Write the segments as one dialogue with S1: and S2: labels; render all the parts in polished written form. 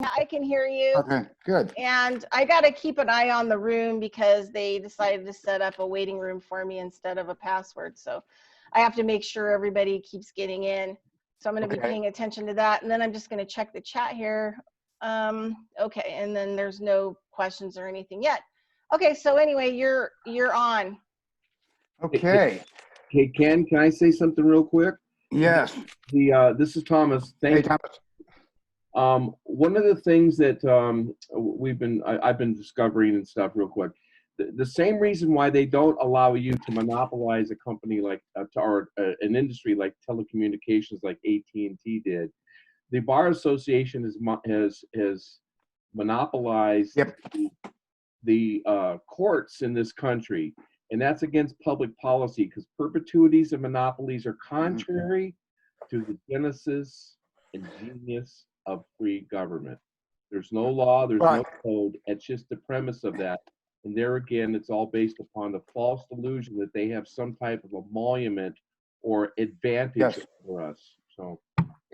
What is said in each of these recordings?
S1: I can hear you.
S2: Okay, good.
S1: And I got to keep an eye on the room because they decided to set up a waiting room for me instead of a password. So I have to make sure everybody keeps getting in. So I'm going to be paying attention to that. And then I'm just going to check the chat here. Okay, and then there's no questions or anything yet. Okay, so anyway, you're on.
S2: Okay.
S3: Hey, Ken, can I say something real quick?
S2: Yes.
S3: This is Thomas.
S2: Hey, Thomas.
S3: One of the things that I've been discovering and stuff real quick, the same reason why they don't allow you to monopolize a company like or an industry like telecommunications like AT&T did, the Bar Association has monopolized the courts in this country, and that's against public policy because perpetuities and monopolies are contrary to the genesis and genius of free government. There's no law, there's no code. It's just the premise of that. And there again, it's all based upon the false delusion that they have some type of emolument or advantage over us. So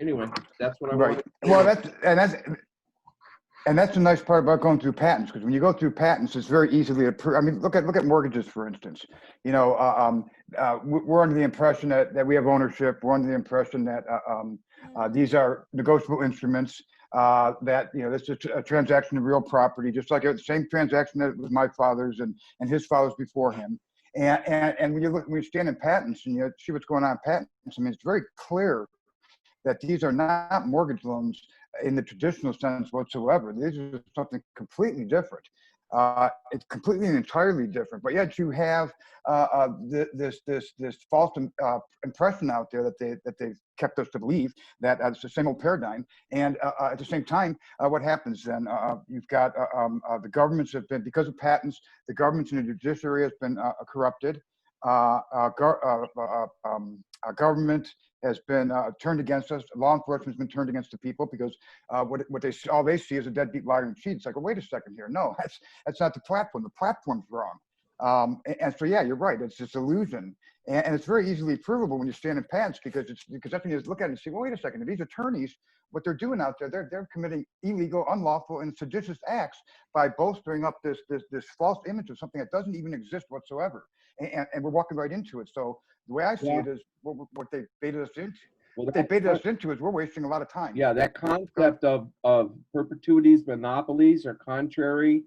S3: anyway, that's what I wanted to say.
S2: Well, that's the nice part about going through patents, because when you go through patents, it's very easily approved. I mean, look at mortgages, for instance. You know, we're under the impression that we have ownership. We're under the impression that these are negotiable instruments. That, you know, this is a transaction of real property, just like the same transaction that was my father's and his father's before him. And when you stand in patents and you see what's going on in patents, I mean, it's very clear that these are not mortgage loans in the traditional sense whatsoever. These are something completely different. It's completely and entirely different. But yet you have this false impression out there that they've kept us to believe that it's the same old paradigm. And at the same time, what happens then? You've got the governments have been, because of patents, the governments in the judiciary has been corrupted. Government has been turned against us. Law enforcement has been turned against the people because all they see is a deadbeat liar and cheat. It's like, well, wait a second here. No, that's not the platform. The platform's wrong. And so, yeah, you're right. It's this illusion, and it's very easily provable when you stand in patents because that's when you just look at it and see, well, wait a second. These attorneys, what they're doing out there, they're committing illegal, unlawful, and seditious acts by bolstering up this false image of something that doesn't even exist whatsoever. And we're walking right into it. So the way I see it is what they baited us into. What they baited us into is we're wasting a lot of time.
S3: Yeah, that concept of perpetuities, monopolies are contrary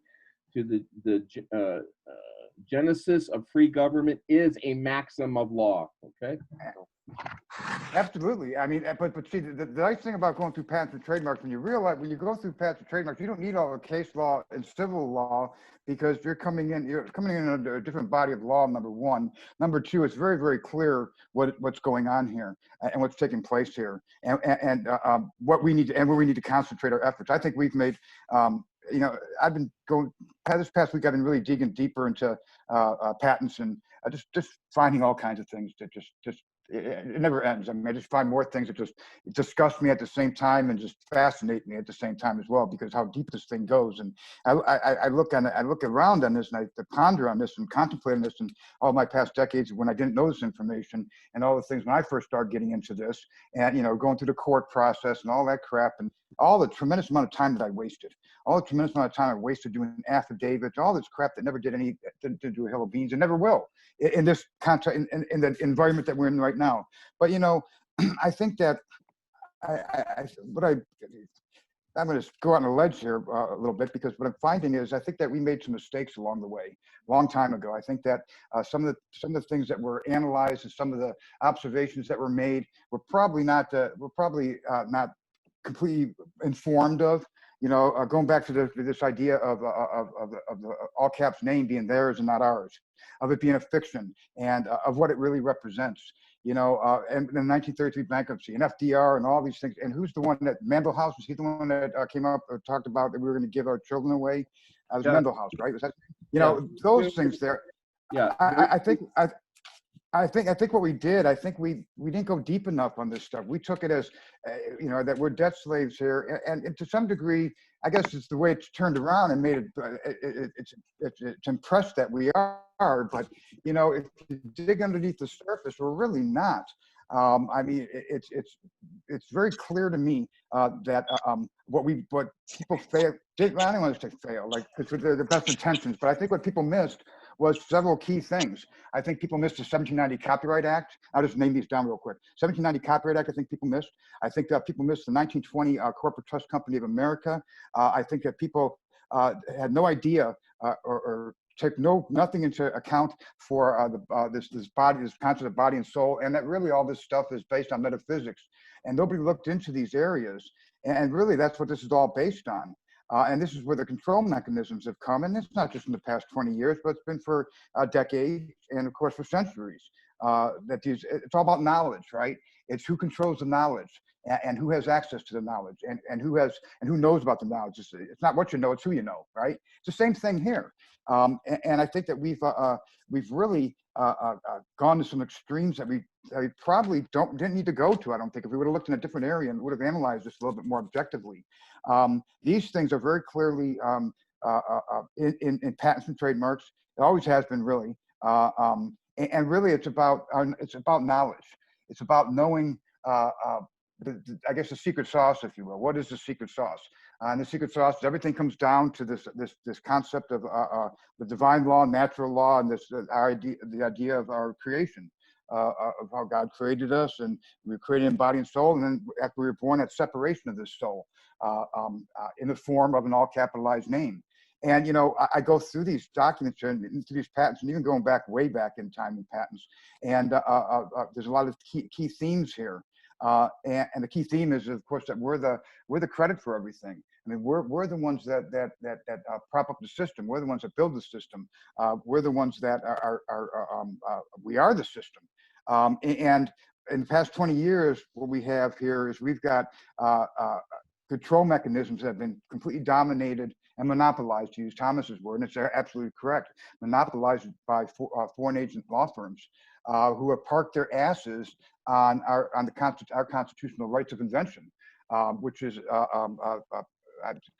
S3: to the genesis of free government is a maxim of law. Okay.
S2: Absolutely. I mean, but see, the nice thing about going through patents and trademarks, when you realize when you go through patents and trademarks, you don't need all the case law and civil law because you're coming in under a different body of law. Number one. Number two, it's very, very clear what's going on here and what's taking place here, and what we need to, and where we need to concentrate our efforts. I think we've made. You know, I've been going this past week. I've been really digging deeper into patents and just finding all kinds of things that just it never ends. I mean, I just find more things that just disgust me at the same time and just fascinate me at the same time as well, because how deep this thing goes. And I look around on this and I ponder on this and contemplate on this and all my past decades when I didn't know this information and all the things when I first started getting into this and, you know, going through the court process and all that crap and all the tremendous amount of time that I wasted, all the tremendous amount of time I wasted doing affidavits, all this crap that never didn't do a hill of beans and never will in this context, in the environment that we're in right now. But, you know, I think that I'm going to go out on a ledge here a little bit, because what I'm finding is I think that we made some mistakes along the way, a long time ago. I think that some of the things that were analyzed and some of the observations that were made were probably not completely informed of. You know, going back to this idea of the all caps name being theirs and not ours, of it being a fiction, and of what it really represents. You know, and the 1933 bankruptcy and FDR and all these things. And who's the one that Mandelhouse, was he the one that came up or talked about that we were going to give our children away? It was Mandelhouse, right? Was that, you know, those things there. Yeah, I think what we did, I think we didn't go deep enough on this stuff. We took it as, you know, that we're debt slaves here, and to some degree, I guess it's the way it's turned around and made it. It's impressed that we are, but you know, if you dig underneath the surface, we're really not. I mean, it's very clear to me that what people fail, I don't want to say fail, like, because with the best intentions, but I think what people missed was several key things. I think people missed the 1790 Copyright Act. I'll just name these down real quick. 1790 Copyright Act, I think people missed. I think that people missed the 1920 Corporate Trust Company of America. I think that people had no idea or take nothing into account for this concept of body and soul, and that really all this stuff is based on metaphysics, and nobody looked into these areas, and really that's what this is all based on. And this is where the control mechanisms have come, and it's not just in the past 20 years, but it's been for decades, and of course for centuries. It's all about knowledge, right? It's who controls the knowledge, and who has access to the knowledge, and who knows about the knowledge. It's not what you know, it's who you know, right? It's the same thing here. And I think that we've really gone to some extremes that we probably didn't need to go to. I don't think if we would have looked in a different area and would have analyzed this a little bit more objectively. These things are very clearly in patents and trademarks. It always has been, really. And really, it's about knowledge. It's about knowing. I guess the secret sauce, if you will. What is the secret sauce? And the secret sauce, everything comes down to this concept of the divine law, natural law, and the idea of our creation, of how God created us, and we were created in body and soul, and then after we were born, that separation of this soul in the form of an all capitalized name. And I go through these documents and into these patents, and even going way back in time in patents, and there's a lot of key themes here. And the key theme is, of course, that we're the credit for everything. I mean, we're the ones that prop up the system. We're the ones that build the system. We're the ones that we are the system. And in the past 20 years, what we have here is we've got control mechanisms that have been completely dominated and monopolized, to use Thomas's word, and it's absolutely correct, monopolized by foreign agent law firms who have parked their asses on our constitutional rights of invention, which is,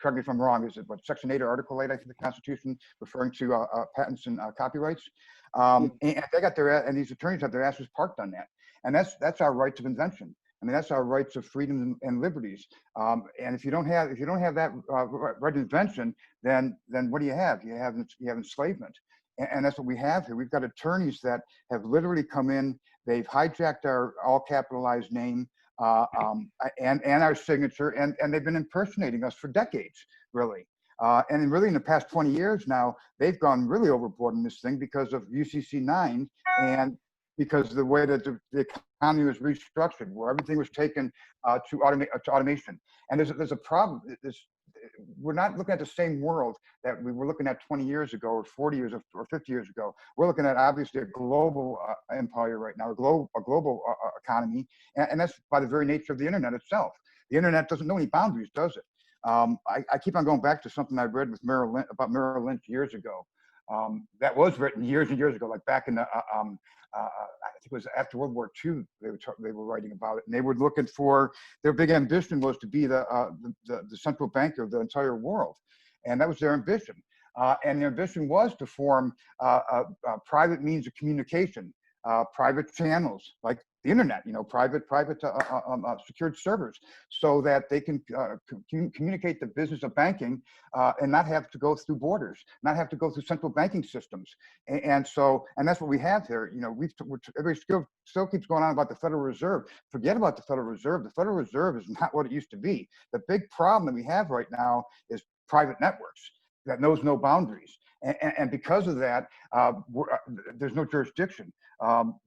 S2: correct me if I'm wrong, is it what, Section 8 or Article 8, I think, the Constitution, referring to patents and copyrights? And they got and these attorneys have their asses parked on that. And that's our rights of invention. I mean, that's our rights of freedom and liberties. And if you don't have that right of invention, then what do you have? You have enslavement. And that's what we have here. We've got attorneys that have literally come in. They've hijacked our all capitalized name and our signature, and they've been impersonating us for decades, really. And really, in the past 20 years now, they've gone really overboard in this thing because of UCC 9 and because of the way that the economy was restructured, where everything was taken to automation. And there's a problem. We're not looking at the same world that we were looking at 20 years ago, or 40 years, or 50 years ago. We're looking at, obviously, a global empire right now, a global economy, and that's by the very nature of the internet itself. The internet doesn't know any boundaries, does it? I keep on going back to something I read with about Merrill Lynch years ago. That was written years and years ago, like back in the I think it was after World War II. They were writing about it, and they were looking for, their big ambition was to be the central bank of the entire world, and that was their ambition. And their ambition was to form private means of communication, private channels like the internet, private secured servers, so that they can communicate the business of banking and not have to go through borders, not have to go through central banking systems. And that's what we have here. Everybody still keeps going on about the Federal Reserve. Forget about the Federal Reserve. The Federal Reserve is not what it used to be. The big problem that we have right now is private networks that knows no boundaries. And because of that, there's no jurisdiction.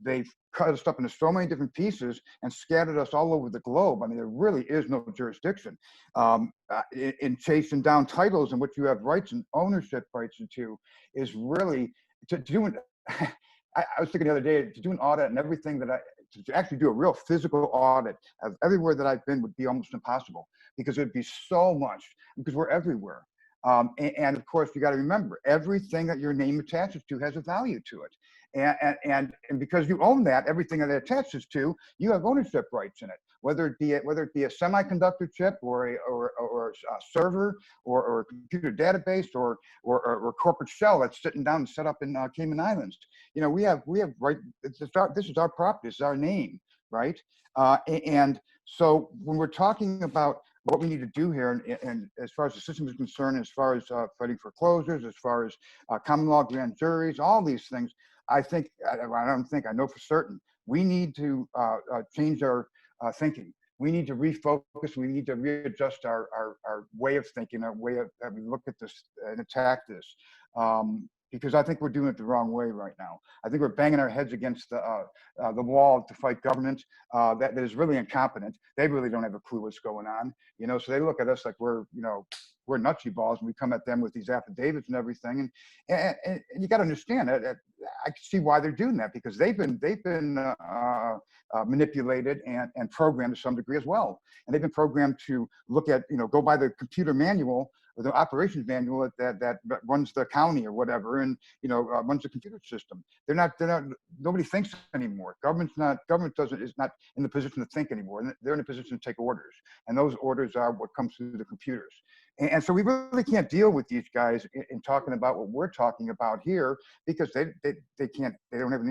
S2: They've cut us up into so many different pieces and scattered us all over the globe. I mean, there really is no jurisdiction in chasing down titles in which you have rights and ownership rights into is really to do. I was thinking the other day, to do an audit and everything to actually do a real physical audit of everywhere that I've been would be almost impossible, because it'd be so much, because we're everywhere. And of course, you got to remember, everything that your name attaches to has a value to it. And because you own that, everything that it attaches to, you have ownership rights in it. Whether it be a semiconductor chip, or a server, or a computer database, or a corporate shell that's sitting down and set up in Cayman Islands. We have right. This is our property. This is our name. right? And so when we're talking about what we need to do here, and as far as the system is concerned, as far as fighting foreclosures, as far as common law grand juries, all these things, I know for certain, we need to change our thinking. We need to refocus. We need to readjust our way of thinking, our way of that we look at this and attack this. Because I think we're doing it the wrong way right now. I think we're banging our heads against the wall to fight government that is really incompetent. They really don't have a clue what's going on, you know. So they look at us like we're nutsy balls, and we come at them with these affidavits and everything. And you got to understand that I can see why they're doing that, because they've been manipulated and programmed to some degree as well. And they've been programmed to look at, go by the computer manual or the operations manual that runs the county or whatever, and runs the computer system. Nobody thinks anymore. Government is not in the position to think anymore. They're in a position to take orders, and those orders are what comes through the computers. And so we really can't deal with these guys in talking about what we're talking about here, because they don't have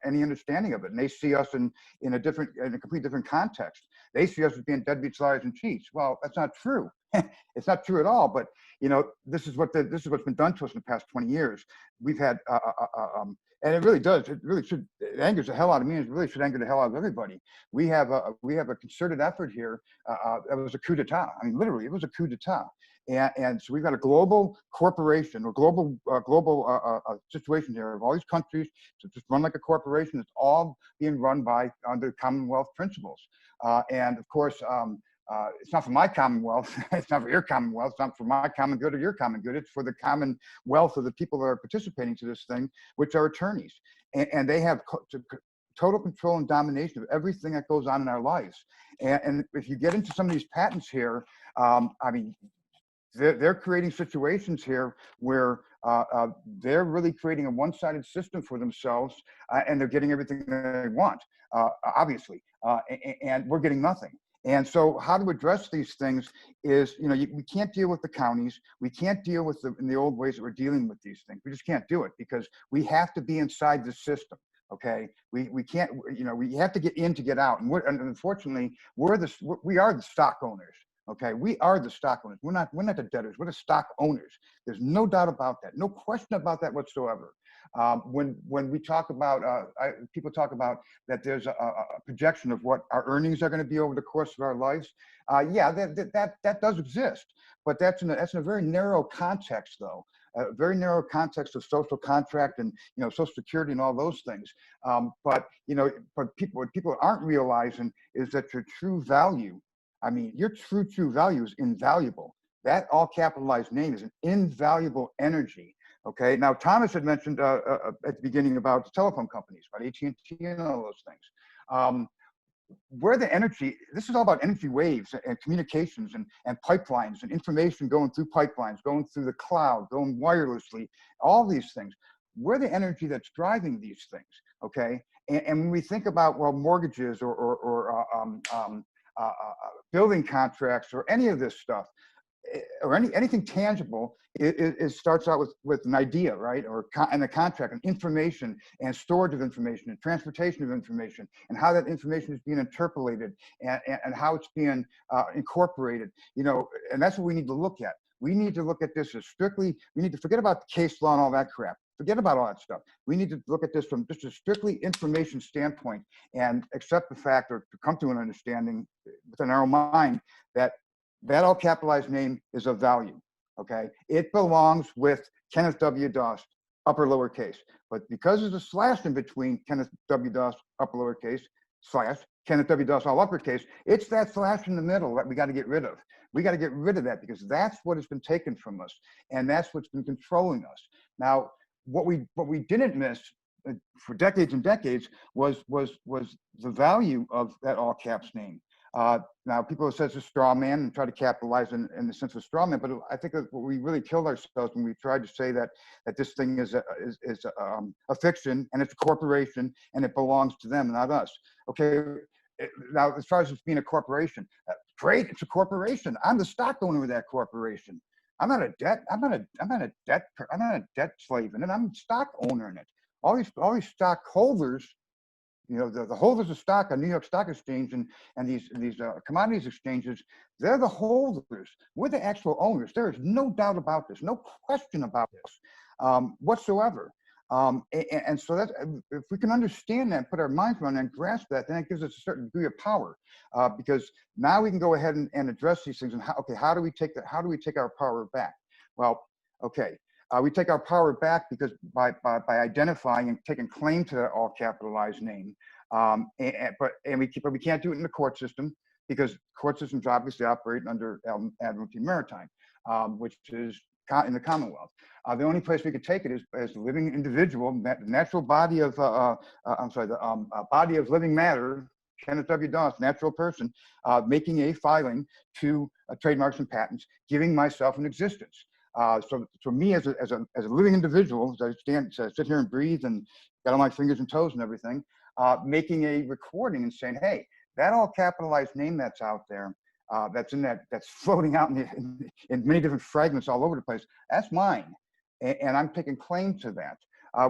S2: any understanding of it, and they see us in a complete different context. They see us as being deadbeats, liars, and cheats. Well, that's not true. It's not true at all. But this is what's been done to us in the past 20 years. We've had and it really does. It angers the hell out of me. And it really should anger the hell out of everybody. We have a concerted effort here. It was a coup d'état. I mean, literally, it was a coup d'état. And so we've got a global corporation or global situation here of all these countries to just run like a corporation. It's all being run by under Commonwealth principles. And of course, it's not for my Commonwealth. It's not for your Commonwealth. It's not for my common good or your common good. It's for the commonwealth of the people that are participating to this thing, which are attorneys. And they have total control and domination of everything that goes on in our lives. And if you get into some of these patents here, I mean, they're creating situations here where they're really creating a one-sided system for themselves, and they're getting everything they want, obviously, and we're getting nothing. And so how to address these things is, we can't deal with the counties. We can't deal with in the old ways that we're dealing with these things. We just can't do it, because we have to be inside the system. Okay, we can't, we have to get in to get out. And unfortunately, we are the stock owners. Okay, we are the stock owners. We're not the debtors. We're the stock owners. There's no doubt about that. No question about that whatsoever. When we talk about, people talk about that there's a projection of what our earnings are going to be over the course of our lives. Yeah, that does exist, but that's in a very narrow context, though. A very narrow context of social contract and Social Security and all those things. But what people aren't realizing is that your true value, I mean, your true value is invaluable. That all capitalized name is an invaluable energy. Okay. Now, Thomas had mentioned at the beginning about the telephone companies, about AT&T and all those things. Where the energy, this is all about energy waves and communications and pipelines and information going through pipelines, going through the cloud, going wirelessly, all these things. Where the energy that's driving these things. Okay. And when we think about, well, mortgages or building contracts or any of this stuff, or anything tangible, it starts out with an idea, right? And a contract, and information, and storage of information, and transportation of information, and how that information is being interpolated, and how it's being incorporated. And that's what we need to look at. We need to look at this as strictly. We need to forget about the case law and all that crap. Forget about all that stuff. We need to look at this from just a strictly information standpoint, and accept the fact, or to come to an understanding within our own mind, that all capitalized name is of value. Okay, it belongs with Kenneth W. Dost, upper lowercase. But because there's a slash in between Kenneth W. Dost, upper lowercase, slash Kenneth W. Dost, all uppercase, it's that slash in the middle that we got to get rid of. We got to get rid of that, because that's what has been taken from us, and that's what's been controlling us. Now, what we didn't miss for decades and decades was the value of that all caps name. Now, people have said it's a straw man and try to capitalize in the sense of straw man, but I think that we really killed ourselves when we tried to say that this thing is a fiction, and it's a corporation, and it belongs to them, not us. Okay. Now, as far as it's being a corporation, great, it's a corporation. I'm the stock owner of that corporation. I'm not a debt slave in it. I'm a stock owner in it. All these stockholders You know, the holders of stock on New York Stock Exchange and these commodities exchanges, they're the holders. We're the actual owners. There is no doubt about this, no question about this whatsoever. And so that if we can understand that, put our minds around that, and grasp that, then it gives us a certain degree of power, because now we can go ahead and address these things. And how do we take our power back? Well, okay. We take our power back because by identifying and taking claim to that all capitalized name, but we can't do it in the court system, because court systems obviously operate under Admiralty Maritime, which is in the Commonwealth. The only place we could take it is as a living individual, the natural body of body of living matter. Kenneth W. Dost, natural person, making a filing to trademarks and patents, giving myself an existence. So for me, as a living individual, as I sit here and breathe and got all my fingers and toes and everything, making a recording and saying, hey, that all capitalized name that's out there, that's floating out in many different fragments all over the place, that's mine, and I'm taking claim to that.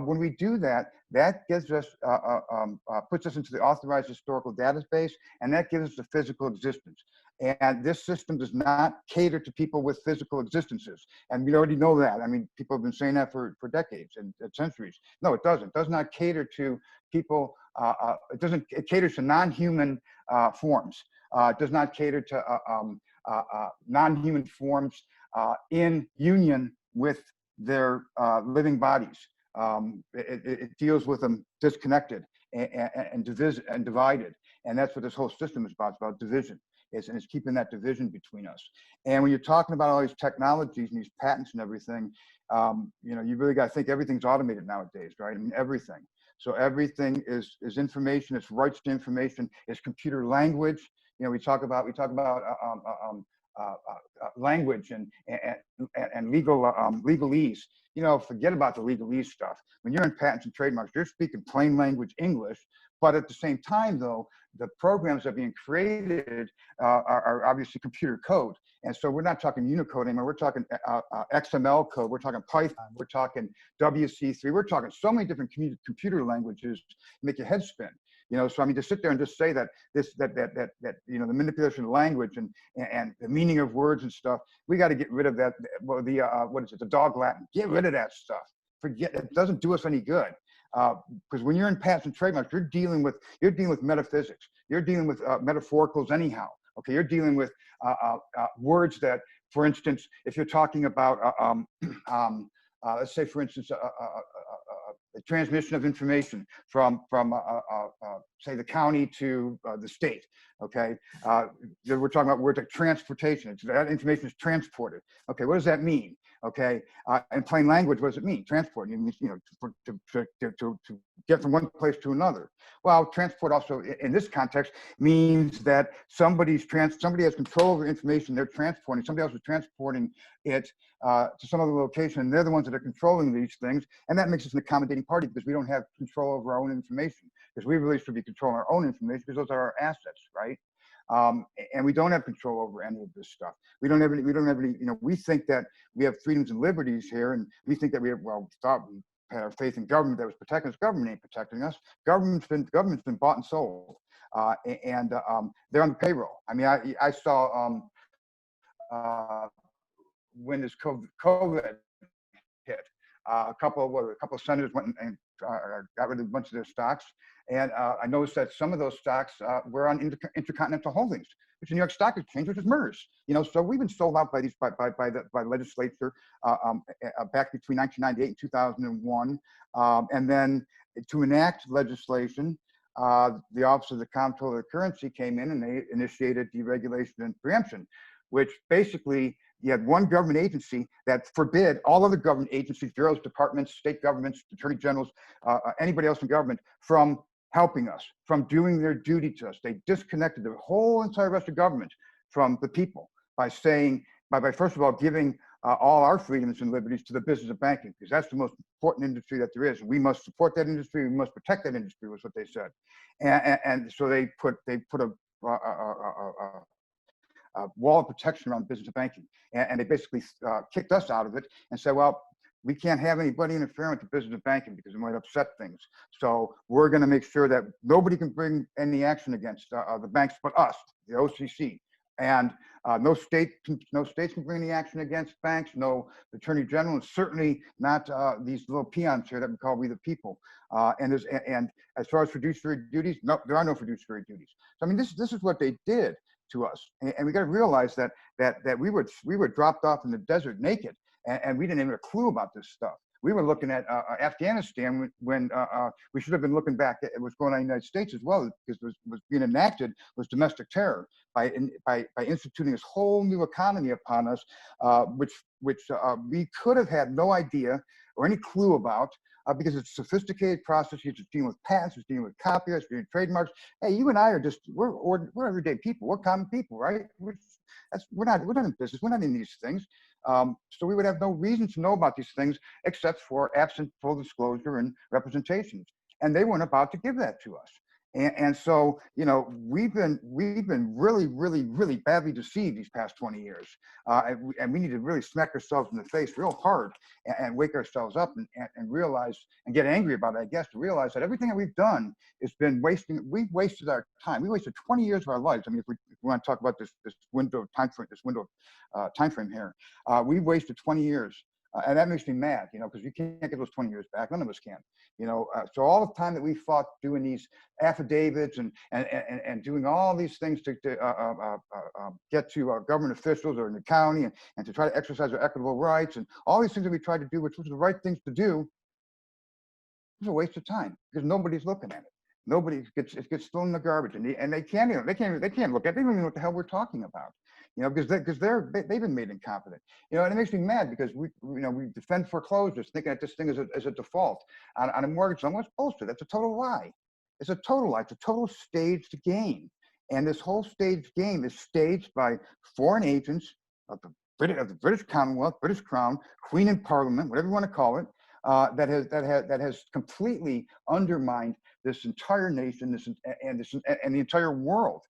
S2: When we do that, that gives us, puts us into the authorized historical database, and that gives us a physical existence. And this system does not cater to people with physical existences. And we already know that. I mean, people have been saying that for decades and centuries. No, it doesn't. It does not cater to people. It caters to non-human forms. It does not cater to non-human forms in union with their living bodies. It deals with them disconnected and divided. And that's what this whole system is about. It's about division. And it's keeping that division between us. And when you're talking about all these technologies and these patents and everything, you know, you really got to think everything's automated nowadays, right? I mean, everything. So everything is information. It's rights to information. It's computer language. You know, we talk about language and legalese. You know, forget about the legalese stuff. When you're in patents and trademarks, you're speaking plain language English. But at the same time, though, the programs that are being created are obviously computer code. And so we're not talking Unicode anymore. We're talking XML code. We're talking Python. We're talking WC3. We're talking so many different computer languages to make your head spin. You know, so I mean, to sit there and just say that you know, the manipulation of language and the meaning of words and stuff, we got to get rid of that. Well, what is it? The dog Latin. Get rid of that stuff. Forget it. Doesn't do us any good. Because when you're in patents and trademarks, you're dealing with metaphysics. You're dealing with metaphoricals anyhow. Okay, you're dealing with words that, for instance, if you're talking about, let's say, for instance, the transmission of information from say the county to the state. Okay, we're talking about words like transportation. That information is transported. Okay, what does that mean? Okay, in plain language, what does it mean? Transport, you know, to get from one place to another. Well, transport also in this context means that somebody has control over information they're transporting. Somebody else is transporting it to some other location, and they're the ones that are controlling these things. And that makes us an accommodating party because we don't have control over our own information, because we really should be controlling our own information because those are our assets, right? And we don't have control over any of this stuff. We don't have any, you know, we think that we have freedoms and liberties here, and we think that we have, well, we thought we had our faith in government that was protecting us. Government ain't protecting us. Government's been bought and sold, and they're on the payroll. I mean, I saw when this COVID hit, a couple of senators went and got rid of a bunch of their stocks. And I noticed that some of those stocks were on Intercontinental Holdings, which is New York Stock Exchange, which is MERS. You know, so we've been sold out by the legislature back between 1998 and 2001, and then to enact legislation, the Office of the Comptroller of the Currency came in and they initiated deregulation and preemption, which basically you had one government agency that forbid all other government agencies, bureaus, departments, state governments, attorney generals, anybody else in government from helping us, from doing their duty to us. They disconnected the whole entire rest of government from the people by saying, by first of all, giving all our freedoms and liberties to the business of banking, because that's the most important industry that there is. We must support that industry. We must protect that industry, was what they said. And so they put a wall of protection around business and banking. And they basically kicked us out of it and said, well, we can't have anybody interfering with the business of banking because it might upset things. So we're going to make sure that nobody can bring any action against the banks but us, the OCC. And no states can bring any action against banks, no attorney general, and certainly not these little peons here that we call we the people. And as far as fiduciary duties, no, there are no fiduciary duties. So I mean, this is what they did to us, and we got to realize that we were dropped off in the desert naked. And we didn't even have a clue about this stuff. We were looking at Afghanistan when we should have been looking back at what's going on in the United States as well, because was being enacted was domestic terror by instituting this whole new economy upon us, which we could have had no idea or any clue about. Because it's sophisticated processes, it's dealing with patents, it's dealing with copyrights, dealing with trademarks. Hey, you and I are just, we're everyday people, we're common people, right? We're not in business, we're not in these things. So we would have no reason to know about these things except for absent full disclosure and representations. And they weren't about to give that to us. And so, you know, we've been really, really, really badly deceived these past 20 years. And we need to really smack ourselves in the face real hard and wake ourselves up and realize and get angry about it, I guess, to realize that everything that we've done has been we've wasted our time. We wasted 20 years of our lives. I mean, if we want to talk about this window of time frame here, we've wasted 20 years. And that makes me mad, you know, because you can't get those 20 years back. None of us can, you know. So all the time that we fought doing these affidavits and doing all these things to get to government officials or in the county and to try to exercise our equitable rights and all these things that we tried to do, which was the right things to do, it was a waste of time because nobody's looking at it. Nobody it gets thrown in the garbage, and they can't look at it. They don't even know what the hell we're talking about, you know, because they've been made incompetent, you know, and it makes me mad because we defend foreclosures thinking that this thing is a default on a mortgage loan. What's bullshit? That's a total lie. It's a total lie. It's a total staged game, and this whole staged game is staged by foreign agents of the British Commonwealth, British Crown, Queen in Parliament, whatever you want to call it, that has completely undermined this entire nation, and the entire world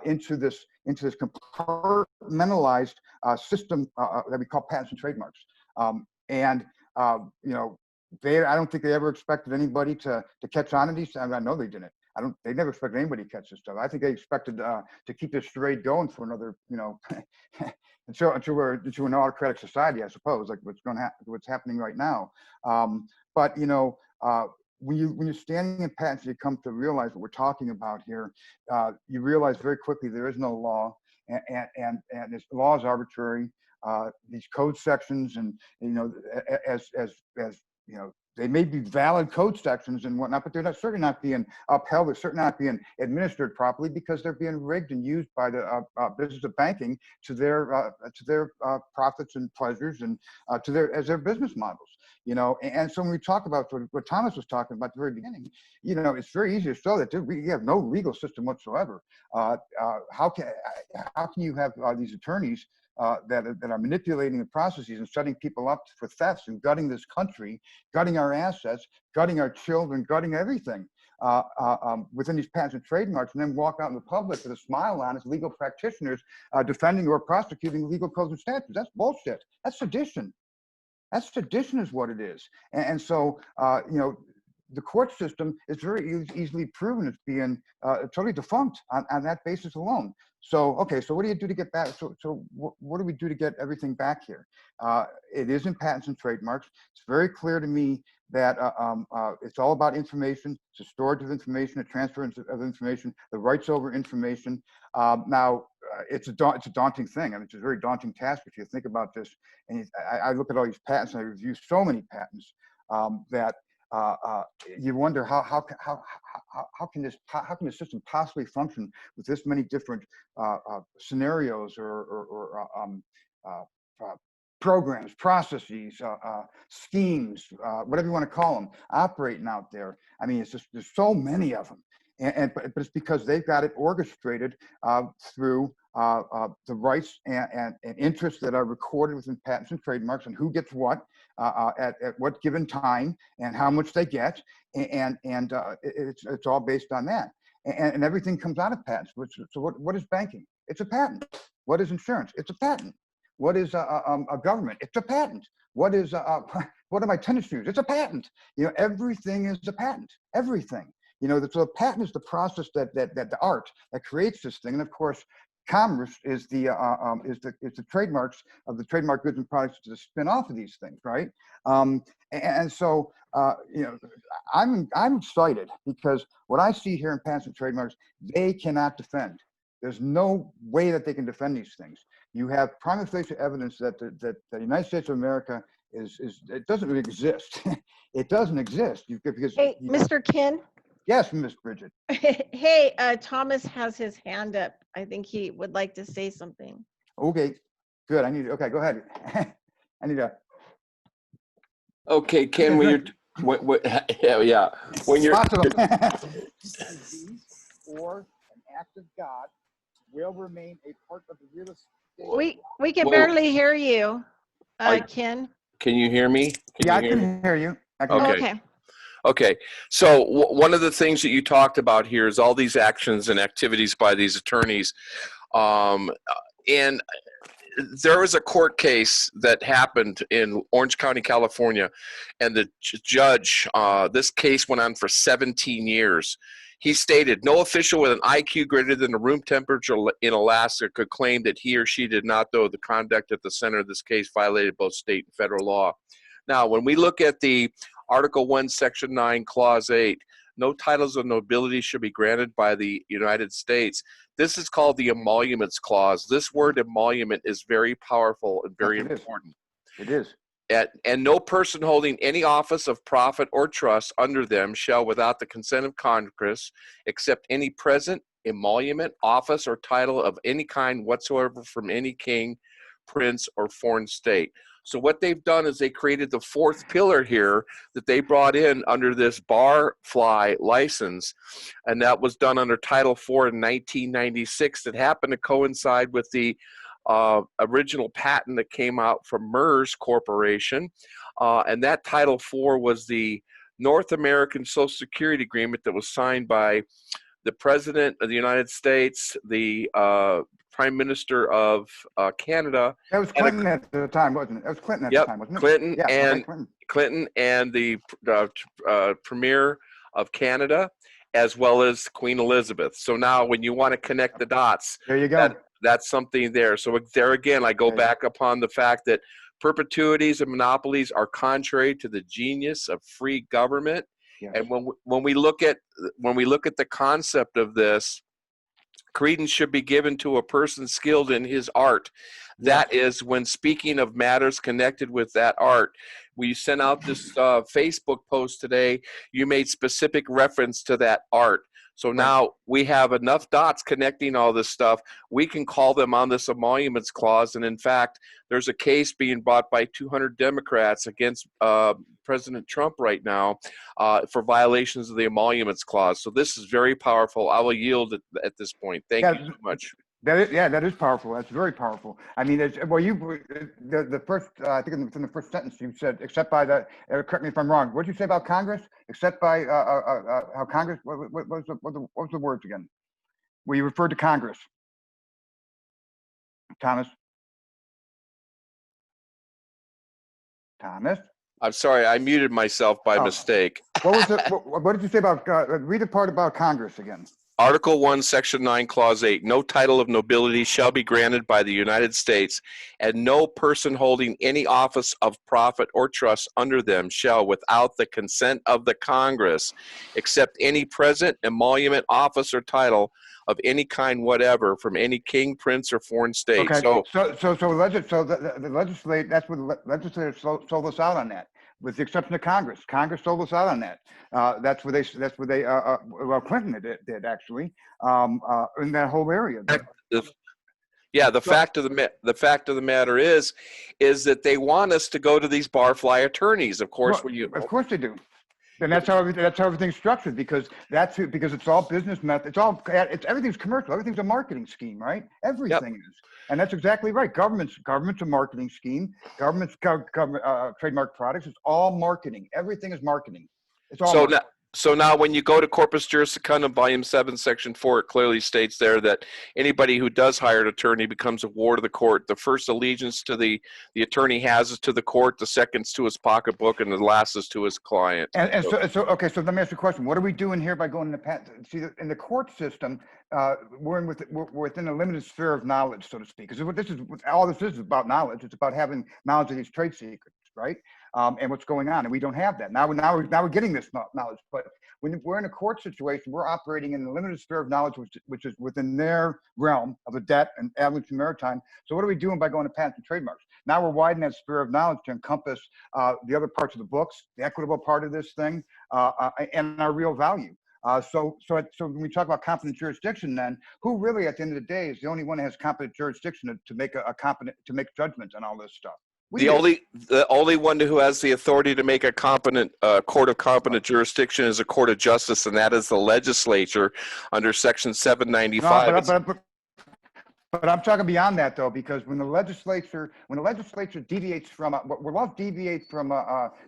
S2: into this compartmentalized system that we call patents and trademarks. You know, I don't think they ever expected anybody to catch on to these. I know they didn't. They never expected anybody to catch this stuff. I think they expected to keep this charade going for another, you know, until we're into an autocratic society, I suppose, like what's happening right now. But you know, when you're standing in patents, you come to realize what we're talking about here. You realize very quickly there is no law, and this law is arbitrary. These code sections, and you know, as you know, they may be valid code sections and whatnot, but they're certainly not being upheld. They're certainly not being administered properly because they're being rigged and used by the business of banking to their profits and pleasures and as their business models. You know, and so when we talk about what Thomas was talking about at the very beginning, you know, it's very easy to show that we have no legal system whatsoever. How can you have these attorneys that are manipulating the processes and setting people up for thefts and gutting this country, gutting our assets, gutting our children, gutting everything within these patents and trademarks, and then walk out in the public with a smile on as legal practitioners defending or prosecuting legal codes and statutes? That's bullshit. That's sedition. That's sedition is what it is. And so, you know, the court system is very easily proven as being totally defunct on that basis alone. So, okay, so what do you do to get back? So what do we do to get everything back here? It is in patents and trademarks. It's very clear to me that it's all about information. It's a storage of information, a transfer of information, the rights over information. Now, it's a daunting thing. I mean, it's a very daunting task if you think about this. And I look at all these patents, and I review so many patents that you wonder how can the system possibly function with this many different scenarios or programs, processes, schemes, whatever you want to call them, operating out there. I mean, it's just there's so many of them. But it's because they've got it orchestrated through the rights and interests that are recorded within patents and trademarks, and who gets what at what given time, and how much they get, and it's all based on that. And everything comes out of patents. So what is banking? It's a patent. What is insurance? It's a patent. What is a government? It's a patent. What is what are my tennis shoes? It's a patent. You know, everything is a patent. Everything. You know, so the patent is the process that the art that creates this thing, and of course, commerce is the trademarks of the trademark goods and products to spin off of these things, right? And so you know, I'm excited because what I see here in patents and trademarks, they cannot defend. There's no way that they can defend these things. You have prima facie evidence that the United States of America is it doesn't really exist. It doesn't exist. Because
S1: Hey, Mr. Ken.
S2: Yes, Miss Bridget.
S1: Hey, Thomas has his hand up. I think he would like to say something.
S2: Okay, good. Okay, go ahead. I need a.
S3: Okay, Ken, when you're, yeah, when you're.
S2: Or an act of God will remain a part of the real estate.
S1: We can barely hear you, Ken.
S3: Can you hear me?
S2: I can hear you.
S3: Okay. Okay, so one of the things that you talked about here is all these actions and activities by these attorneys. And there was a court case that happened in Orange County, California, and the judge, this case went on for 17 years. He stated, no official with an IQ greater than the room temperature in Alaska could claim that he or she did not know the conduct at the center of this case violated both state and federal law. Now, when we look at the Article 1, Section 9, Clause 8, no titles of nobility should be granted by the United States. This is called the emoluments clause. This word emolument is very powerful and very important.
S2: It is.
S3: And no person holding any office of profit or trust under them shall, without the consent of Congress, accept any present, emolument, office, or title of any kind whatsoever from any king, prince, or foreign state. So what they've done is they created the fourth pillar here that they brought in under this barfly license, and that was done under Title IV in 1996. That happened to coincide with the original patent that came out from MERS Corporation, and that Title IV was the North American Social Security Agreement that was signed by the President of the United States, the Prime Minister of Canada.
S2: That was Clinton at the time, wasn't it? That was Clinton at the time, wasn't it?
S3: Clinton,
S2: yeah,
S3: and
S2: Clinton.
S3: Clinton and the Premier of Canada, as well as Queen Elizabeth. So now when you want to connect the dots,
S2: there you go.
S3: That's something there. So there again, I go back upon the fact that perpetuities and monopolies are contrary to the genius of free government. Yes. And when we look at the concept of this, credence should be given to a person skilled in his art. That is, when speaking of matters connected with that art. We sent out this Facebook post today. You made specific reference to that art. So now we have enough dots connecting all this stuff. We can call them on this emoluments clause. And in fact, there's a case being brought by 200 Democrats against President Trump right now for violations of the emoluments clause. So this is very powerful. I will yield at this point. Thank you so much.
S2: That is powerful. That's very powerful. I mean, the first, I think in the first sentence you said, except by the, correct me if I'm wrong, what did you say about Congress? Except by how Congress, what was the words again? Where you referred to Congress. Thomas?
S3: I'm sorry, I muted myself by mistake.
S2: What did you say about, read the part about Congress again.
S3: Article 1, Section 9, Clause 8, no title of nobility shall be granted by the United States, and no person holding any office of profit or trust under them shall, without the consent of the Congress, accept any present, emolument, office, or title of any kind whatever from any king, prince, or foreign state.
S2: Okay. So the legislature, that's what the legislature sold us out on that. With the exception of Congress. Congress sold us out on that. That's where they well, Clinton did actually, in that whole area.
S3: Yeah, the fact of the matter is that they want us to go to these barfly attorneys. Of course,
S2: of course they do. And that's how everything's structured, because it's all business method. Everything's commercial. Everything's a marketing scheme, right? Everything is. And that's exactly right. Government's a marketing scheme. Government's trademark products. It's all marketing. Everything is marketing. It's all
S4: So now when you go to Corpus Juris Secundum, Volume 7, Section 4, it clearly states there that anybody who does hire an attorney becomes a ward of the court. The first allegiance to the attorney has is to the court, the second's to his pocketbook, and the last is to his client.
S2: And so okay, so let me ask you a question. What are we doing here by going to patent? See, in the court system, we're within a limited sphere of knowledge, so to speak. Because all this is about knowledge. It's about having knowledge of these trade secrets, right? And what's going on, and we don't have that. Now we're getting this knowledge. But when we're in a court situation, we're operating in a limited sphere of knowledge, which is within their realm of a debt and admiralty maritime. So what are we doing by going to patents and trademarks? Now we're widening that sphere of knowledge to encompass the other parts of the books, the equitable part of this thing, and our real value. So when we talk about competent jurisdiction, then who really, at the end of the day, is the only one that has competent jurisdiction to make to make judgments on all this stuff?
S4: The only one who has the authority to make a competent court of competent jurisdiction is a court of justice, and that is the legislature under Section 795.
S2: No, but I'm talking beyond that, though, because when the legislature deviates from when laws deviate from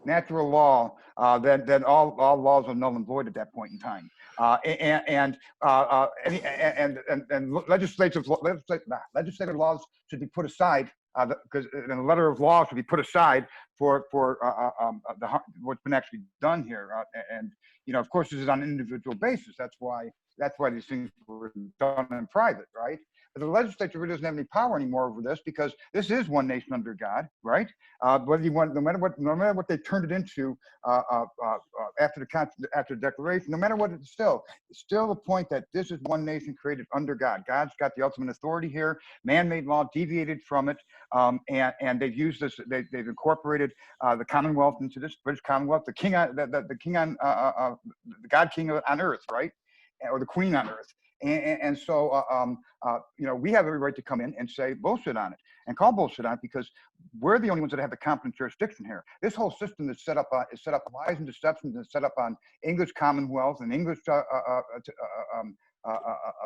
S2: natural law, then all laws are null and void at that point in time. And legislative laws should be put aside, because a letter of law should be put aside for what's been actually done here. And of course, this is on an individual basis. That's why these things were done in private, right? But the legislature really doesn't have any power anymore over this, because this is one nation under God, right? Whether you want, no matter what they turned it into after the Declaration, no matter what, it's still the point that this is one nation created under God. God's got the ultimate authority here. Man-made law deviated from it, and they've used this. They've incorporated the Commonwealth into this British Commonwealth, the king on the God King on earth, right, or the Queen on earth. And so, we have every right to come in and say bullshit on it and call bullshit on it, because we're the only ones that have the competent jurisdiction here. This whole system is set up on lies and deceptions, and set up on English Commonwealth and English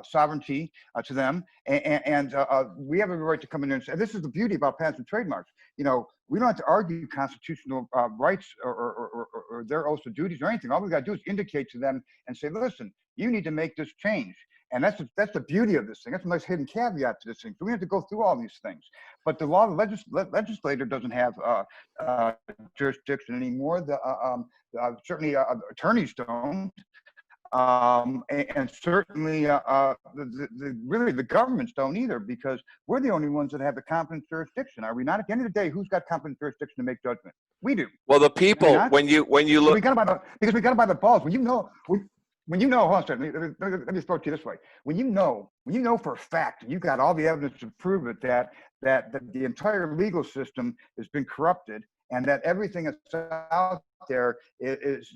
S2: sovereignty to them. And we have every right to come in and say, this is the beauty about patents and trademarks. We don't have to argue constitutional rights or their oaths of duties or anything. All we got to do is indicate to them and say, listen, you need to make this change. And that's the beauty of this thing. That's a nice hidden caveat to this thing. So we have to go through all these things. But the legislator doesn't have jurisdiction anymore. Certainly attorneys don't. And certainly really the governments don't either, because we're the only ones that have the competent jurisdiction. Are we not? At the end of the day, who's got competent jurisdiction to make judgment? We do.
S4: Well, the people, when you look,
S2: because we got to buy the balls. When you know, hold on a second, let me start you this way. When you know for a fact, you've got all the evidence to prove it, that the entire legal system has been corrupted, and that everything that's out there is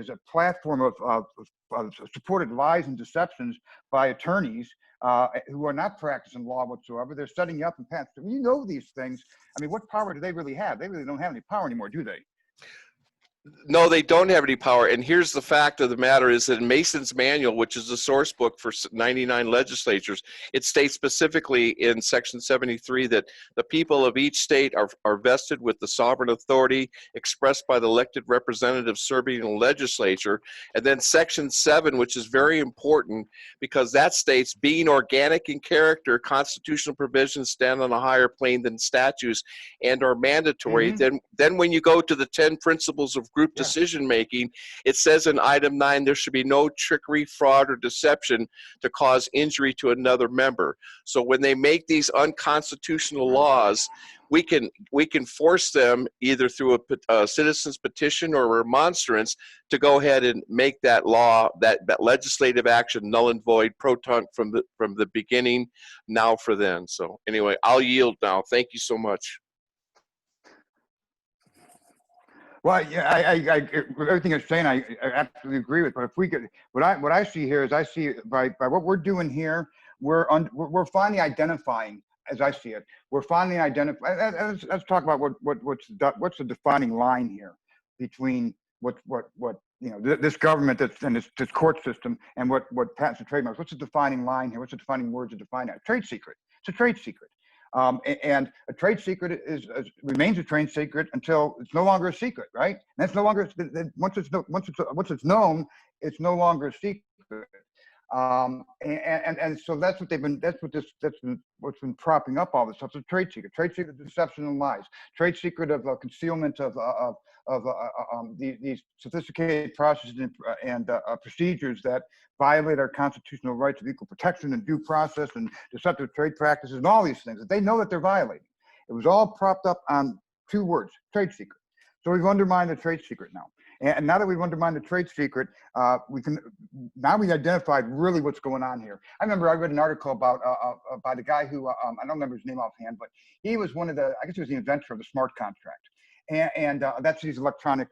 S2: a platform of supported lies and deceptions by attorneys who are not practicing law whatsoever. They're setting you up in patents. When you know these things, I mean, what power do they really have? They really don't have any power anymore, do they?
S4: No, they don't have any power. And here's the fact of the matter is that in Mason's Manual, which is the source book for 99 legislatures, it states specifically in Section 73 that the people of each state are vested with the sovereign authority expressed by the elected representatives serving in the legislature. And then Section 7, which is very important, because that states, being organic in character, constitutional provisions stand on a higher plane than statutes and are mandatory.
S2: Mm-hmm.
S4: Then when you go to the 10 principles of group decision-making, it says in item 9, there should be no trickery, fraud, or deception to cause injury to another member. So when they make these unconstitutional laws, we can force them either through a citizen's petition or a remonstrance to go ahead and make that law, that legislative action, null and void, pro-tunc from the beginning, now for then. So anyway, I'll yield now. Thank you so much.
S2: Well, yeah, I everything you're saying, I absolutely agree with. But if we could, what I see here is, I see by what we're doing here, we're finally identifying, as I see it, we're finally identifying. Let's talk about what's the defining line here between what this government and this court system and what patents and trademarks. What's the defining line here? What's the defining words to define that? Trade secret. It's a trade secret. And a trade secret remains a trade secret until it's no longer a secret, right? And that's no longer, once it's known, it's no longer a secret. And so that's what what's been propping up all this stuff. So trade secret, deception and lies, trade secret of concealment of these sophisticated processes and procedures that violate our constitutional rights of equal protection and due process and deceptive trade practices and all these things that they know that they're violating. It was all propped up on two words: trade secret. So we've undermined the trade secret now. And now that we've undermined the trade secret, we've identified really what's going on here. I remember I read an article about the guy who, I don't remember his name offhand, but he was one of the, I guess he was the inventor of the smart contract. And that's these electronic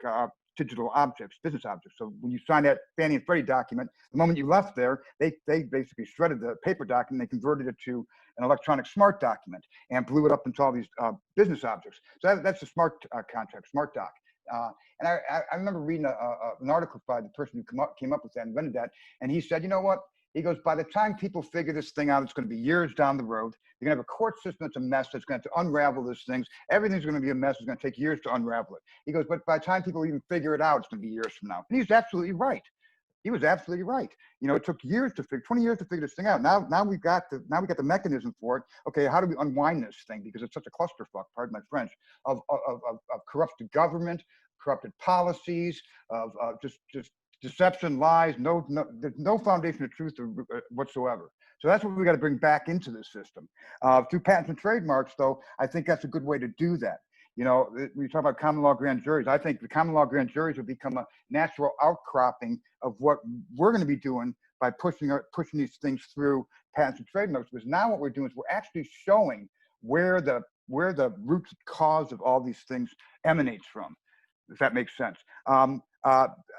S2: digital objects, business objects. So when you sign that Fannie and Freddie document, the moment you left there, they basically shredded the paper document, they converted it to an electronic smart document and blew it up into all these business objects. So that's a smart contract, smart doc. And I remember reading an article by the person who came up with that, invented that, and he said, you know what? He goes, by the time people figure this thing out, it's going to be years down the road. You're going to have a court system that's a mess. That's going to have to unravel these things. Everything's going to be a mess. It's going to take years to unravel it. He goes, but by the time people even figure it out, it's going to be years from now. And he's absolutely right. He was absolutely right. You know, it took 20 years to figure this thing out. Now we got the mechanism for it. Okay, how do we unwind this thing? Because it's such a clusterfuck, pardon my French, of corrupted government, corrupted policies, of just deception, lies, there's no foundation of truth whatsoever. So that's what we got to bring back into this system. Through patents and trademarks, though, I think that's a good way to do that. You know, when you talk about common law grand juries, I think the common law grand juries will become a natural outcropping of what we're going to be doing by pushing these things through patents and trademarks. Because now what we're doing is we're actually showing where the root cause of all these things emanates from, if that makes sense.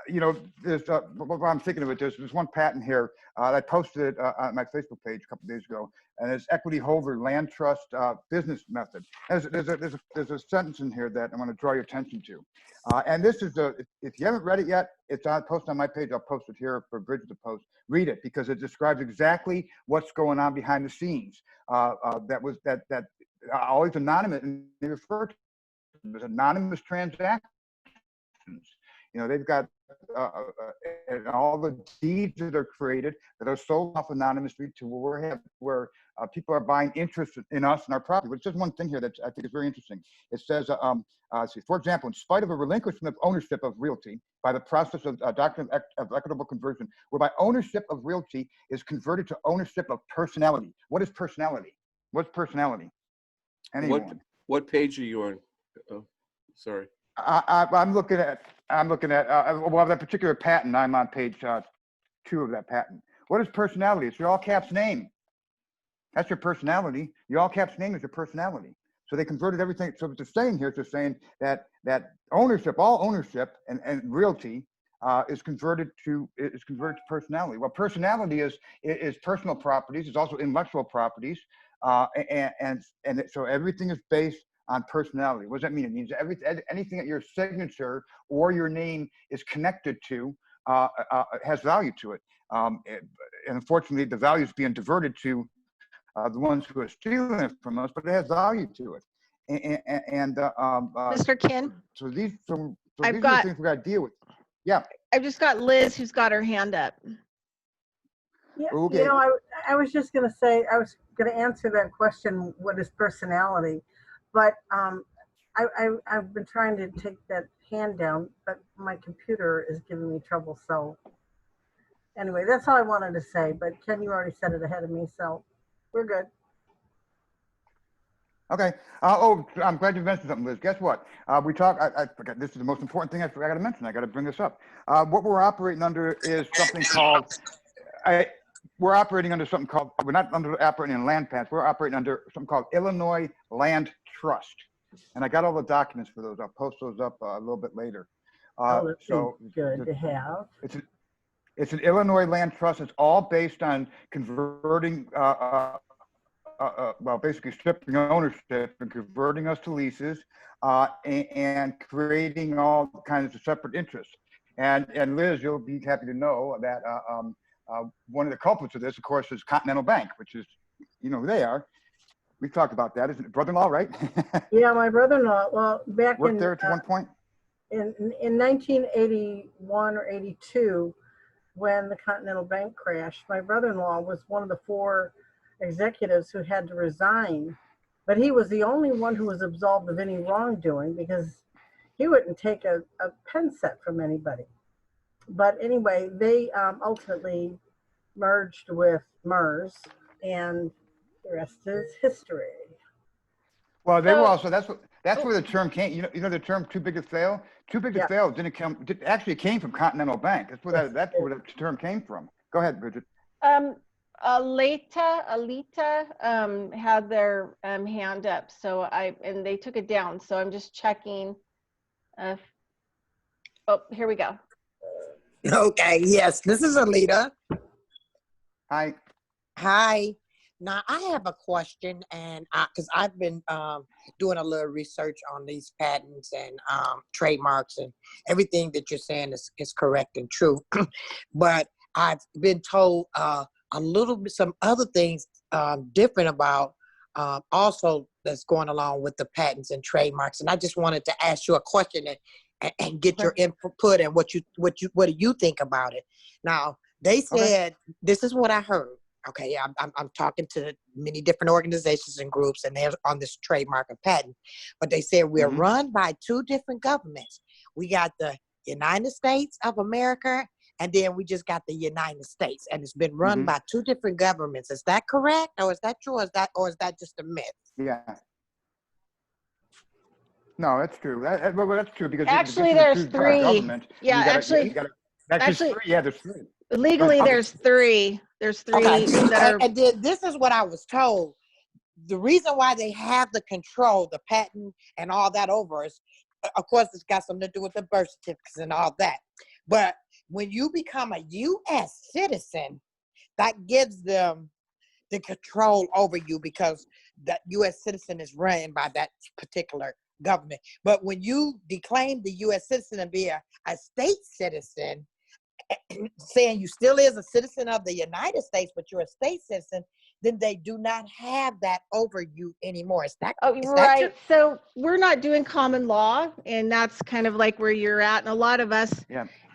S2: You know, there's what I'm thinking of it. There's one patent here that I posted on my Facebook page a couple of days ago, and it's equity holder land trust business method. There's a sentence in here that I want to draw your attention to, and this is if you haven't read it yet, it's posted on my page. I'll post it here for Bridget to post. Read it because it describes exactly what's going on behind the scenes. That always anonymous, and they refer to them as anonymous transactions. You know, they've got all the deeds that are created that are sold off anonymously to where people are buying interest in us and our property. But it's just one thing here that I think is very interesting. It says, for example, in spite of a relinquishment of ownership of realty by the process of doctrine of equitable conversion, whereby ownership of realty is converted to ownership of personality. What is personality? What's personality? Anyone?
S4: What page are you on? Oh, sorry.
S2: I'm looking at well, that particular patent. I'm on page 2 of that patent. What is personality? It's your all caps name. That's your personality. Your all caps name is your personality. So they converted everything. So what they're saying here is they're saying that ownership, all ownership and realty is converted to personality. Well, personality is personal properties. It's also intellectual properties, and so everything is based on personality. What does that mean? It means anything that your signature or your name is connected to has value to it. And unfortunately, the value is being diverted to the ones who are stealing it from us, but it has value to it.
S1: Mr. Kin,
S2: these are the things we got to deal with. Yeah.
S1: I've just got Liz who's got her hand up.
S5: Yeah,
S2: okay.
S5: You know, I was just going to say, I was going to answer that question, what is personality? But I've been trying to take that hand down, but my computer is giving me trouble. So anyway, that's all I wanted to say. But Ken, you already said it ahead of me, so we're good.
S2: Okay. I'm glad you mentioned something, Liz. Guess what? We talk. I forgot. This is the most important thing I got to mention. I got to bring this up. What we're operating under is something called. We're operating under something called. We're not operating in land patents. We're operating under something called Illinois Land Trust, and I got all the documents for those. I'll post those up a little bit later.
S5: So good to have.
S2: It's an Illinois Land Trust. It's all based on converting. Well, basically stripping ownership and converting us to leases, and creating all kinds of separate interests. And Liz, you'll be happy to know that one of the culprits of this, of course, is Continental Bank, which is, you know who they are. We talked about that. Isn't it brother-in-law, right?
S5: Yeah, my brother-in-law, well, back
S2: Worked
S5: in,
S2: there at one point?
S5: in 1981 or 82, when the Continental Bank crashed, my brother-in-law was one of the 4 executives who had to resign, but he was the only one who was absolved of any wrongdoing because he wouldn't take a pen set from anybody. But anyway, they ultimately merged with MERS, and the rest is history.
S2: Well, they were
S1: So-
S2: also, that's where the term came, you know the term too big to fail? Too big to
S5: Yeah.
S2: fail actually came from Continental Bank. That's where the term came from. Go ahead, Bridget.
S1: Alita had their hand up, so and they took it down. So I'm just checking. Oh, here we go.
S6: Okay, yes, this is Alita.
S2: Hi.
S6: Hi. Now, I have a question, and because I've been doing a little research on these patents and trademarks, and everything that you're saying is correct and true. But I've been told a little bit, some other things different about also that's going along with the patents and trademarks. And I just wanted to ask you a question and get your input and what do you think about it? Now, they said, this is what I heard. Okay, I'm talking to many different organizations and groups, and they're on this trademark and patent. But they said we're run by 2 different governments. We got the United States of America, and then we just got the United States, and it's been run by 2 different governments. Is that correct, or is that true, or is that just a myth?
S2: Yeah. No, that's true. Well, that's true because
S1: Actually, there's 3.
S2: Government,
S1: Yeah, actually,
S2: there's 3. Yeah, there's 3.
S1: Legally, there's 3. There's 3 that are.
S6: And then this is what I was told. The reason why they have the control, the patent and all that over us, of course, it's got something to do with the birth certificates and all that. But when you become a U.S. citizen, that gives them the control over you because that U.S. citizen is run by that particular government. But when you declaim the U.S. citizen and be a state citizen, saying you still is a citizen of the United States, but you're a state citizen, then they do not have that over you anymore. Is that
S1: right? So we're not doing common law, and that's kind of like where you're at. And a lot of us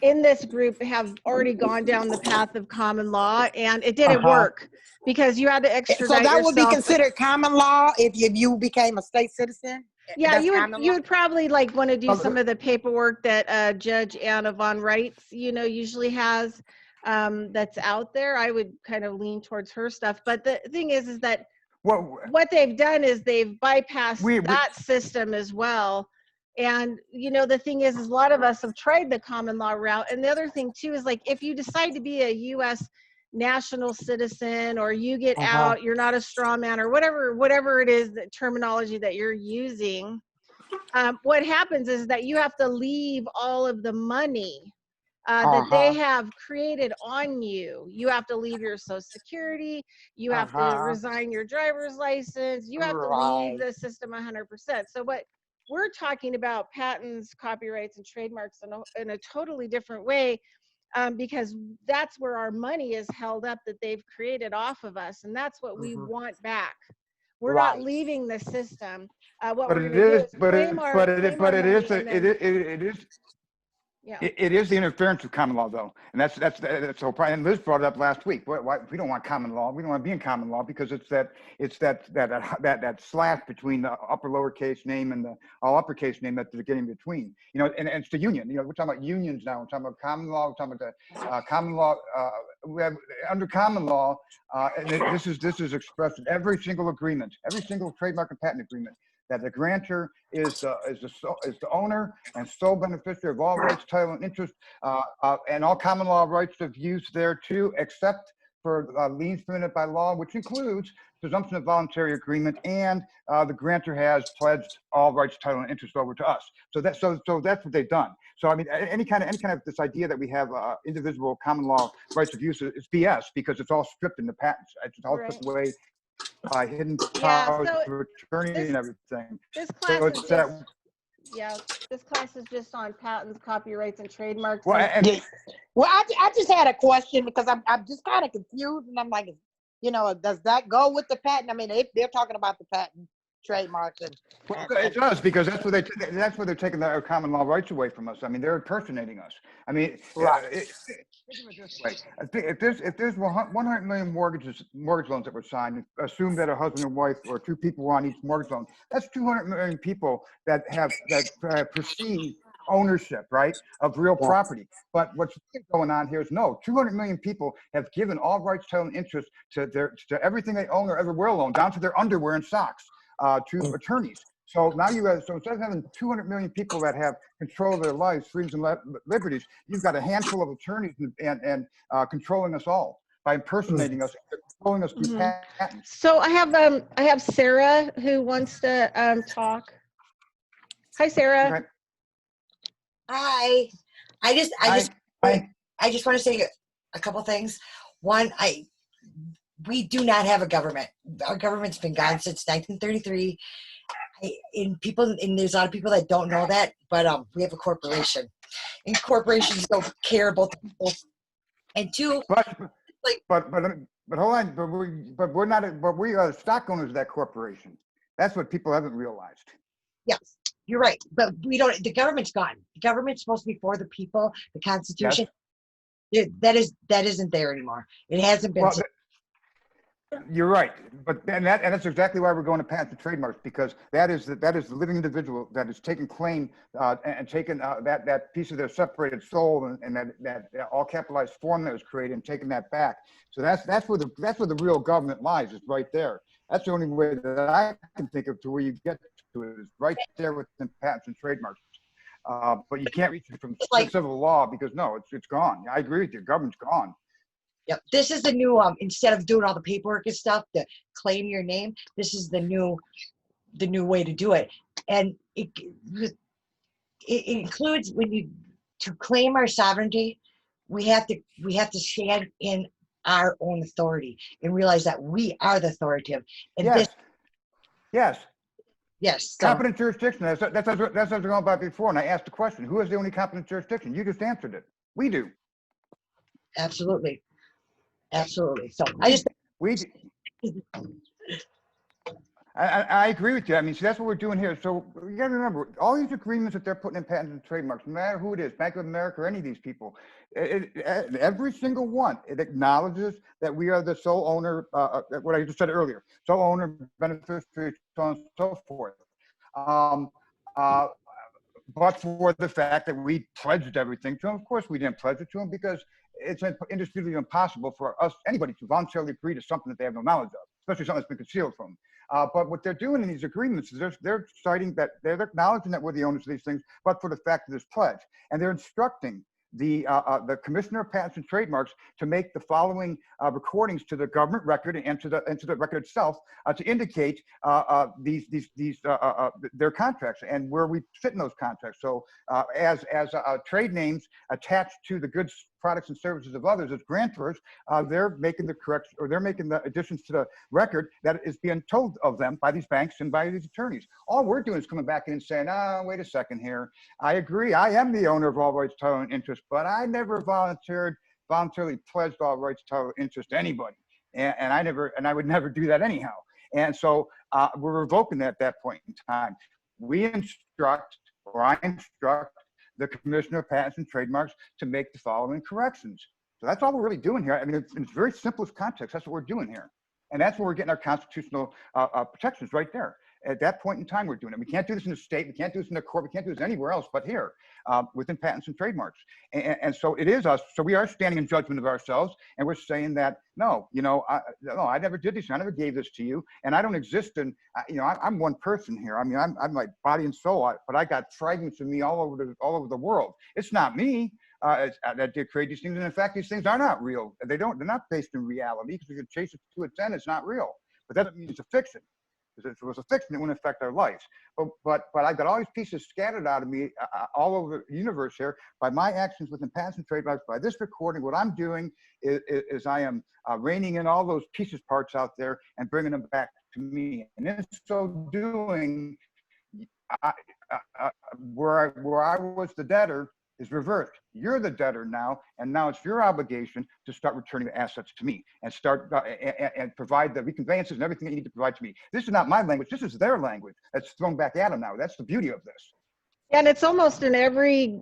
S1: in this group have already gone down the path of common law, and it didn't work because you had to extradite
S6: So that
S1: yourself.
S6: would be considered common law if you became a state citizen?
S1: Yeah, you would probably like want to do some of the paperwork that Judge Anna Von Reitz, usually has that's out there. I would kind of lean towards her stuff. But the thing is that what they've done is they've bypassed that system as well. And, the thing is a lot of us have tried the common law route. And the other thing too is like, if you decide to be a U.S. national citizen, or you get out, you're not a straw man, or whatever it is, the terminology that you're using, what happens is that you have to leave all of the money that they have created on you. You have to leave your Social Security, you have to resign your driver's license, you have to leave the system 100%. So what we're talking about, patents, copyrights, and trademarks in a totally different way, because that's where our money is held up that they've created off of us, and that's what we want back. We're not leaving the system. What we're going to do is claim our money.
S2: It is the interference of common law, though, and that's the whole problem. And Liz brought it up last week. Why we don't want common law? We don't want to be in common law because it's that slash between the upper lowercase name and the all uppercase name that they're getting between. And it's the union. We're talking about unions now. We're talking about common law. We're talking about the common law. We have under common law, and this is expressed in every single agreement, every single trademark and patent agreement, that the grantor is the owner and sole beneficiary of all rights, title, and interest, and all common law rights of use thereto, except for liens permitted by law, which includes presumption of voluntary agreement, and the grantor has pledged all rights, title, and interest over to us. So that's what they've done. So I mean, any kind of this idea that we have indivisible common law rights of use is BS, because it's all stripped in the patents. It's all stripped away. Hidden powers of attorney and everything.
S1: This class is just on patents, copyrights, and trademarks.
S6: Well, I just had a question because I'm just kind of confused, and I'm like, does that go with the patent? I mean, they're talking about the patent, trademarks, and
S2: Well, it does, because that's where they're taking our common law rights away from us. I mean, they're impersonating us. I mean,
S6: right.
S2: think of it this way: if there's 100 million mortgage loans that were signed, assume that a husband and wife or two people were on each mortgage loan. That's 200 million people that have perceived ownership, right, of real
S6: Yeah.
S2: property. But what's really going on here is no, 200 million people have given all rights, title, and interest to everything they own or ever will own, down to their underwear and socks, to attorneys. So now so instead of having 200 million people that have control of their lives, freedoms, and liberties, you've got a handful of attorneys and controlling us all by impersonating us, controlling us through patents.
S1: So I have Sarah who wants to talk. Hi, Sarah.
S2: Okay.
S7: Hi. I just want to say a couple things. One, we do not have a government. Our government's been gone since 1933. And there's a lot of people that don't know that, but we have a corporation, and corporations don't care about the people. And two,
S2: But hold on, but we are stock owners of that corporation. That's what people haven't realized.
S7: yes, you're right, but we don't. The government's gone. The government's supposed to be for the people. The Constitution, that isn't there anymore. It hasn't been.
S2: Well, you're right, but that's exactly why we're going to patent and trademarks, because that is the living individual that is taking claim and taking that piece of their separated soul and that all capitalized form that was created and taking that back. So that's where the real government lies, is right there. That's the only way that I can think of to where you get to it, is right there within patents and trademarks. But you can't reach it from civil law, because no, it's gone. I agree with you. Government's gone.
S7: Yep. This is the new instead of doing all the paperwork and stuff to claim your name, this is the new way to do it. And it includes to claim our sovereignty, we have to stand in our own authority and realize that we are the authoritative. And
S2: Yes.
S7: So.
S2: Competent jurisdiction. That's what I was going about before. And I asked the question, who is the only competent jurisdiction? You just answered it. We do.
S7: Absolutely. So
S2: I agree with you. I mean, see, that's what we're doing here. So you got to remember, all these agreements that they're putting in patents and trademarks, no matter who it is, Bank of America or any of these people, every single one, it acknowledges that we are the sole owner, what I just said earlier, sole owner, beneficiary, so on and so forth. But for the fact that we pledged everything to them. Of course we didn't pledge it to them, because it's indisputably impossible for anybody to voluntarily agree to something that they have no knowledge of, especially something that's been concealed from them. But what they're doing in these agreements is they're citing that they're acknowledging that we're the owners of these things, but for the fact of this pledge. And they're instructing the Commissioner of Patents and Trademarks to make the following recordings to the government record and to the record itself to indicate their contracts and where we fit in those contracts. So as trade names attached to the goods, products, and services of others as grantors, they're making the corrections, or they're making the additions to the record that is being told of them by these banks and by these attorneys. All we're doing is coming back in and saying, wait a second here. I agree. I am the owner of all rights, title, and interest, but I never voluntarily pledged all rights, title, and interest to anybody. And I would never do that anyhow. And so we're revoking that at that point in time. I instruct the Commissioner of Patents and Trademarks to make the following corrections. So that's all we're really doing here. I mean, it's very simplest context. That's what we're doing here. And that's where we're getting our constitutional protections right there. At that point in time, we're doing it. We can't do this in the state. We can't do this in the court. We can't do this anywhere else but here within patents and trademarks. And so it is us. So we are standing in judgment of ourselves. And we're saying that, no, I never did this. I never gave this to you. And I don't exist in, I'm one person here. I mean, I'm like body and soul, but I got fragments of me all over the world. It's not me that did create these things. And in fact, these things are not real. They're not based in reality, because if you chase it to its end, it's not real. But that doesn't mean it's a fiction. Because if it was a fiction, it wouldn't affect our lives. But I've got all these pieces scattered out of me all over the universe here by my actions within patents and trademarks. By this recording, what I'm doing is I am reining in all those pieces, parts out there, and bringing them back to me. And in so doing, where I was the debtor is reversed. You're the debtor now, and now it's your obligation to start returning the assets to me and start and provide the reconveyances and everything that you need to provide to me. This is not my language. This is their language that's thrown back at them now. That's the beauty of this.
S1: And it's almost in every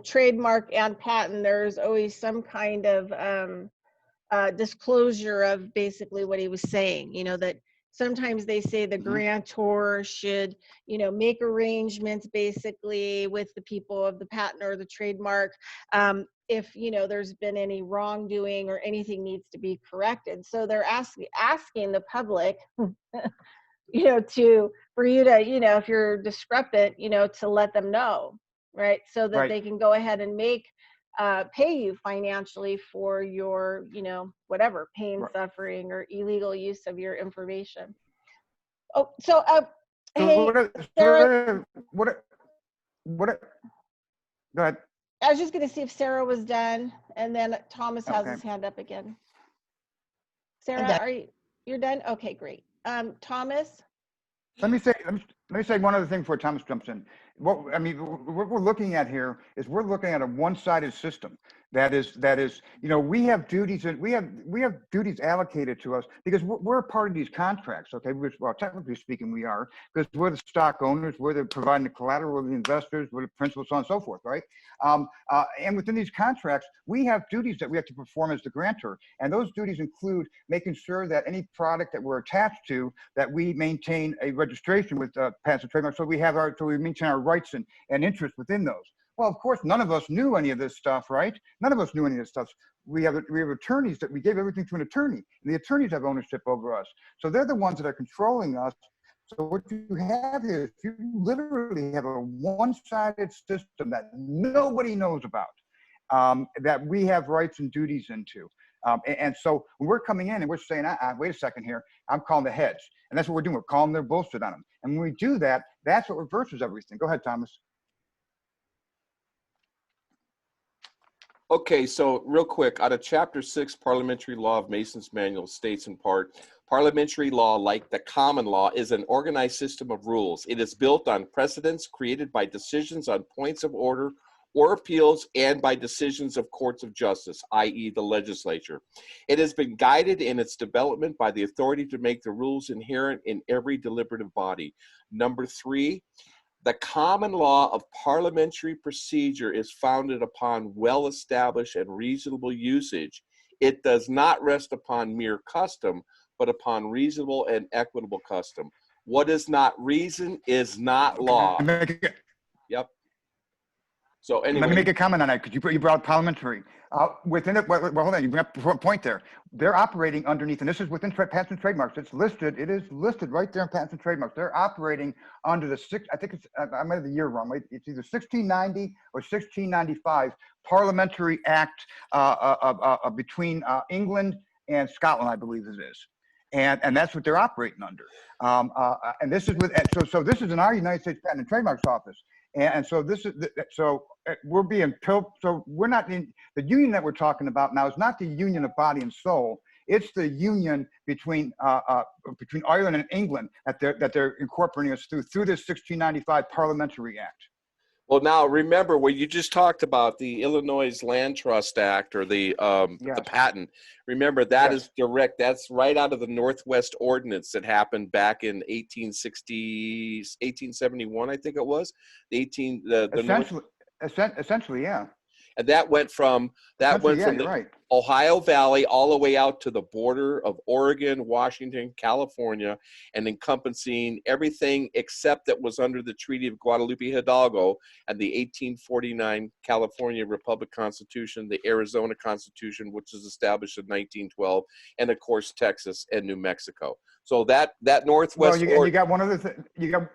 S1: trademark and patent, there's always some kind of disclosure of basically what he was saying, you know, that sometimes they say the grantor should, you know, make arrangements basically with the people of the patent or the trademark if, you know, there's been any wrongdoing or anything needs to be corrected. So they're asking the public, you know, for you to, you know, if you're discrepant, you know, to let them know, right? So that they can go ahead and pay you financially for your, you know, whatever, pain, suffering, or illegal use of your information. Oh, so, hey, Sarah,
S2: go ahead.
S1: I was just going to see if Sarah was done, and then Thomas has his hand up again. Sarah, you're done? Okay, great. Thomas?
S2: Let me say one other thing before Thomas jumps in. What we're looking at here is we're looking at a one-sided system. That is, you know, we have duties and we have duties allocated to us because we're a part of these contracts. Okay, well, technically speaking, we are, because we're the stock owners, we're the providing the collateral, we're the investors, we're the principals, so on and so forth, right? And within these contracts, we have duties that we have to perform as the grantor, and those duties include making sure that any product that we're attached to, that we maintain a registration with patents and trademarks, so we maintain our rights and interests within those. Well, of course, none of us knew any of this stuff, right? None of us knew any of this stuff. We have attorneys that we gave everything to an attorney, and the attorneys have ownership over us. So they're the ones that are controlling us. So what you have here is you literally have a one-sided system that nobody knows about, that we have rights and duties into. And so when we're coming in and we're saying, wait a second here, I'm calling the heads. And that's what we're doing. We're calling their bullshit on them. And when we do that, that's what reverses everything. Go ahead, Thomas.
S4: Okay, so real quick, out of Chapter 6, Parliamentary Law of Mason's Manual states in part, parliamentary law, like the common law, is an organized system of rules. It is built on precedents created by decisions on points of order or appeals and by decisions of courts of justice, i.e. the legislature. It has been guided in its development by the authority to make the rules inherent in every deliberative body. Number 3, the common law of parliamentary procedure is founded upon well-established and reasonable usage. It does not rest upon mere custom, but upon reasonable and equitable custom. What is not reason is not law. Yep. So anyway.
S2: Let me make a comment on that, because you brought up parliamentary. Within it, well, hold on, you bring up a point there. They're operating underneath, and this is within patents and trademarks. It is listed right there in patents and trademarks. They're operating under the I might have the year wrong. It's either 1690 or 1695 Parliamentary Act between England and Scotland, I believe it is. And that's what they're operating under. And this is so this is in our United States Patent and Trademarks Office. And so we're being so we're not in the union that we're talking about now is not the union of body and soul. It's the union between Ireland and England that they're incorporating us through this 1695 Parliamentary Act.
S4: Well, now remember what you just talked about, the Illinois Land Trust Act or the patent. Remember that is direct. That's right out of the Northwest Ordinance that happened back in 1871, I think it was.
S2: Essentially, yeah.
S4: And that went from the
S2: right.
S4: Ohio Valley all the way out to the border of Oregon, Washington, California, and encompassing everything except that was under the Treaty of Guadalupe Hidalgo and the 1849 California Republic Constitution, the Arizona Constitution, which was established in 1912, and of course Texas and New Mexico. So that Northwest.
S2: Well, you got one other thing. You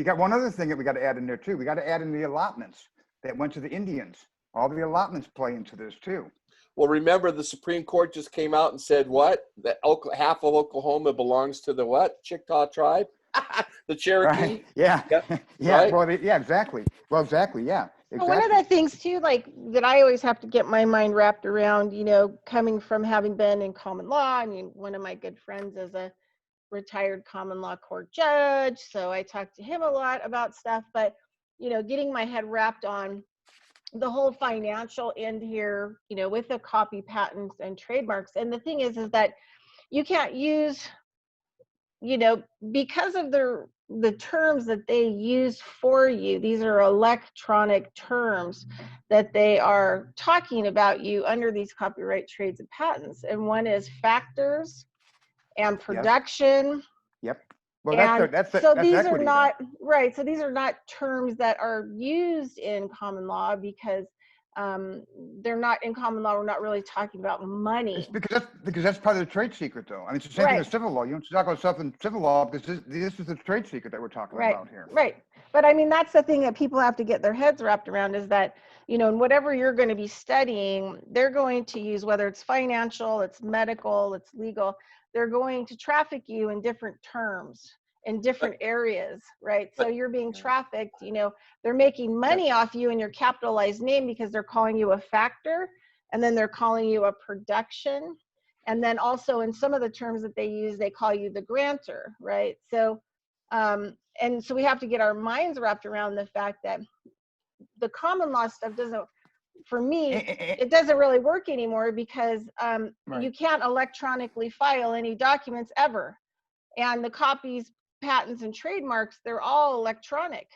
S2: got one other thing that we got to add in there too. We got to add in the allotments that went to the Indians. All the allotments play into this too.
S4: Well, remember the Supreme Court just came out and said what? That half of Oklahoma belongs to the what? Chickasaw tribe? The Cherokee?
S2: Right. Yeah.
S4: Yep.
S2: Yeah.
S4: Right?
S2: Well, yeah, exactly. Well, exactly. Yeah. Exactly.
S1: So one of the things too, like that I always have to get my mind wrapped around, you know, coming from having been in common law, I mean, one of my good friends is a retired common law court judge. So I talk to him a lot about stuff, but, you know, getting my head wrapped on the whole financial end here, you know, with the copy patents and trademarks. And the thing is that you can't use, you know, because of the terms that they use for you, these are electronic terms that they are talking about you under these copyright, trades, and patents. And one is factors and production.
S2: Yep. Well,
S1: And
S2: that's
S1: so these are
S2: equity,
S1: not, right, so these are not terms that are used in common law because they're not in common law. We're not really talking about money.
S2: It's because that's part of the trade secret, though. I mean, it's the same thing as civil law. You don't talk about stuff in civil law because this is the trade secret that we're talking about here.
S1: Right. But I mean, that's the thing that people have to get their heads wrapped around is that, you know, in whatever you're going to be studying, they're going to use, whether it's financial, it's medical, it's legal, they're going to traffic you in different terms in different areas, right? So you're being trafficked, you know, they're making money off you in your capitalized name because they're calling you a factor, and then they're calling you a production. And then also in some of the terms that they use, they call you the grantor, right? So, and so we have to get our minds wrapped around the fact that the common law stuff doesn't, for me, it doesn't really work anymore because you can't electronically file any documents ever. And the copies, patents, and trademarks, they're all electronic.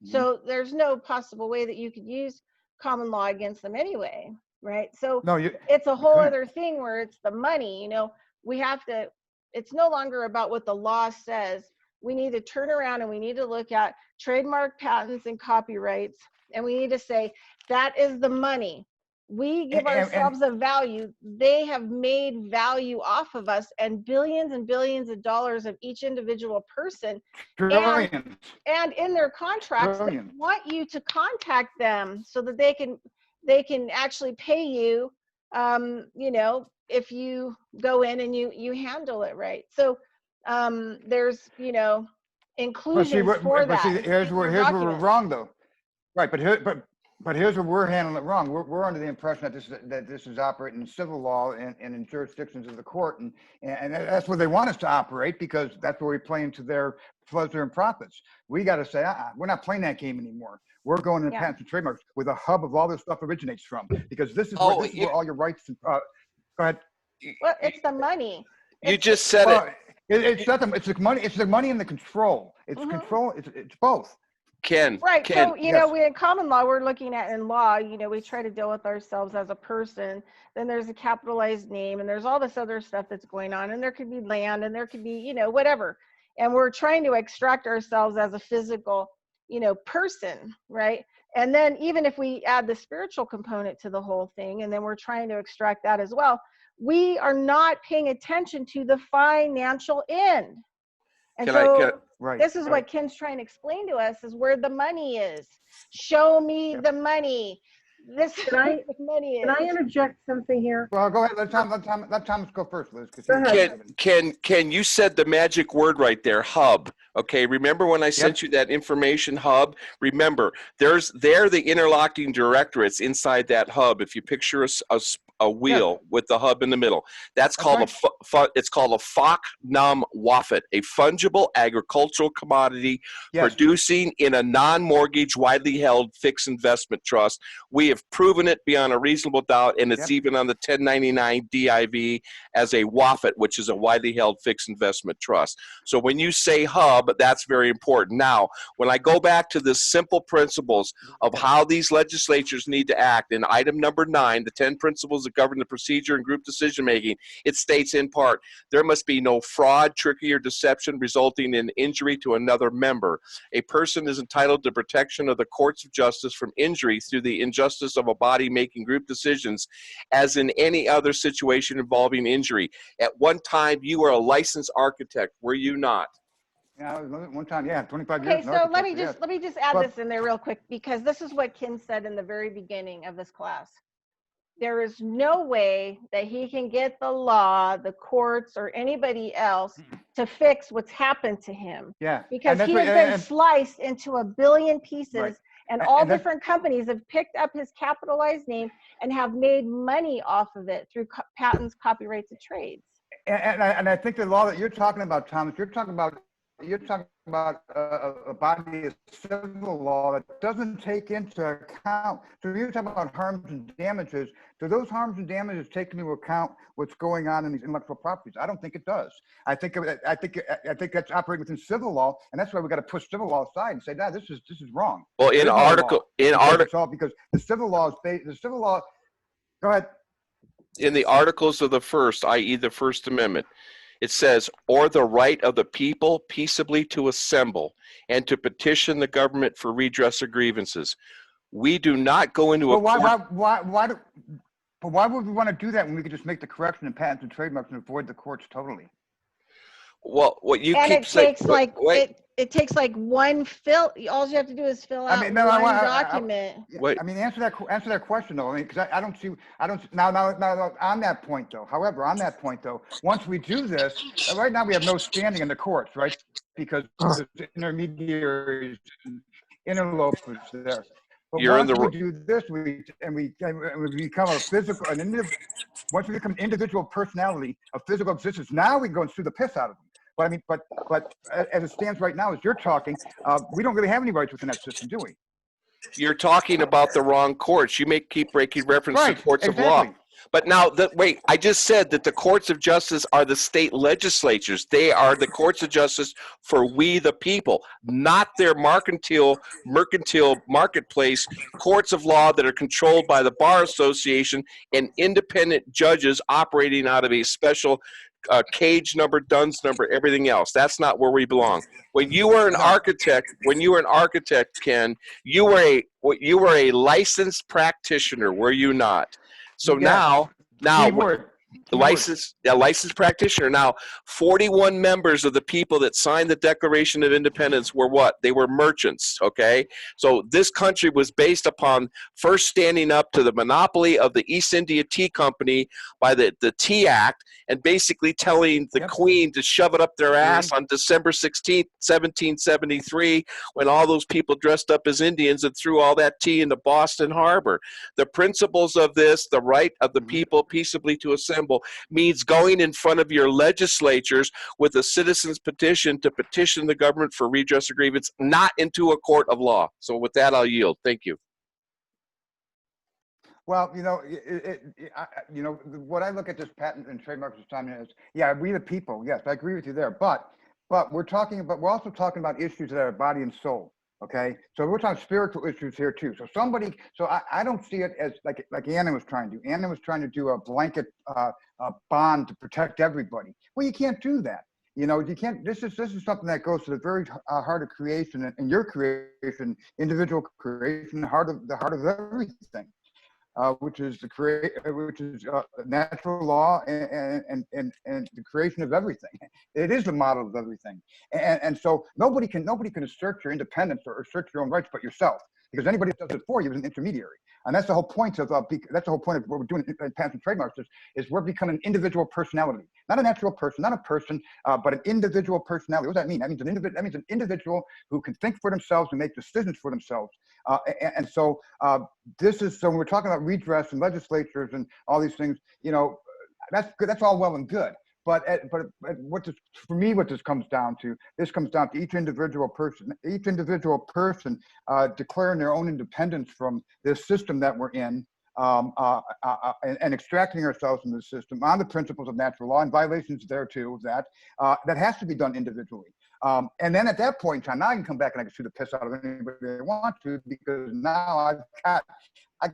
S1: So there's no possible way that you could use common law against them anyway, right? So it's a whole other thing where it's the money, you know, we have to, it's no longer about what the law says. We need to turn around and we need to look at trademark, patents, and copyrights, and we need to say, that is the money. We give ourselves a value. They have made value off of us, and billions of dollars of each individual person.
S2: Trillions.
S1: And in their contracts, they want you to contact them so that they can actually pay you, you know, if you go in and you handle it right. So there's, you know, inclusions for that.
S2: See, here's where we're wrong, though. Right, but here's where we're handling it wrong. We're under the impression that this is operating in civil law and in jurisdictions of the court, and that's where they want us to operate because that's where we play into their pleasure and profits. We got to say, we're not playing that game anymore. We're going into patents and trademarks where the hub of all this stuff originates from, because this is where all your rights. Go ahead.
S1: Well, it's the money.
S4: You just said it.
S2: It's not it's the money. It's the money and the control. It's control. It's both.
S1: Right. So, you know, we in common law, we're looking at in law, you know, we try to deal with ourselves as a person. Then there's a capitalized name and there's all this other stuff that's going on. And there could be land and there could be, you know, whatever. And we're trying to extract ourselves as a physical, you know, person. Right. And then even if we add the spiritual component to the whole thing, and then we're trying to extract that as well, we are not paying attention to the financial end. And this is what Ken's trying to explain to us is where the money is. Show me the money. This is where the money is.
S5: Can I interject something here?
S2: Well, go ahead. Let Thomas go first, Liz.
S4: Ken, you said the magic word right there, hub. Okay, remember when I sent you that information hub? Remember, they're the interlocking directorates inside that hub. If you picture a wheel with the hub in the middle, that's called it's called a FOC-NUM-WAFT, a fungible agricultural commodity producing in a non-mortgage, widely held fixed investment trust. We have proven it beyond a reasonable doubt, and it's even on the 1099 DIV as a WAFT, which is a widely held fixed investment trust. So when you say hub, that's very important. Now, when I go back to the simple principles of how these legislatures need to act, in item number 9, the 10 principles that govern the procedure and group decision making, it states in part, there must be no fraud, trickery, or deception resulting in injury to another member. A person is entitled to protection of the courts of justice from injury through the injustice of a body making group decisions, as in any other situation involving injury. At one time, you were a licensed architect, were you not?
S2: Yeah, one time, 25 years.
S1: Okay, so let me just add this in there real quick, because this is what Ken said in the very beginning of this class. There is no way that he can get the law, the courts, or anybody else to fix what's happened to him.
S2: Yeah.
S1: Because he has been sliced into a billion pieces, and all different companies have picked up his capitalized name and have made money off of it through patents, copyrights, and trades.
S2: And I think the law that you're talking about, Thomas, you're talking about a body of civil law that doesn't take into account. So you're talking about harms and damages. Do those harms and damages take into account what's going on in these intellectual properties? I don't think it does. I think that's operating within civil law, and that's why we got to push civil law aside and say, nah, this is wrong.
S4: Well, in article,
S2: it's all because the civil law is based. The civil law. Go ahead.
S4: In the Articles of the First, i.e., the First Amendment, it says, or the right of the people peaceably to assemble and to petition the government for redress of grievances. We do not go into
S2: But why would we want to do that when we could just make the correction in patents and trademarks and avoid the courts totally?
S4: Well, what you
S1: And
S4: keep
S1: it
S4: saying,
S1: takes it takes like one all you have to do is fill out one document.
S2: Answer that question though. I mean, because I don't now on that point though. However, on that point though, once we do this, right now we have no standing in the courts, right? Because there's intermediaries, interlopers there. But once we do this, we become once we become individual personality, a physical existence. Now we can go and sue the piss out of them. But I mean, but as it stands right now, as you're talking, we don't really have any rights within that system, do we?
S4: You're talking about the wrong courts. You may keep breaking reference to courts of law. But now, wait, I just said that the courts of justice are the state legislatures. They are the courts of justice for we the people, not their mercantile marketplace courts of law that are controlled by the Bar Association and independent judges operating out of a special cage number, DUNS number, everything else. That's not where we belong. When you were an architect, Ken, you were a licensed practitioner, were you not? So now licensed practitioner. Now, 41 members of the people that signed the Declaration of Independence were what? They were merchants, okay? So this country was based upon first standing up to the monopoly of the East India Tea Company by the Tea Act and basically telling the Queen to shove it up their ass on December 16th, 1773, when all those people dressed up as Indians and threw all that tea into Boston Harbor. The principles of this, the right of the people peaceably to assemble, means going in front of your legislatures with a citizen's petition to petition the government for redress of grievance, not into a court of law. So with that, I'll yield. Thank you.
S2: Well, what I look at this patent and trademark system is, we the people. Yes, I agree with you there. But we're also talking about issues that are body and soul. Okay, so we're talking spiritual issues here too. So I don't see it as like Anna was trying to do. Anna was trying to do a blanket bond to protect everybody. Well, you can't do that. You can't. This is something that goes to the very heart of creation and your creation, individual creation, the heart of everything. Which is natural law and the creation of everything. It is the model of everything, and so nobody can assert your independence or assert your own rights but yourself, because anybody that does it for you is an intermediary. And that's the whole point of what we're doing in patents and trademarks is we're becoming an individual personality, not a natural person, not a person, but an individual personality. What does that mean? That means an individual who can think for themselves and make decisions for themselves. So when we're talking about redress and legislatures and all these things, that's good. That's all well and good. But what this comes down to each individual person declaring their own independence from this system that we're in, and extracting ourselves from the system on the principles of natural law and violations there too of that has to be done individually. And then at that point in time, now I can come back and I can sue the piss out of anybody I want to, because now I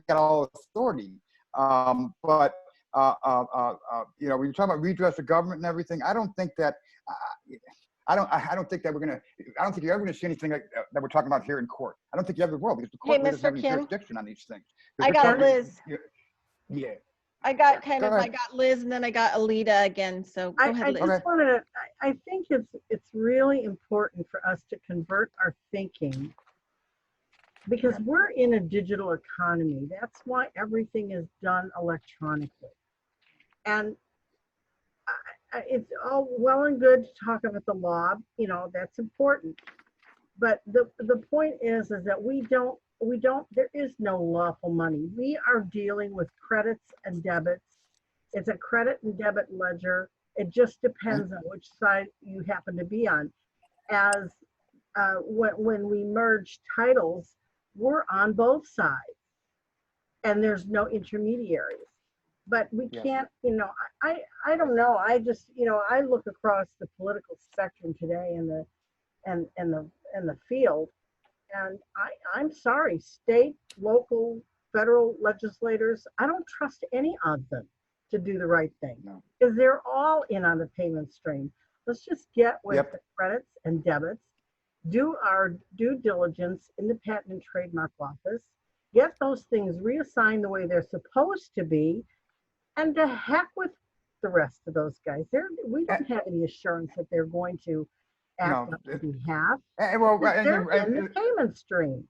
S2: got all authority. When you talk about redress of government and everything, I don't think that you're ever gonna see anything like that we're talking about here in court. I don't think you ever will, because the court doesn't have any jurisdiction on these things.
S1: I got Liz.
S2: Yeah.
S1: I got Liz, and then I got Alita again. So go ahead, Liz.
S5: I think it's really important for us to convert our thinking, because we're in a digital economy. That's why everything is done electronically. And it's all well and good to talk about the law, that's important. But the point is that there is no lawful money. We are dealing with credits and debits. It's a credit and debit ledger. It just depends on which side you happen to be on. as when we merge titles, we're on both sides and there's no intermediaries. But we can't, you know, I don't know. I just, you know, I look across the political spectrum today in the field, and I'm sorry, state, local, federal legislators, I don't trust any of them to do the right thing, because they're all in on the payment stream. Let's just get with the credits and debits, do our due diligence in the Patent and Trademark Office, get those things reassigned the way they're supposed to be, and to heck with the rest of those guys. We don't have any assurance that they're going to act on behalf. They're in the payment stream.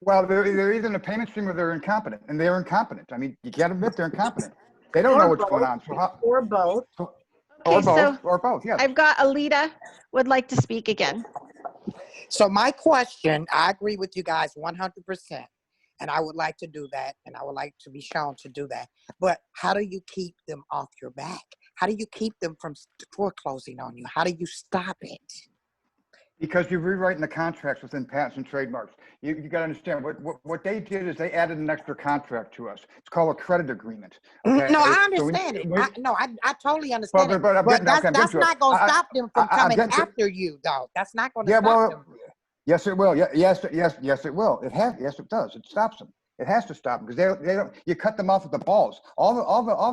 S2: Well, they're either in the payment stream or they're incompetent, and they're incompetent. I mean, you can't admit they're incompetent. They don't know what's going on.
S5: Or both.
S2: Or both, yes.
S1: I've got Alita would like to speak again.
S6: So my question, I agree with you guys 100%. And I would like to do that. And I would like to be shown to do that. But how do you keep them off your back? How do you keep them from foreclosing on you? How do you stop it?
S2: Because you're rewriting the contracts within patents and trademarks. You got to understand what they did is they added an extra contract to us. It's called a credit agreement. Okay?
S6: No, I understand it. I totally understand it. But that's not going to stop them from coming after you, though. That's not going to stop them.
S2: Yes, it will. Yes, it will. Yes, it does. It stops them. It has to stop because they don't. You cut them off at the balls. All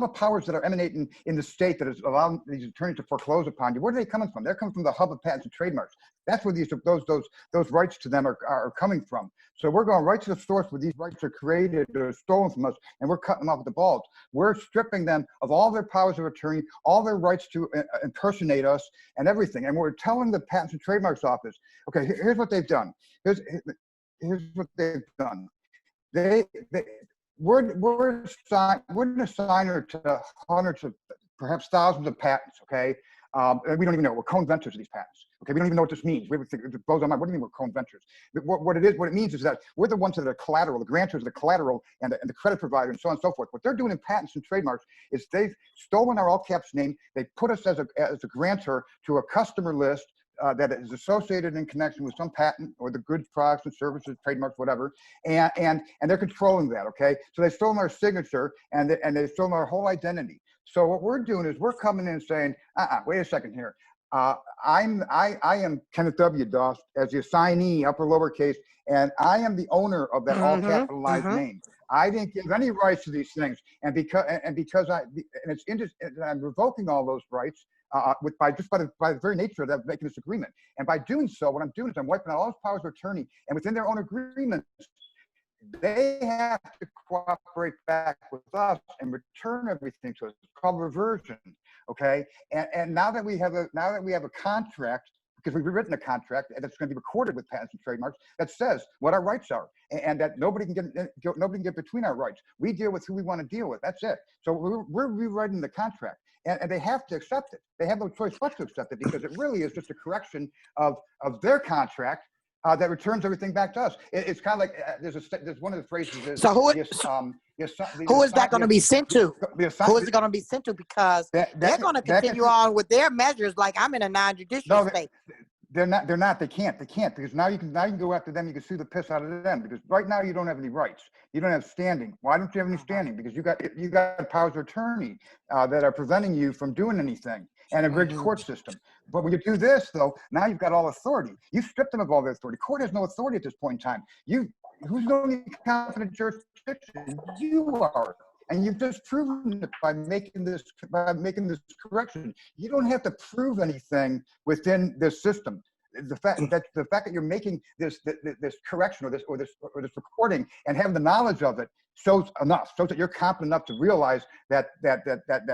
S2: the powers that are emanating in the state that is allowing these attorneys to foreclose upon you. Where are they coming from? They're coming from the hub of patents and trademarks. That's where those rights to them are coming from. So we're going right to the source where these rights are created or stolen from us, and we're cutting them off at the balls. We're stripping them of all their powers of attorney, all their rights to impersonate us, and everything. And we're telling the Patents and Trademarks Office, okay, here's what they've done. Here's what they've done. We're an assigner to hundreds of, perhaps thousands of patents, okay? And we don't even know. We're co-inventors of these patents, okay? We don't even know what this means. It blows our mind. What do you mean we're co-inventors? What it means is that we're the ones that are collateral, the grantors of the collateral, and the credit provider, and so on and so forth. What they're doing in patents and trademarks is they've stolen our all caps name. They put us as a grantor to a customer list that is associated in connection with some patent or the goods, products, and services, trademarks, whatever, and they're controlling that, okay? So they've stolen our signature and they've stolen our whole identity. So what we're doing is we're coming in and saying, wait a second here. I am Kenneth W. Dost as the assignee, upper lowercase, and I am the owner of that all capitalized name. I didn't give any rights to these things, and I'm revoking all those rights by the very nature of that, making this agreement. And by doing so, what I'm doing is I'm wiping out all those powers of attorney, and within their own agreements, they have to cooperate back with us and return everything to us. It's called reversion, okay? And now that we have a contract, because we've written a contract and it's going to be recorded with patents and trademarks that says what our rights are, and that nobody can get between our rights. We deal with who we want to deal with. That's it. So we're rewriting the contract, and they have to accept it. They have no choice but to accept it because it really is just a correction of their contract that returns everything back to us. It's kind of like there's one of the phrases is.
S6: So who is that going to be sent to? Who is it going to be sent to? Because they're going to continue on with their measures like I'm in a non-judicial state.
S2: They're not. They can't because now you can go after them. You can sue the piss out of them because right now you don't have any rights. You don't have standing. Why don't you have any standing? Because you got powers of attorney that are preventing you from doing anything, and a rigged court system. But when you do this, though, now you've got all authority. You stripped them of all their authority. Court has no authority at this point in time. Who's the only competent jurisdiction? You are. And you've just proven it by making this correction. You don't have to prove anything within this system. The fact that you're making this correction or this recording and having the knowledge of it shows that you're competent enough to realize that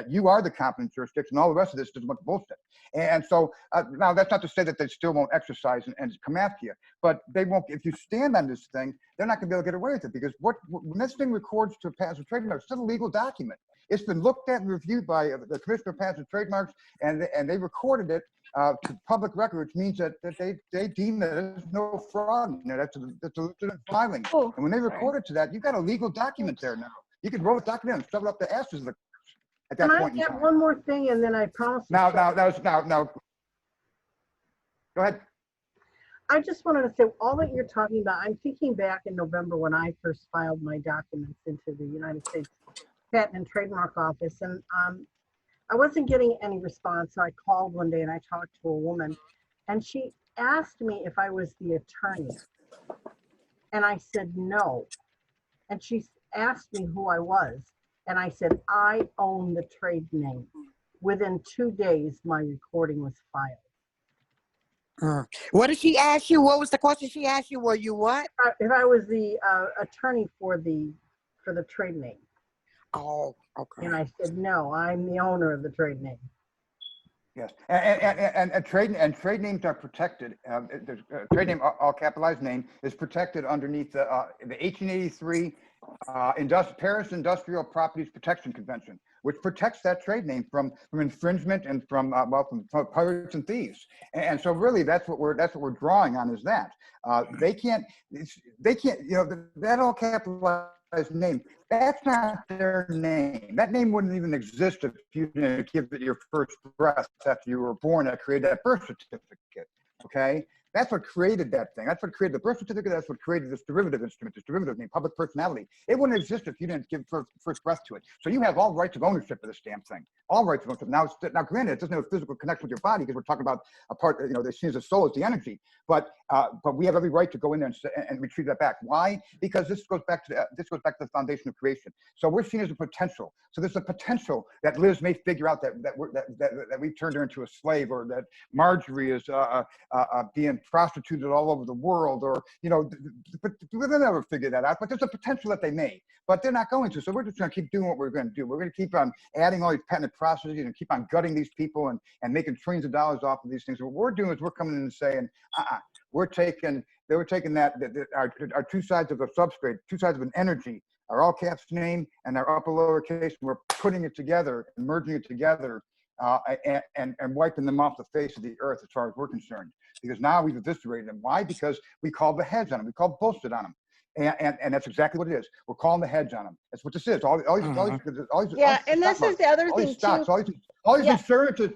S2: you are the competent jurisdiction. All the rest of this is a bunch of bullshit. And so now that's not to say that they still won't exercise and come after you, but they won't. If you stand on this thing, they're not going to be able to get away with it because when this thing records to patents and trademarks, it's a legal document. It's been looked at and reviewed by the Commissioner of Patents and Trademarks, and they recorded it to public record, which means that they deem that there's no fraud in there. That's a legitimate filing. And when they record it to that, you've got a legal document there now. You can roll the document and shove it up the asses of the at that point in time.
S5: Can I get one more thing and then I promise.
S2: Now. Go ahead.
S5: I just wanted to say, all that you're talking about, I'm thinking back in November when I first filed my documents into the United States Patent and Trademark Office, and I wasn't getting any response. So I called one day and I talked to a woman, and she asked me if I was the attorney, and I said no. And she asked me who I was, and I said I own the trade name. Within 2 days, my recording was filed.
S6: What did she ask you? What was the question she asked you? Were you what?
S5: If I was the attorney for the trade name.
S6: Oh, okay.
S5: And I said, no, I'm the owner of the trade name.
S2: Yes, and trade names are protected. Trade name, all capitalized name, is protected underneath the 1883 Paris Industrial Properties Protection Convention, which protects that trade name from infringement and from pirates and thieves. And so really, that's what we're drawing on, is that they can't, that all capitalized name, that's not their name. That name wouldn't even exist if you didn't give it your first breath after you were born. That created that birth certificate. Okay, that's what created that thing. That's what created the birth certificate. That's what created this derivative instrument, this derivative name, public personality. It wouldn't exist if you didn't give first breath to it. So you have all rights of ownership of this damn thing. All rights of ownership. Now, granted, it doesn't have a physical connection with your body because we're talking about a part. They see as a soul as the energy. But we have every right to go in there and retrieve that back. Why? Because this goes back to the foundation of creation. So we're seen as a potential. So there's a potential that Liz may figure out that we turned her into a slave, or that Marjorie is being prostituted all over the world, or but they'll never figure that out. But there's a potential that they may, but they're not going to. So we're just going to keep doing what we're going to do. We're going to keep on adding all these patented processes and keep on gutting these people and making trillions of dollars off of these things. What we're doing is we're coming in and saying, they were taking our two sides of a substrate, two sides of an energy, our all caps name and our upper lowercase, and we're putting it together and merging it together and wiping them off the face of the earth as far as we're concerned. Because now we've eviscerated them. Why? Because we called the heads on them. We called bullshit on them. And that's exactly what it is. We're calling the heads on them. That's what this is.
S1: And this is the other thing too.
S2: All these insurances.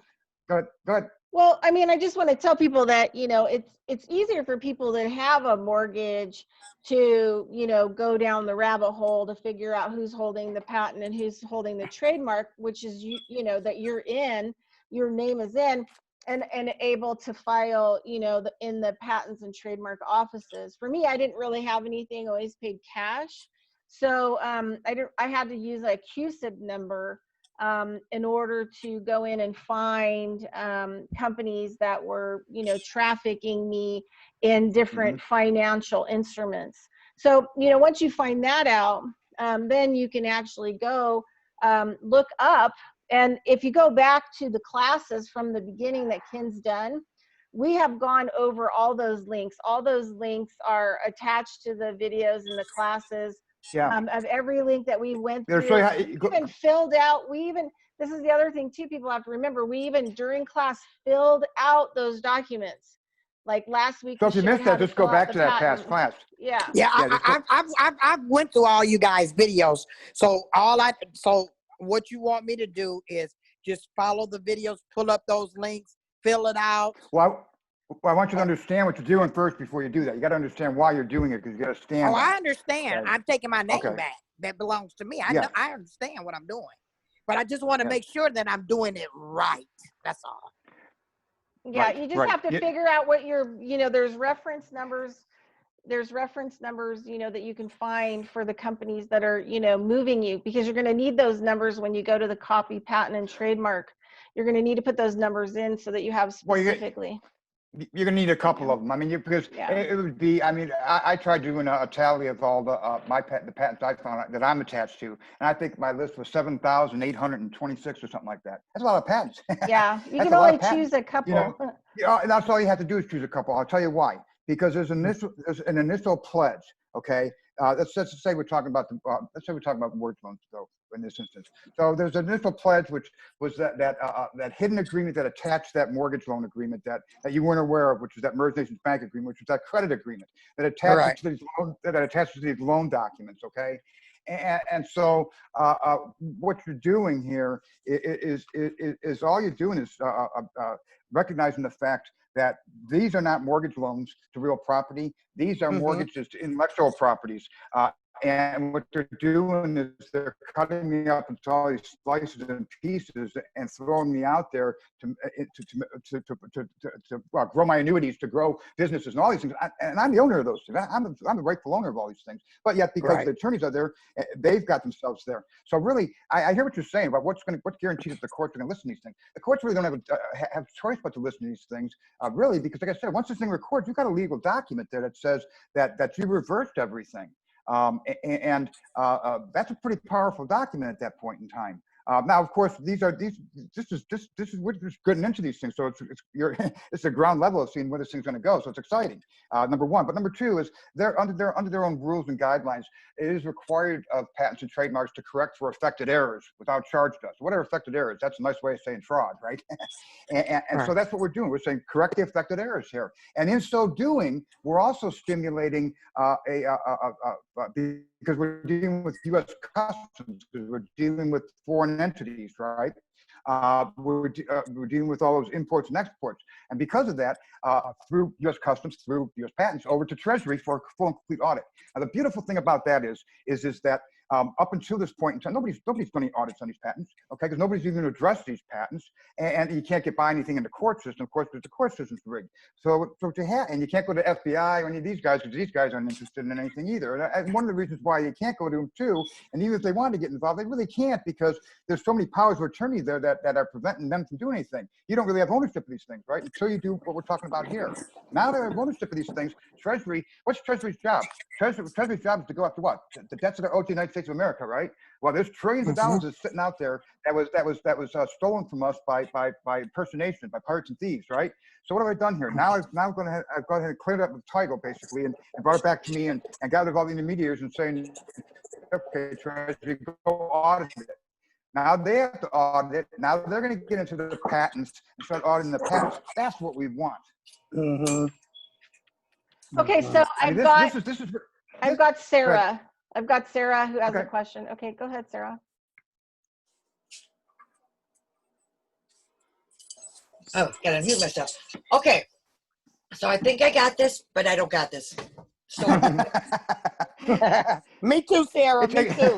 S2: Go ahead.
S1: Well, I mean, I just want to tell people that, it's easier for people that have a mortgage to, go down the rabbit hole to figure out who's holding the patent and who's holding the trademark, which is, that you're in, your name is in, and able to file, in the patents and trademark offices. For me, I didn't really have anything. I always paid cash. So I had to use a QSIB number in order to go in and find companies that were, trafficking me in different financial instruments. So, once you find that out, then you can actually go look up. And if you go back to the classes from the beginning that Ken's done, we have gone over all those links. All those links are attached to the videos and the classes. Of every link that we went through. Even filled out, this is the other thing too, people have to remember, we even during class filled out those documents. Like last week.
S2: So if you missed that, just go back to that past class.
S1: Yeah.
S6: I went through all you guys' videos. So what you want me to do is just follow the videos, pull up those links, fill it out.
S2: Well, I want you to understand what you're doing first before you do that. You got to understand why you're doing it, because you got to stand.
S6: Oh, I understand. Okay. I'm taking my name back. That belongs to me. I understand what I'm doing, but I just want to make sure that I'm doing it right. That's all.
S1: Yeah, you just have to figure out what there's reference numbers. There's reference numbers, that you can find for the companies that are, moving you, because you're going to need those numbers when you go to the copy, patent, and trademark. You're going to need to put those numbers in so that you have specifically.
S2: You're gonna need a couple of them. I mean, because it would be. I mean, I tried doing a tally of all the patents I found that I'm attached to, and I think my list was 7,826 or something like that. That's a lot of patents.
S1: Yeah, you can only choose a couple.
S2: And that's all you have to do is choose a couple. I'll tell you why. Because there's an initial pledge. Okay, let's say we're talking about mortgage loans, though, in this instance. So there's an initial pledge, which was that hidden agreement that attached that mortgage loan agreement that you weren't aware of, which was that Merged Nations Bank agreement, which was that credit agreement that attaches to these loan documents. Okay, And so what you're doing here is all you're doing is recognizing the fact that these are not mortgage loans to real property. These are mortgages to intellectual properties. And what they're doing is they're cutting me up into all these slices and pieces and throwing me out there to grow my annuities, to grow businesses and all these things. And I'm the owner of those things. I'm the rightful owner of all these things. But yet, because the attorneys are there, they've got themselves there. So really, I hear what you're saying about what's guaranteed that the courts are going to listen to these things. The courts really don't have choice but to listen to these things, really, because like I said, once this thing records, you've got a legal document there that says that you reversed everything. That's a pretty powerful document at that point in time. Now, of course, this is we're just getting into these things, so it's a ground level of seeing where this thing's going to go. So it's exciting, number one. But number two is they're under their own rules and guidelines. It is required of patents and trademarks to correct for affected errors without charge to us. What are affected errors? That's a nice way of saying fraud, right? and so that's what we're doing. We're saying correct the affected errors here, and in so doing, we're also stimulating because we're dealing with U.S. customs, because we're dealing with foreign entities, right? We're dealing with all those imports and exports. And because of that, through U.S. customs, through U.S. patents, over to Treasury for a full and complete audit. Now, the beautiful thing about that is that up until this point in time, nobody's done any audits on these patents, okay? Because nobody's even addressed these patents, and you can't get by anything in the court system, of course, because the court system's rigged. So and you can't go to FBI or any of these guys, because these guys aren't interested in anything either. And one of the reasons why you can't go to them too, and even if they want to get involved, they really can't, because there's so many powers of attorney there that are preventing them from doing anything. You don't really have ownership of these things, right? Until you do what we're talking about here. Now they have ownership of these things. Treasury, what's Treasury's job? Treasury's job is to go after what? The debts of the United States of America, right? Well, there's trillions of dollars that's sitting out there that was stolen from us by impersonation, by pirates and thieves, right? So what have I done here? Now I've gone ahead and cleared up the title, basically, and brought it back to me and gathered all the intermediaries and saying, okay, Treasury, go audit it. Now they have to audit it. Now they're going to get into the patents and start auditing the patents. That's what we want.
S1: Okay, so I've got Sarah. I've got Sarah who has a question. Okay, go ahead, Sarah.
S7: Oh, gotta unmute myself. Okay, so I think I got this, but I don't got this. So
S6: Me too, Sarah. Me too.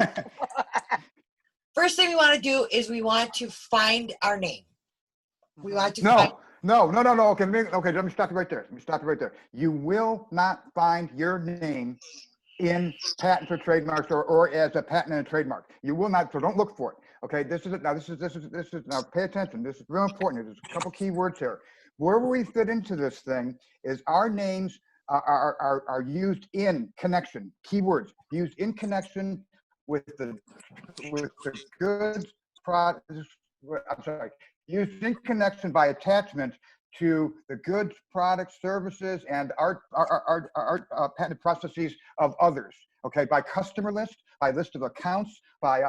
S7: first thing we want to do is we want to find our name. We want to
S2: find. No. Okay, let me stop you right there. You will not find your name in patents or trademarks or as a patent and a trademark. You will not, so don't look for it. Okay, this is now pay attention. This is real important. There's a couple key words here. Where we fit into this thing is our names are used in connection, keywords, used in connection with the goods, products, used in connection by attachment to the goods, products, services, and our patent processes of others. Okay, by customer list, by list of accounts, by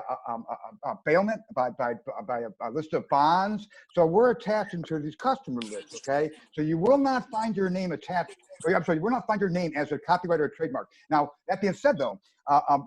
S2: bailment, by a list of bonds. So we're attaching to these customer lists. Okay, so you will not find your name attached. I'm sorry, you will not find your name as a copyright or a trademark. Now, that being said, though,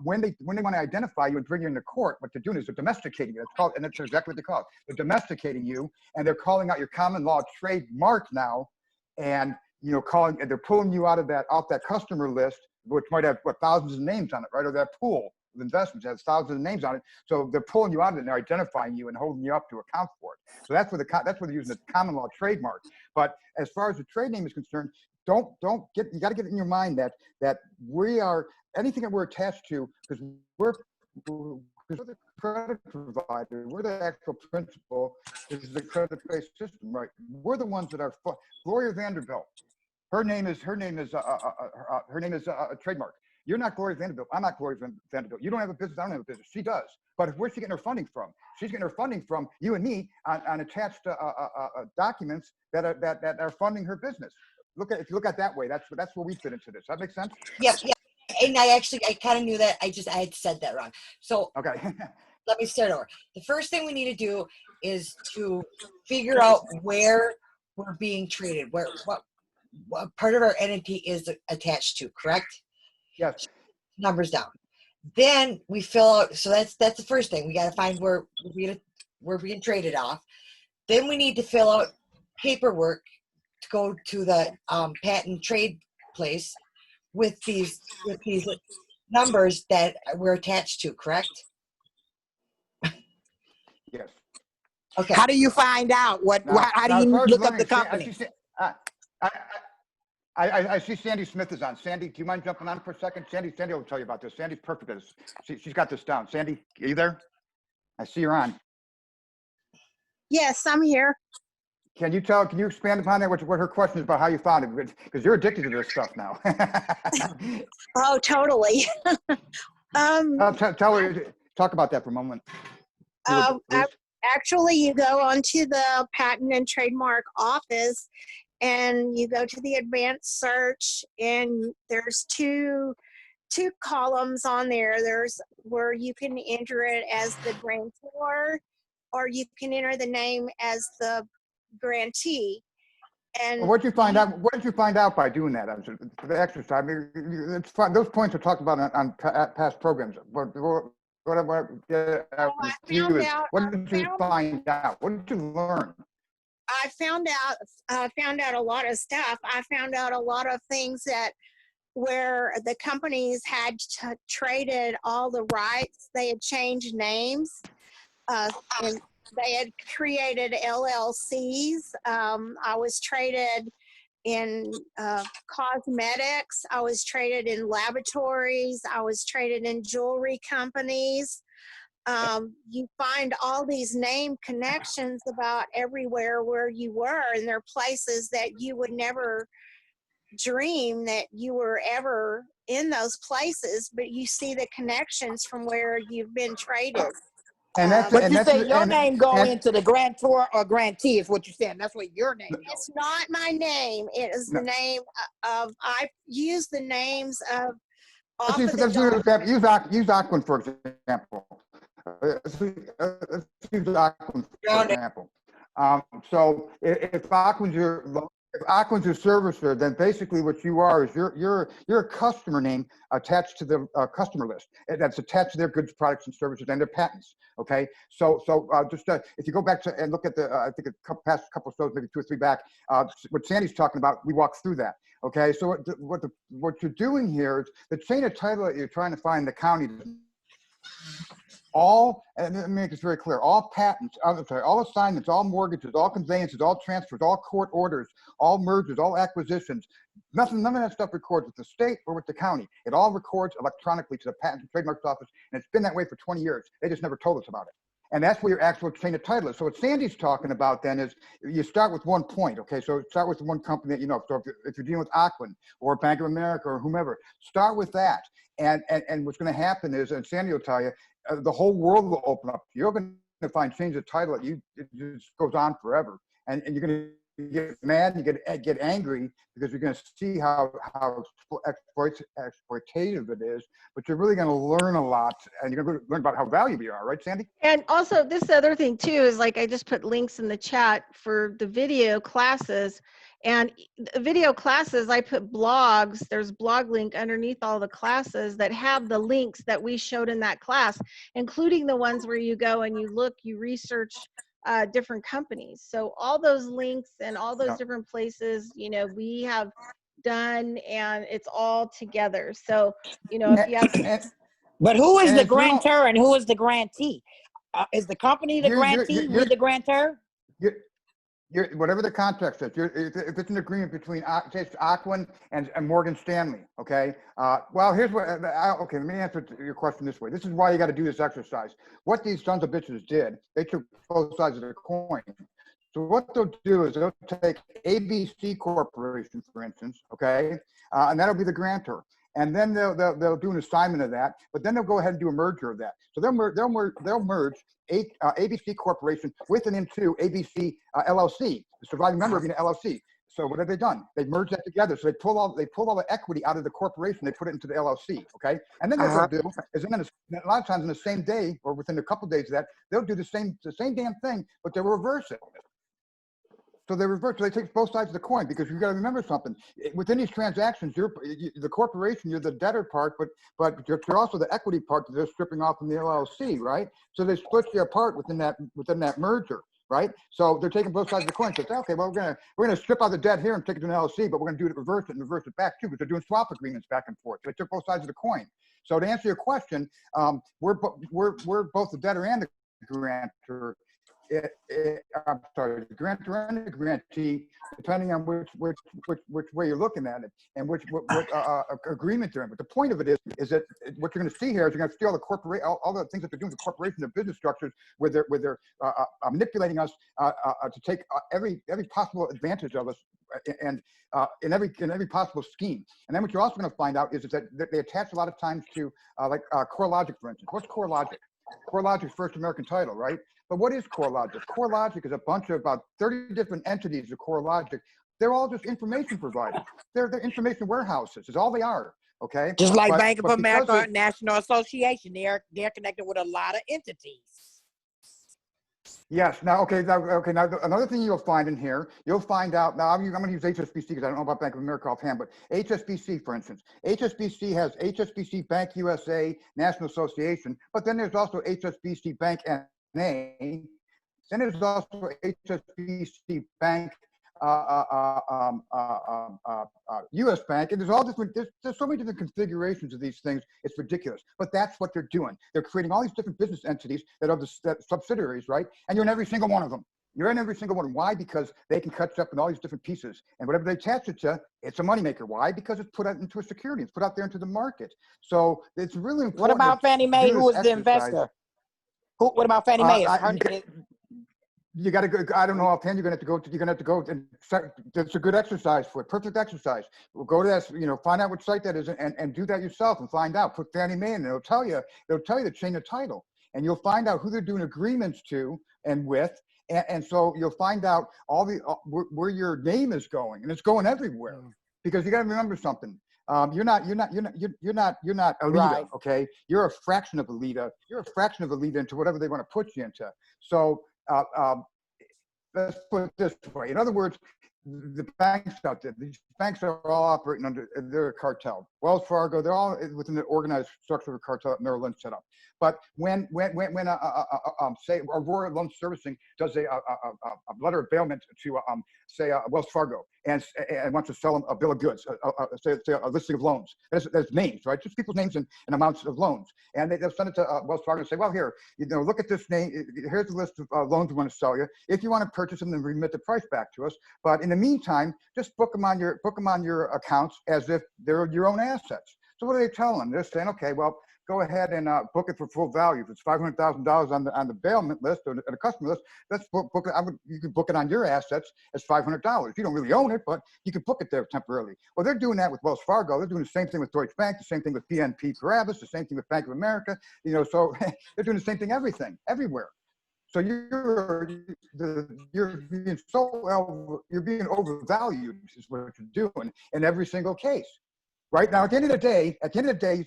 S2: when they want to identify you and bring you into court, what they're doing is they're domesticating you. That's called, and that's exactly what they call it. They're domesticating you, and they're calling out your common law trademark now, and they're pulling you off that customer list, which might have thousands of names on it, right? Or that pool of investments has thousands of names on it. So they're pulling you out of it and they're identifying you and holding you up to account for it. So that's where they're using the common law trademark. But as far as the trade name is concerned, you got to get it in your mind that we are anything that we're attached to, because we're the credit provider, we're the actual principal. This is the credit-based system, right? We're the ones that are. Gloria Vanderbilt, her name is a trademark. You're not Gloria Vanderbilt. I'm not Gloria Vanderbilt. You don't have a business. I don't have a business. She does. But where's she getting her funding from? She's getting her funding from you and me on attached documents that are funding her business. If you look at it that way, that's where we fit into this. That makes sense?
S7: Yeah. And I kind of knew that. I had said that wrong. So
S2: okay.
S7: Let me start over. The first thing we need to do is to figure out where we're being traded, what part of our entity is attached to, correct?
S2: Yes.
S7: Numbers down. Then we fill out. So that's the first thing. We got to find where we're being traded off. Then we need to fill out paperwork to go to the patent trade place with these numbers that we're attached to. Correct?
S2: Yes.
S7: Okay.
S6: How do you find out how do you look up the company?
S2: I see Sandy Smith is on. Sandy, do you mind jumping on for a second? Sandy will tell you about this. Sandy's perfect at this. She's got this down. Sandy, are you there? I see you're on.
S8: Yes, I'm here.
S2: Can you expand upon that? What her question is about how you found it? Because you're addicted to this stuff now.
S8: Oh, totally.
S2: Tell her, talk about that for a moment.
S8: Actually, you go onto the Patent and Trademark Office and you go to the advanced search, and there's two columns on there. There's where you can enter it as the grantor, or you can enter the name as the grantee. And
S2: what did you find out? What did you find out by doing that? For the exercise, I mean, it's fun. Those points are talked about on past programs. What did you find out? What did you learn?
S8: I found out a lot of stuff. I found out a lot of things that where the companies had traded all the rights. They had changed names, and they had created LLCs. I was traded in cosmetics. I was traded in laboratories. I was traded in jewelry companies. You find all these name connections about everywhere where you were, and there are places that you would never dream that you were ever in those places, but you see the connections from where you've been traded.
S6: But you say your name go into the grantor or grantee is what you're saying. That's what your name goes.
S8: It's not my name. It is the name of, I use the names of
S2: Use Aquin, for example. Let's use Aquin, for example. So if Aquin's your servicer, then basically what you are is you're a customer name attached to the customer list that's attached to their goods, products, and services and their patents. Okay, so just if you go back to and look at the I think past couple of shows, maybe 2 or 3 back, what Sandy's talking about, we walked through that. Okay, so what you're doing here is the chain of title that you're trying to find in the county. And let me make this very clear, all patents, all assignments, all mortgages, all conveyances, all transfers, all court orders, all mergers, all acquisitions, none of that stuff records with the state or with the county. It all records electronically to the Patent and Trademark Office, and it's been that way for 20 years. They just never told us about it. And that's where your actual chain of title is. So what Sandy's talking about then is you start with one point, okay? So start with one company that you know. So if you're dealing with Aquin or Bank of America or whomever, start with that. And what's going to happen is, and Sandy will tell you, the whole world will open up. You're going to find change of title that it just goes on forever, and you're going to get mad, and you get angry because you're going to see how exploitative it is. But you're really going to learn a lot, and you're going to learn about how valuable you are, right, Sandy?
S1: And also, this other thing too is, like, I just put links in the chat for the video classes. And the video classes, I put blogs. There's a blog link underneath all the classes that have the links that we showed in that class, including the ones where you go and you research different companies. So all those links and all those different places, we have done, and it's all together. So, if you have.
S6: But who is the grantor and who is the grantee? Is the company the grantee with the grantor?
S2: Whatever the contract says, if it's an agreement between Aquin and Morgan Stanley, okay? Well, here's what, okay, let me answer your question this way. This is why you got to do this exercise. What these sons of bitches did, they took both sides of the coin. So what they'll do is they'll take ABC Corporation, for instance, okay? And that'll be the grantor. And then they'll do an assignment of that, but then they'll go ahead and do a merger of that. So they'll merge ABC Corporation with and into ABC LLC, the surviving member of an LLC. So what have they done? They merged that together. So they pull all the equity out of the corporation. They put it into the LLC. Okay, and then what they'll do is then a lot of times in the same day or within a couple of days of that, they'll do the same damn thing, but they'll reverse it. So they reverse. So they take both sides of the coin, because you got to remember something. Within these transactions, the corporation, you're the debtor part, but you're also the equity part that they're stripping off from the LLC, right? So they split you apart within that merger, right? So they're taking both sides of the coin. So it's okay. Well, we're gonna strip out the debt here and take it to an LLC, but we're gonna do it, reverse it, and reverse it back too, because they're doing swap agreements back and forth. So they took both sides of the coin. So to answer your question, we're both the debtor and the grantor. I'm sorry, the grantor and the grantee, depending on which way you're looking at it and what agreement they're in. But the point of it is that what you're going to see here is you're going to see all the all the things that they're doing with the corporation, their business structures, where they're manipulating us to take every possible advantage of us, and in every possible scheme. And then what you're also going to find out is that they attach a lot of times to like CoreLogic, for instance. What's CoreLogic? CoreLogic is First American Title, right? But what is CoreLogic? CoreLogic is a bunch of about 30 different entities of CoreLogic. They're all just information providers. They're information warehouses. Is all they are. Okay.
S6: Just like Bank of America, National Association, they're connected with a lot of entities.
S2: Yes. Now, okay. Now, another thing you'll find in here, you'll find out. Now, I'm going to use HSBC because I don't know about Bank of America offhand, but HSBC, for instance, HSBC has HSBC Bank USA, National Association, but then there's also HSBC Bank NA. Then there's also HSBC Bank, U.S. Bank, and there's all different. There's so many different configurations of these things. It's ridiculous, but that's what they're doing. They're creating all these different business entities that are the subsidiaries, right? And you're in every single one of them. You're in every single one. Why? Because they can cut you up in all these different pieces, and whatever they attach it to, it's a moneymaker. Why? Because it's put out into a security. It's put out there into the market. So it's really important.
S6: What about Fannie Mae? Who is the investor? What about Fannie Mae?
S2: You got to go. I don't know offhand. You're going to have to go. And that's a good exercise for it. Perfect exercise. We'll go to that. Find out which site that is, and do that yourself, and find out. Put Fannie Mae in, and it'll tell you the chain of title, and you'll find out who they're doing agreements to and with, and so you'll find out all where your name is going, and it's going everywhere, because you got to remember something. You're not Alita, right. Okay? You're a fraction of Alita. You're a fraction of Alita into whatever they want to put you into. So let's put it this way. In other words, the banks out there, these banks are all operating under their cartel. Wells Fargo, they're all within the organized structure of a cartel that Merrill Lynch set up. But when say Aurora Loan Servicing does a letter of bailment to say Wells Fargo and wants to sell them a bill of goods, say a listing of loans, there's names, right? Just people's names and amounts of loans, and they'll send it to Wells Fargo and say, well, here, look at this name. Here's the list of loans we want to sell you. If you want to purchase them, then remit the price back to us. But in the meantime, just book them on your accounts as if they're your own assets. So what are they telling them? They're saying, okay, well, go ahead and book it for full value. If it's $500,000 on the bailment list or the customer list, let's book it. You can book it on your assets as $500. You don't really own it, but you can book it there temporarily. Well, they're doing that with Wells Fargo. They're doing the same thing with Deutsche Bank, the same thing with BNP Paribas, the same thing with Bank of America. So they're doing the same thing, everywhere. So you're being overvalued is what you're doing in every single case. Right now, at the end of the day,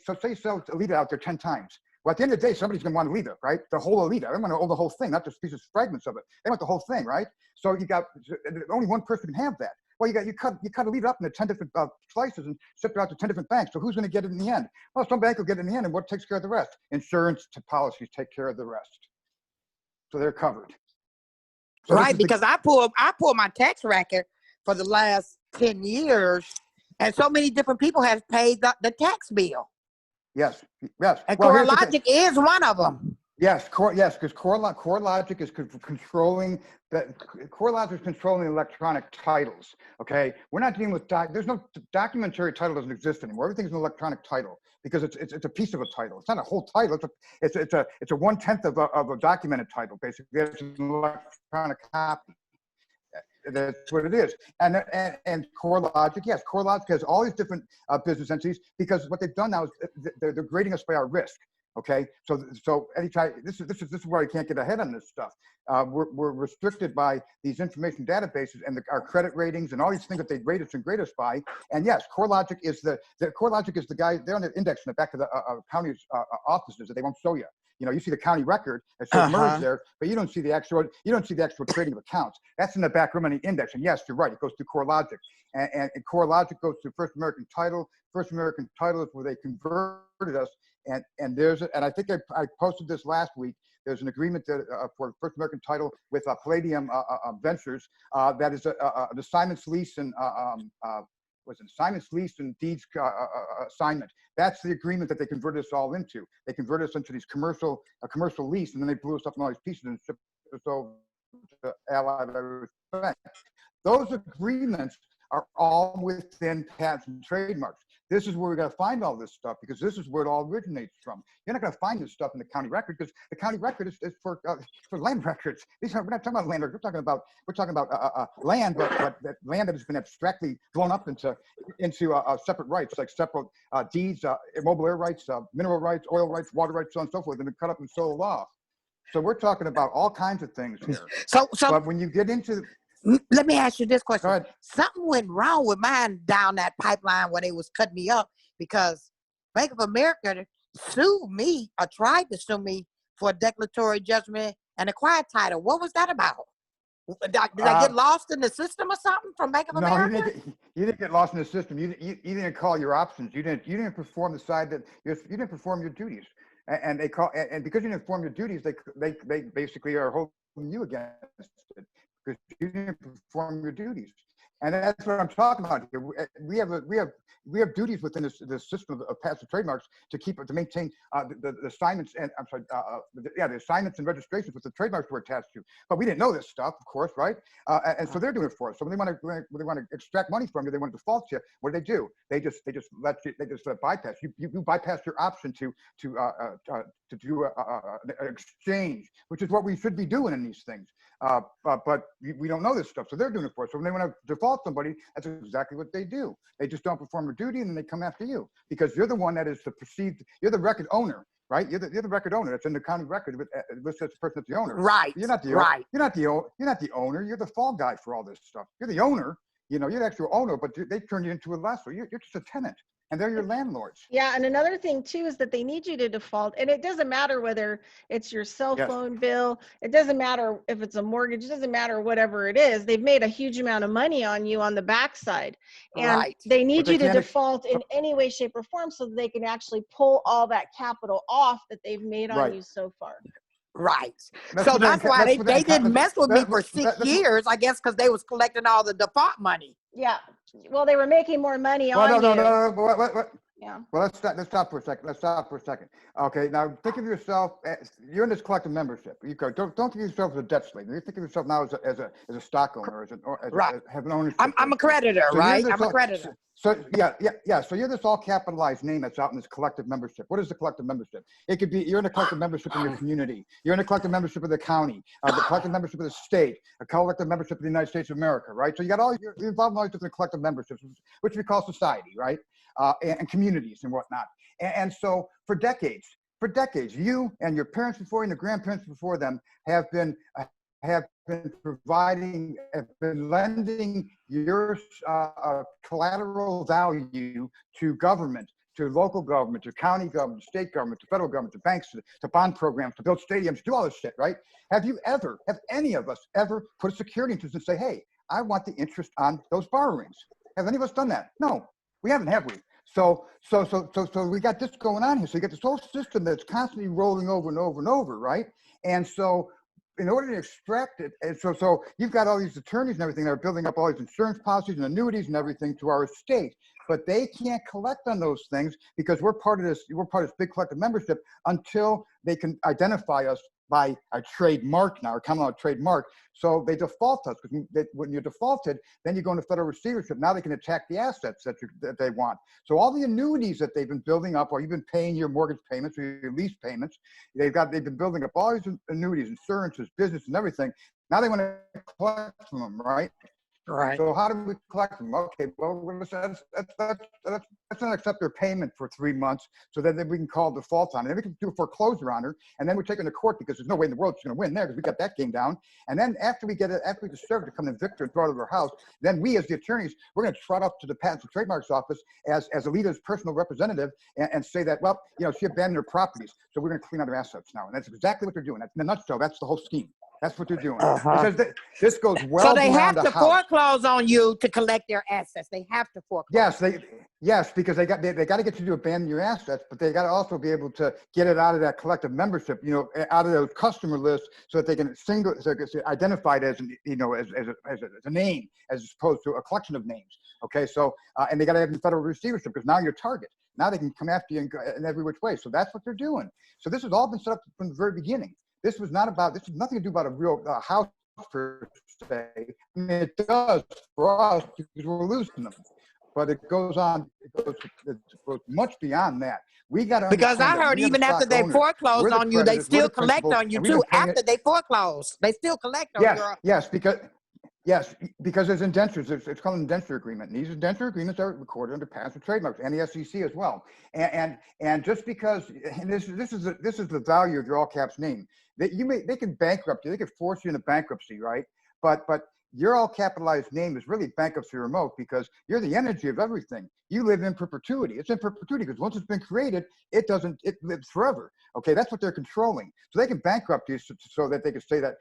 S2: so say you sell Alita out there 10 times. Well, at the end of the day, somebody's going to want Alita, right? The whole Alita. They want to own the whole thing, not just pieces, fragments of it. They want the whole thing, right? So only one person can have that. Well, you cut Alita up into 10 different slices and ship it out to 10 different banks. So who's going to get it in the end? Well, some bank will get it in the end, and what takes care of the rest? Insurance policies take care of the rest. So they're covered. So
S6: right, because I pull my tax record for the last 10 years. And so many different people have paid the tax bill.
S2: Yes.
S6: And CoreLogic is one of them.
S2: Yes, because CoreLogic is controlling electronic titles. Okay, we're not dealing with there's no documentary title doesn't exist anymore. Everything's an electronic title because it's a piece of a title. It's not a whole title. It's a 1/10 of a documented title. Basically, it's an electronic copy. That's what it is. And CoreLogic, yes, CoreLogic has all these different business entities because what they've done now is they're grading us by our risk. Okay, so anytime this is where I can't get ahead on this stuff. We're restricted by these information databases and our credit ratings and all these things that they rate us and grade us by. And yes, CoreLogic is the guy. They're on the index in the back of the county's offices that they won't show you. You know, you see the county record that shows MERS there, but you don't see the actual trading of accounts. That's in the back room on the index. And yes, you're right. It goes through CoreLogic, and CoreLogic goes to First American Title. First American Title is where they converted us. And I think I posted this last week. There's an agreement for First American Title with Palladium Ventures that is an assignments lease and assignments lease and deeds assignment. That's the agreement that they converted us all into. They converted us into these commercial lease, and then they blew us up in all these pieces and shipped us over to Allied Bank. Those agreements are all within patents and trademarks. This is where we got to find all this stuff, because this is where it all originates from. You're not going to find this stuff in the county record, because the county record is for land records. We're not talking about land records. We're talking about land, but that land that has been abstractly blown up into separate rights, like separate deeds, mobile air rights, mineral rights, oil rights, water rights, so on and so forth, and been cut up and sold off. So we're talking about all kinds of things here. So but when you get into
S6: let me ask you this question. Something went wrong with mine down that pipeline when they was cutting me up, because Bank of America sued me or tried to sue me for a declaratory judgment and a quiet title. What was that about? Did I get lost in the system or something from Bank of America?
S2: No, you didn't get lost in the system. You didn't call your options. You didn't perform the side that you didn't perform your duties. And because you didn't perform your duties, they basically are holding you against it, because you didn't perform your duties. And that's what I'm talking about here. We have duties within the system of patents and trademarks to maintain the assignments and the assignments and registrations with the trademarks we're attached to. But we didn't know this stuff, of course, right? And so they're doing it for us. So when they want to extract money from you, they want to default you. What do? They just bypass you. You bypass your option to do an exchange, which is what we should be doing in these things. But we don't know this stuff, so they're doing it for us. So when they want to default somebody, that's exactly what they do. They just don't perform a duty, and then they come after you, because you're the one that is you're the record owner, right? You're the record owner. That's in the county record. It lists as the person that's the owner.
S6: Right.
S2: You're not the owner. You're the fall guy for all this stuff. You're the owner. You know, you're the actual owner, but they turn you into a lessor. You're just a tenant. And they're your landlords.
S1: Yeah, and another thing too is that they need you to default, and it doesn't matter whether it's your cell phone bill, it doesn't matter if it's a mortgage, it doesn't matter whatever it is. They've made a huge amount of money on you on the backside, and they need you to default in any way, shape, or form so that they can actually pull all that capital off that they've made on you so far.
S6: Right. So that's why they didn't mess with me for 6 years, I guess, because they was collecting all the default money.
S1: Yeah. Well, they were making more money on you.
S2: No.
S1: Yeah.
S2: Well, let's stop for a second. Okay, now think of yourself you're in this collective membership. You don't think of yourself as a debt slave. You think of yourself now as a stock owner, as have an ownership.
S6: I'm a creditor, so right? I'm a creditor.
S2: So yeah. So you're this all capitalized name that's out in this collective membership. What is the collective membership? It could be you're in a collective membership in your community. You're in a collective membership of the county, the collective membership of the state, a collective membership of the United States of America, right? So you're involved in all these different collective memberships, which we call society, right? And communities and whatnot. And so for decades, you and your parents before you and your grandparents before them have been lending your collateral value to government, to local government, to county government, to state government, to federal government, to banks, to bond programs, to build stadiums, do all this shit, right? Have any of us ever put a security interest and say, hey, I want the interest on those borrowings? Have any of us done that? No, we haven't, have we? So we got this going on here. So you get this whole system that's constantly rolling over and over and over, right? And so in order to extract it, and so you've got all these attorneys and everything that are building up all these insurance policies and annuities and everything to our estate, but they can't collect on those things because we're part of this big collective membership until they can identify us by a trademark now, or common law trademark. So they default us, because when you're defaulted, then you go into federal receivership. Now they can attack the assets that they want. So all the annuities that they've been building up, or you've been paying your mortgage payments or your lease payments, they've been building up all these annuities, insurances, business, and everything. Now they want to collect from them, right?
S6: Right.
S2: So how do we collect them? Okay, well, let's not accept their payment for 3 months, so then we can call default on it. Then we can do a foreclosure on her, and then we're taking to court because there's no way in the world she's going to win there because we got that game down. And then after we discover to come to Victor and throw it out of her house, then we as the attorneys, we're going to trot up to the Patent and Trademarks Office as Alita's personal representative and say that, well, she abandoned her properties, so we're going to clean out her assets now. And that's exactly what they're doing. That's, in a nutshell, that's the whole scheme. That's what they're doing.
S6: Uh-huh.
S2: This goes well
S6: So they have
S2: beyond
S6: to
S2: the house.
S6: foreclose on you to collect their assets. They have to foreclose.
S2: Yes, because they got to get you to abandon your assets, but they got to also be able to get it out of that collective membership, out of those customer lists, so that they can identify it as a name as opposed to a collection of names. Okay, so and they got to have the federal receivership because now you're a target. Now they can come after you in every which way. So that's what they're doing. So this has all been set up from the very beginning. This has nothing to do about a real house per se. I mean, it does for us because we're losing them. But it goes much beyond that. We got to
S6: Because I heard even after they foreclosed on you, they still collect on you too. After they foreclose, they still collect on you.
S2: Because there's indentures. It's called an indenture agreement. And these indenture agreements are recorded under patents and trademarks and the SEC as well. And just because, and this is the value of your all caps name. They can bankrupt you. They can force you into bankruptcy, right? But your all capitalized name is really bankruptcy remote because you're the energy of everything. You live in perpetuity. It's in perpetuity because once it's been created, it lives forever. Okay, that's what they're controlling. So they can bankrupt you so that they can say that,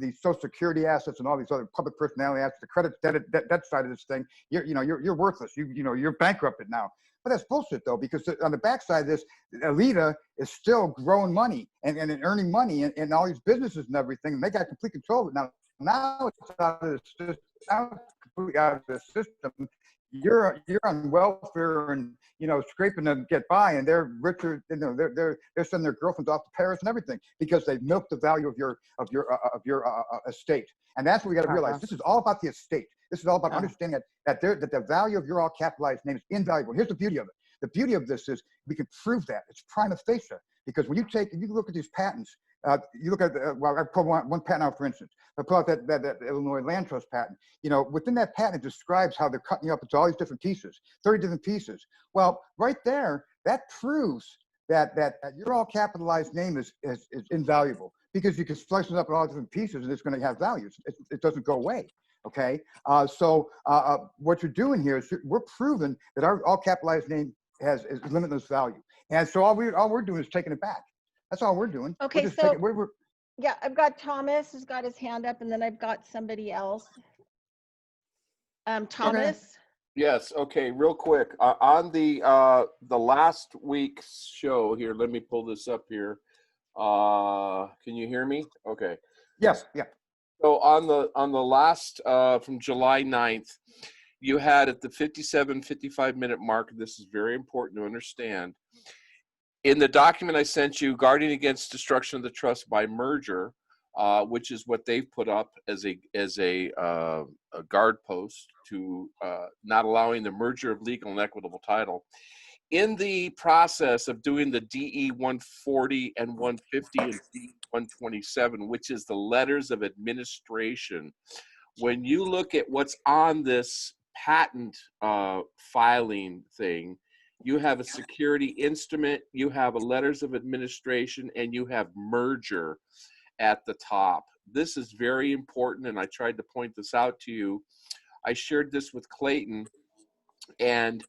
S2: these social security assets and all these other public personality assets, the credit debt side of this thing, you're worthless. You're bankrupted now. But that's bullshit though, because on the backside of this, Alita is still growing money and earning money in all these businesses and everything. And they got complete control of it now. Now it's out of the system. Now it's completely out of the system. You're on welfare and scraping to get by, and they're richer. They're sending their girlfriends off to Paris and everything because they've milked the value of your estate. And that's what we got to realize. This is all about the estate. This is all about understanding that the value of your all capitalized name is invaluable. Here's the beauty of it. The beauty of this is we can prove that it's prima facie because when if you look at these patents. You look at, I pull one patent out, for instance. I pull out that Illinois land trust patent. Within that patent, it describes how they're cutting you up into all these different pieces, 30 different pieces. Well, right there, that proves that your all capitalized name is invaluable because you can slice it up in all different pieces and it's going to have values. It doesn't go away. Okay. So what you're doing here is we're proving that our all capitalized name is limitless value. And so all we're doing is taking it back. That's all we're doing.
S1: Okay, yeah, I've got Thomas who's got his hand up, and then I've got somebody else. Thomas.
S2: Okay.
S3: Yes. Okay. Real quick, on the last week's show here, let me pull this up here. Can you hear me? Okay.
S2: Yes. Yeah.
S3: So on the last from July 9th, you had at the 55 minute mark. This is very important to understand. In the document I sent you, guarding against destruction of the trust by merger, which is what they've put up as a guard post to not allowing the merger of legal and equitable title. In the process of doing the DE 140 and 150 and DE 127, which is the letters of administration, when you look at what's on this patent filing thing, you have a security instrument, you have a letters of administration, and you have merger at the top. This is very important, and I tried to point this out to you. I shared this with Clayton, and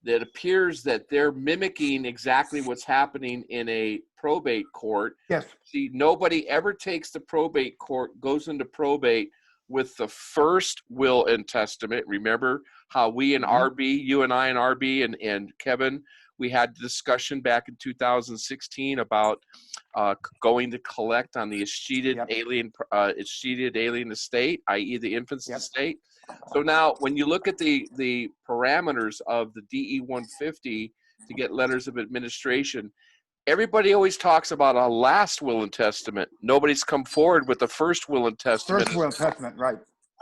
S3: it appears that they're mimicking exactly what's happening in a probate court.
S2: Yes.
S3: See, nobody ever takes the probate court, goes into probate with the first will and testament. Remember how we and RB, you and I and RB and Kevin, we had discussion back in 2016 about going to collect on the escheated alien estate, i.e. the infant's estate. So now when you look at the parameters of the DE 150 to get letters of administration, everybody always talks about a last will and testament. Nobody's come forward with the first will and testament.
S2: First will and testament, right.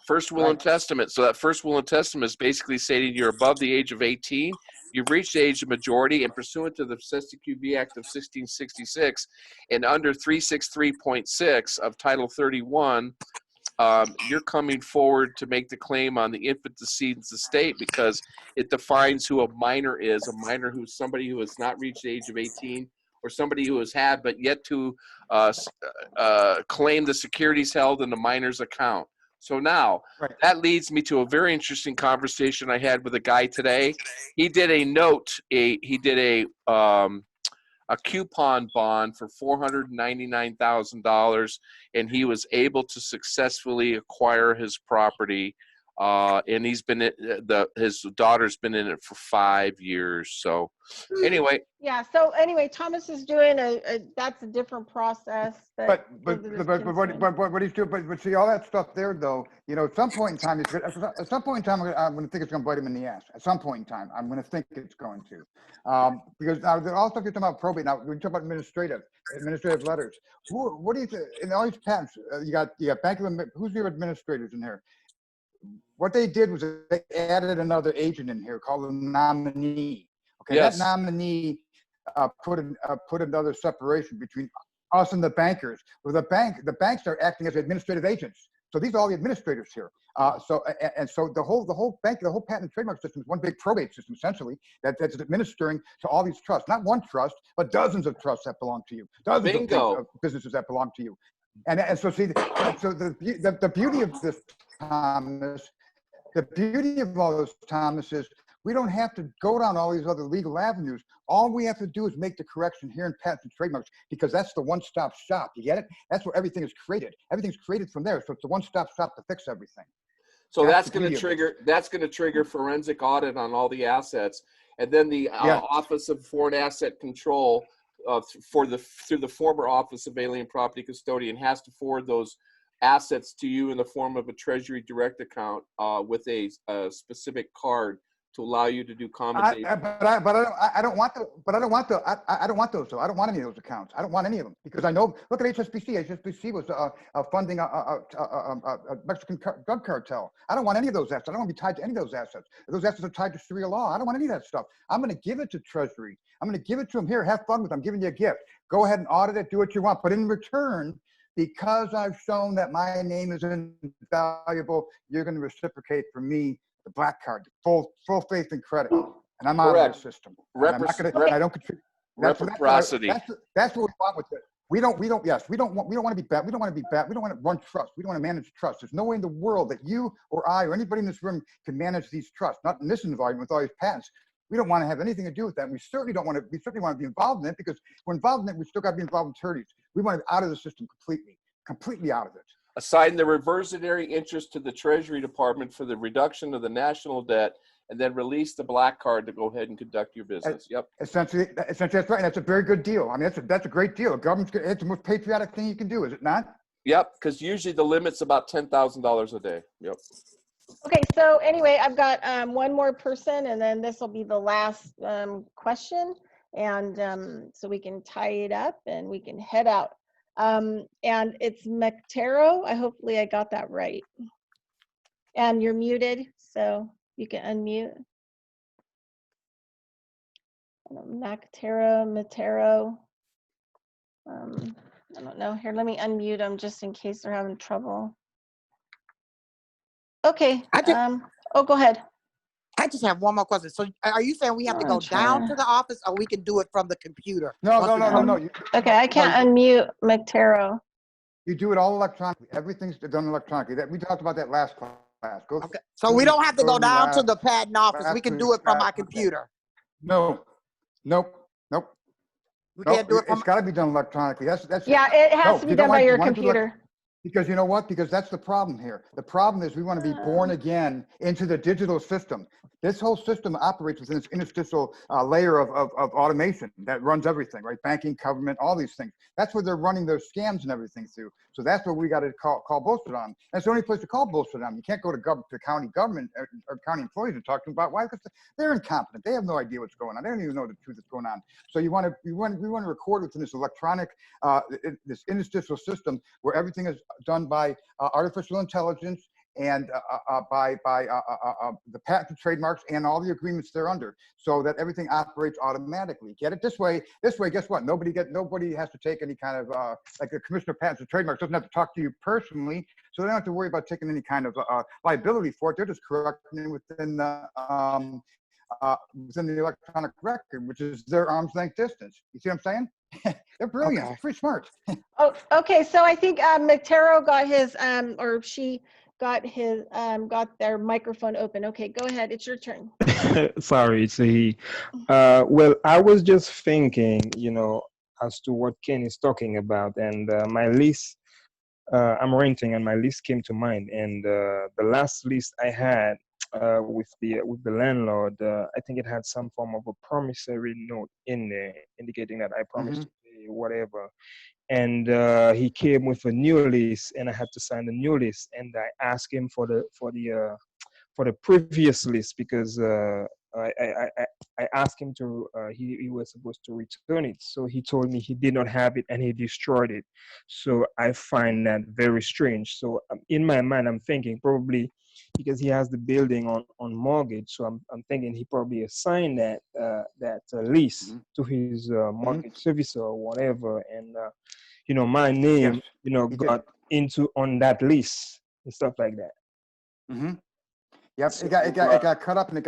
S3: First will and testament. So that first will and testament is basically stating you're above the age of 18, you've reached the age of majority, and pursuant to the SECUB Act of 1666 and under 363.6 of Title 31,
S4: you're coming forward to make the claim on the infant decedent's estate because it defines who a minor is. A minor who's somebody who has not reached the age of 18, or somebody who has had but yet to claim the securities held in the minor's account. So now, that leads me to a very interesting conversation I had with a guy today. He did a note, he did a coupon bond for $499,000, and he was able to successfully acquire his property. And he's been his daughter's been in it for 5 years. So anyway.
S1: Yeah. So anyway, Thomas is doing that's a different process.
S2: But what he's doing, but see all that stuff there though, you know, at some point in time, I'm going to think it's going to bite him in the ass. At some point in time, I'm going to think it's going to, because now all stuff you're talking about probate. Now we talk about administrative letters. What do you think in all these patents? You got Bank of America. Who's your administrators in here? What they did was they added another agent in here called a nominee. Okay, yes. That nominee put another separation between us and the bankers. Well, the banks are acting as administrative agents. So these are all the administrators here. So the whole patent and trademark system is one big probate system essentially that's administering to all these trusts. Not one trust, but dozens of trusts that belong to you. Dozens of businesses that belong to you. And so see, so the beauty of this, Thomas. The beauty of all those, Thomas, is we don't have to go down all these other legal avenues. All we have to do is make the correction here in patents and trademarks, because that's the one-stop shop. You get it? That's where everything is created. Everything's created from there. So it's the one-stop shop to fix everything.
S4: So that's going to trigger forensic audit on all the assets, and then the Office of Foreign Asset Control through the former Office of Alien Property Custodian has to forward those assets to you in the form of a Treasury Direct account with a specific card to allow you to do commendation.
S2: I don't want those. I don't want any of those accounts. I don't want any of them because I know. Look at HSBC. HSBC was funding a Mexican drug cartel. I don't want any of those assets. I don't want to be tied to any of those assets. Those assets are tied to Sharia law. I don't want any of that stuff. I'm going to give it to Treasury. I'm going to give it to them. Here, have fun with it. I'm giving you a gift. Go ahead and audit it. Do what you want. But in return, because I've shown that my name is invaluable, you're going to reciprocate for me the black card, full faith and credit, and I'm out of the system. I don't contribute.
S4: Reciprocity.
S2: That's what we want with it. We don't want to be bad. We don't want to be bad. We don't want to run trust. We don't want to manage trust. There's no way in the world that you or I or anybody in this room can manage these trusts. Not in this environment with all these patents. We don't want to have anything to do with that. We certainly don't want to. We certainly want to be involved in it because if we're involved in it, we still got to be involved in charities. We want to be out of the system completely out of it.
S4: Assign the reversionary interest to the Treasury Department for the reduction of the national debt, and then release the black card to go ahead and conduct your business. Yep.
S2: Essentially that's right. And that's a very good deal. I mean, that's a great deal. It's the most patriotic thing you can do, is it not?
S4: Yep. Because usually the limit's about $10,000 a day. Yep.
S1: Okay. So anyway, I've got one more person, and then this will be the last question, and so we can tie it up and we can head out. And it's Mactero. Hopefully I got that right. And you're muted, so you can unmute. Matero. I don't know. Here, let me unmute them just in case they're having trouble. Okay. Go ahead.
S6: I just have one more question. So are you saying we have to go down to the office, or we can do it from the computer?
S2: No.
S1: Okay, I can't unmute Mactero.
S2: You do it all electronically. Everything's done electronically. We talked about that last class.
S6: Okay. So we don't have to go down to the patent office. We can do it from our computer.
S2: Nope.
S6: We can't do it from.
S2: It's got to be done electronically. That's
S1: yeah. It has to be done by your computer.
S2: Because you know what? Because that's the problem here. The problem is we want to be born again into the digital system. This whole system operates within this interstitial layer of automation that runs everything, right? Banking, government, all these things. That's where they're running their scams and everything through. So that's what we got to call bullshit on. That's the only place to call bullshit on. You can't go to county government or county employees and talk to them about why, because they're incompetent. They have no idea what's going on. They don't even know the truth that's going on. So we want to record within this electronic, this interstitial system where everything is done by artificial intelligence and by the patent and trademarks and all the agreements they're under, so that everything operates automatically. Get it this way? This way, guess what? Nobody has to take any kind of like the Commissioner of Patents and Trademarks doesn't have to talk to you personally, so they don't have to worry about taking any kind of liability for it. They're just correcting it within the electronic record, which is their arm's length distance. You see what I'm saying? They're brilliant.
S6: Okay.
S2: Pretty smart.
S1: Oh, okay. So I think Matero got his or she got his got their microphone open. Okay, go ahead. It's your turn.
S9: Sorry, it's a he. Well, I was just thinking, as to what Ken is talking about, and my lease. I'm renting, and my lease came to mind. And the last lease I had with the landlord, I think it had some form of a promissory note in there, indicating that I promised to pay whatever. And he came with a new lease, and I had to sign the new lease. And I asked him for the previous lease, because I asked him to he was supposed to return it. So he told me he did not have it and he destroyed it. So I find that very strange. So in my mind, I'm thinking probably because he has the building on mortgage. So I'm thinking he probably assigned that lease to his mortgage servicer or whatever. And my name got into on that lease and stuff like that.
S2: Yep, it got cut up and it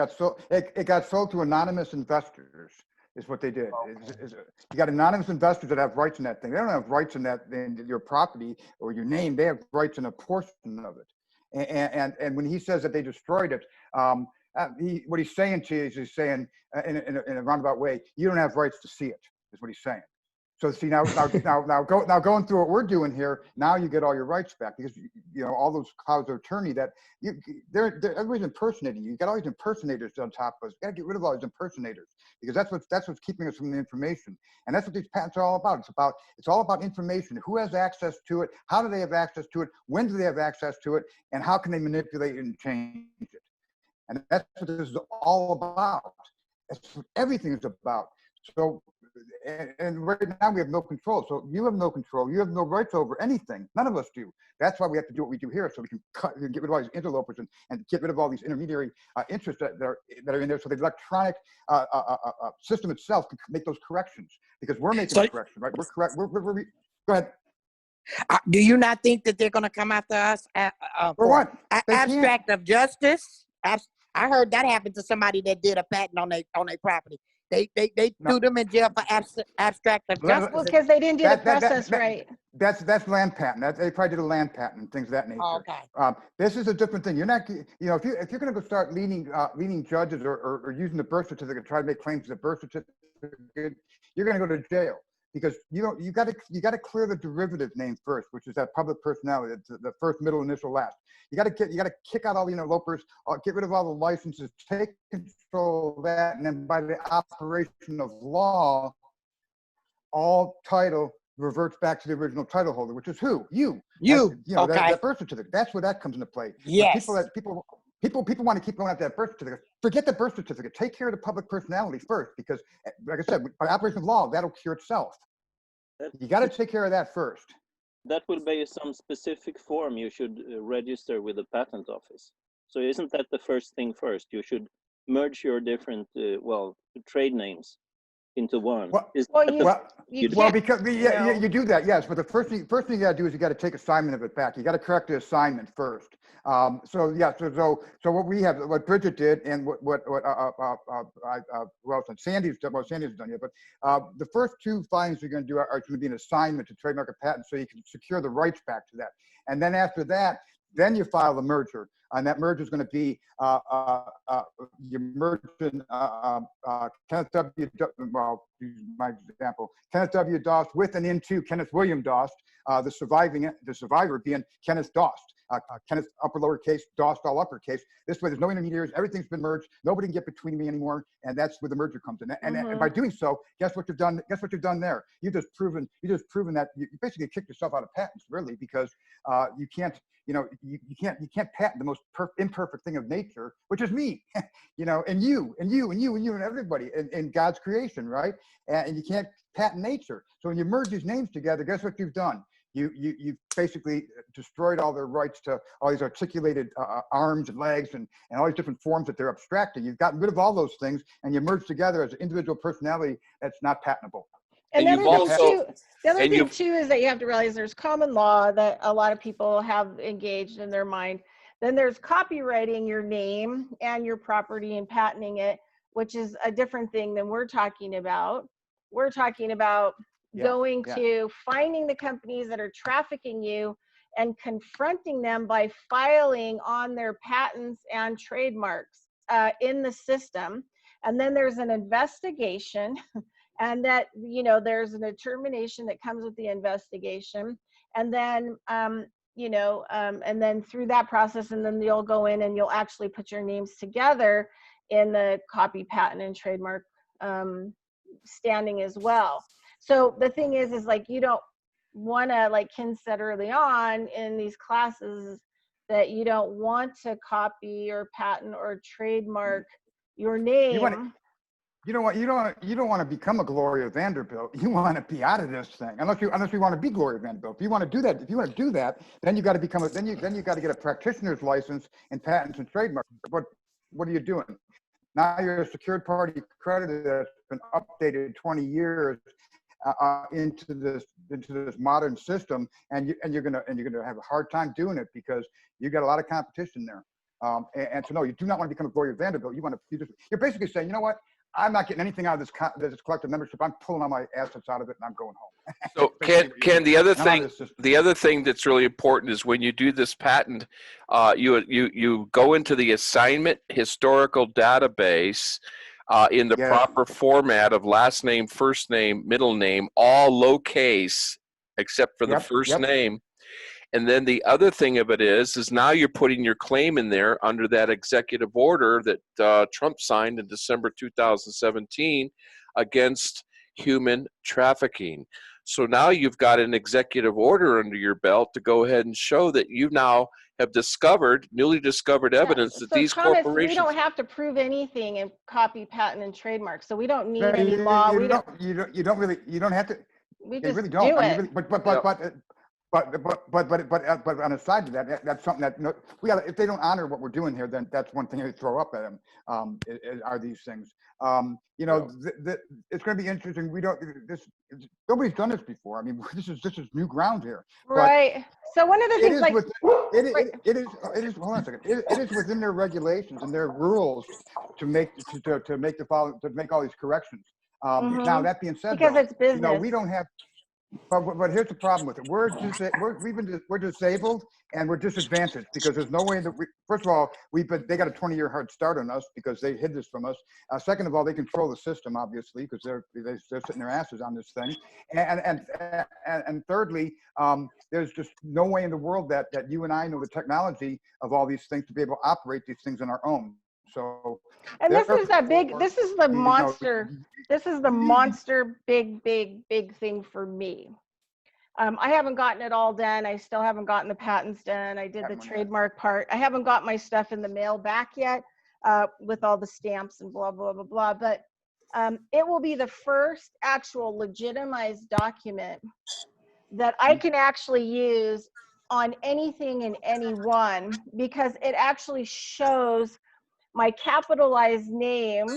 S2: got sold to anonymous investors. Is what they did. You got anonymous investors that have rights in that thing. They don't have rights in your property or your name. They have rights in a portion of it. And when he says that they destroyed it, what he's saying to you is he's saying in a roundabout way, you don't have rights to see it. Is what he's saying. So see now going through what we're doing here, now you get all your rights back, because all those powers of attorney that everybody's impersonating you. You got all these impersonators on top of us. You got to get rid of all these impersonators, because that's what's keeping us from the information. And that's what these patents are all about. It's all about information. Who has access to it? How do they have access to it? When do they have access to it? And how can they manipulate it and change it? And that's what this is all about. That's what everything is about. So. And right now we have no control. So you have no control. You have no rights over anything. None of us do. That's why we have to do what we do here, so we can get rid of all these interlopers and get rid of all these intermediary interests that are in there. So the electronic system itself can make those corrections, because we're making the correction, right? We're correct. Go ahead.
S6: Do you not think that they're going to come after us
S2: for what?
S6: Abstract of justice? I heard that happened to somebody that did a patent on their property. They threw them in jail for abstract of justice.
S1: Well, because they didn't do the process right.
S2: That's land patent. They probably did a land patent and things of that nature.
S6: Oh, okay.
S2: This is a different thing. You're not, if you're going to go start leading judges or using the birth certificate to try to make claims to the birth certificate, you're going to go to jail, because you got to clear the derivative name first, which is that public personality, the first, middle, initial, last. You got to kick out all the interlopers, get rid of all the licenses, take control of that, and then by the operation of law, all title reverts back to the original title holder, which is who? You.
S6: Okay.
S2: That birth certificate. That's where that comes into play.
S6: Yes.
S2: People want to keep going after that birth certificate. Forget the birth certificate. Take care of the public personality first, because, like I said, by operation of law, that'll cure itself. You got to take care of that first.
S10: That will be some specific form you should register with the patent office. So isn't that the first thing first? You should merge your different, trade names into one.
S2: You do that, yes. But the first thing you got to do is you got to take assignment of it back. You got to correct the assignment first. So what we have, what Bridget did, and what Sandy's done yet. But the first two findings you're going to do are going to be an assignment to trademark or patent, so you can secure the rights back to that. And then after that, then you file the merger, and that merger is going to be you're merging Kenneth W. Well, my example, Kenneth W. Dost with and into Kenneth William Dost, the survivor being Kenneth Dost. Kenneth upper lowercase, Dost all uppercase. This way, there's no intermediaries. Everything's been merged. Nobody can get between me anymore, and that's where the merger comes in. And by doing so, guess what you've done? Guess what you've done there? You've just proven that you basically kicked yourself out of patents, really, because you can't patent the most imperfect thing of nature, which is me, and you and everybody in God's creation, right? And you can't patent nature. So when you merge these names together, guess what you've done? you basically destroyed all their rights to all these articulated arms and legs and all these different forms that they're abstracting. You've gotten rid of all those things and you merged together as an individual personality that's not patentable.
S1: And
S4: you've also,
S1: the other thing too is that you have to realize there's common law that a lot of people have engaged in their mind. Then there's copywriting your name and your property and patenting it, which is a different thing than we're talking about. We're talking about going to finding the companies that are trafficking you and confronting them by filing on their patents and trademarks in the system. And then there's an investigation and that, you know, there's a determination that comes with the investigation. And then, and then through that process, and then you'll go in and you'll actually put your names together in the copy, patent, and trademark standing as well. So the thing is like, you don't want to, like Ken said early on in these classes, that you don't want to copy or patent or trademark your name.
S2: You don't want to become a Gloria Vanderbilt. You want to be out of this thing, unless you want to be Gloria Vanderbilt. If you want to do that, then you got to become then you got to get a practitioner's license in patents and trademarks. What are you doing? Now you're a secured party creditor that's been updated 20 years into this modern system, and you're gonna have a hard time doing it because you got a lot of competition there. And so no, you do not want to become a Gloria Vanderbilt. You're basically saying, you know what? I'm not getting anything out of this collective membership. I'm pulling all my assets out of it and I'm going home.
S4: So Ken, the other thing that's really important is when you do this patent, you go into the assignment historical database in the proper format of last name, first name, middle name, all lowercase except for the first name. And then the other thing of it is now you're putting your claim in there under that executive order that Trump signed in December 2017 against human trafficking. So now you've got an executive order under your belt to go ahead and show that you now have newly discovered evidence that these corporations.
S1: We don't have to prove anything in copy, patent, and trademark. So we don't need any law.
S2: You don't have to.
S1: We just
S2: really don't.
S1: do it.
S2: But on a side to that, that's something that if they don't honor what we're doing here, then that's one thing they throw up at them. Are these things? It's going to be interesting. Nobody's done this before. I mean, this is new ground here.
S1: Right. So one of the things,
S2: it is. Hold on a second. It is within their regulations and their rules to make all these corrections. Now that being said,
S1: because it's business.
S2: We don't have. But here's the problem with it. We're disabled and we're disadvantaged because there's no way that first of all, they got a 20-year head start on us because they hid this from us. Second of all, they control the system, obviously, because they're sitting their asses on this thing. And thirdly, there's just no way in the world that you and I know the technology of all these things to be able to operate these things on our own. So,
S1: and this is the monster big thing for me. I haven't gotten it all done. I still haven't gotten the patents done. I did the trademark part. I haven't got my stuff in the mail back yet with all the stamps and blah, blah, blah, blah. But it will be the first actual legitimized document that I can actually use on anything and anyone, because it actually shows my capitalized name,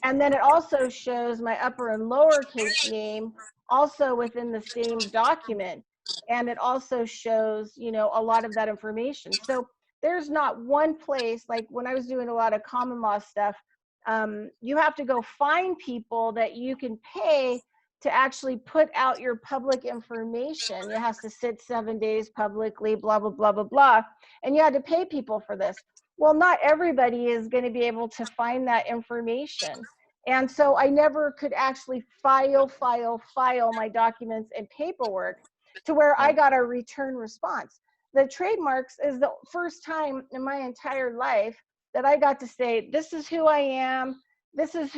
S1: and then it also shows my upper and lowercase name also within the same document, and it also shows a lot of that information. So there's not one place, like when I was doing a lot of common law stuff, you have to go find people that you can pay to actually put out your public information. It has to sit 7 days publicly, blah blah blah blah blah, and you had to pay people for this. Well, not everybody is going to be able to find that information. And so I never could actually file my documents and paperwork to where I got a return response. The trademarks is the first time in my entire life that I got to say, this is who I am, this is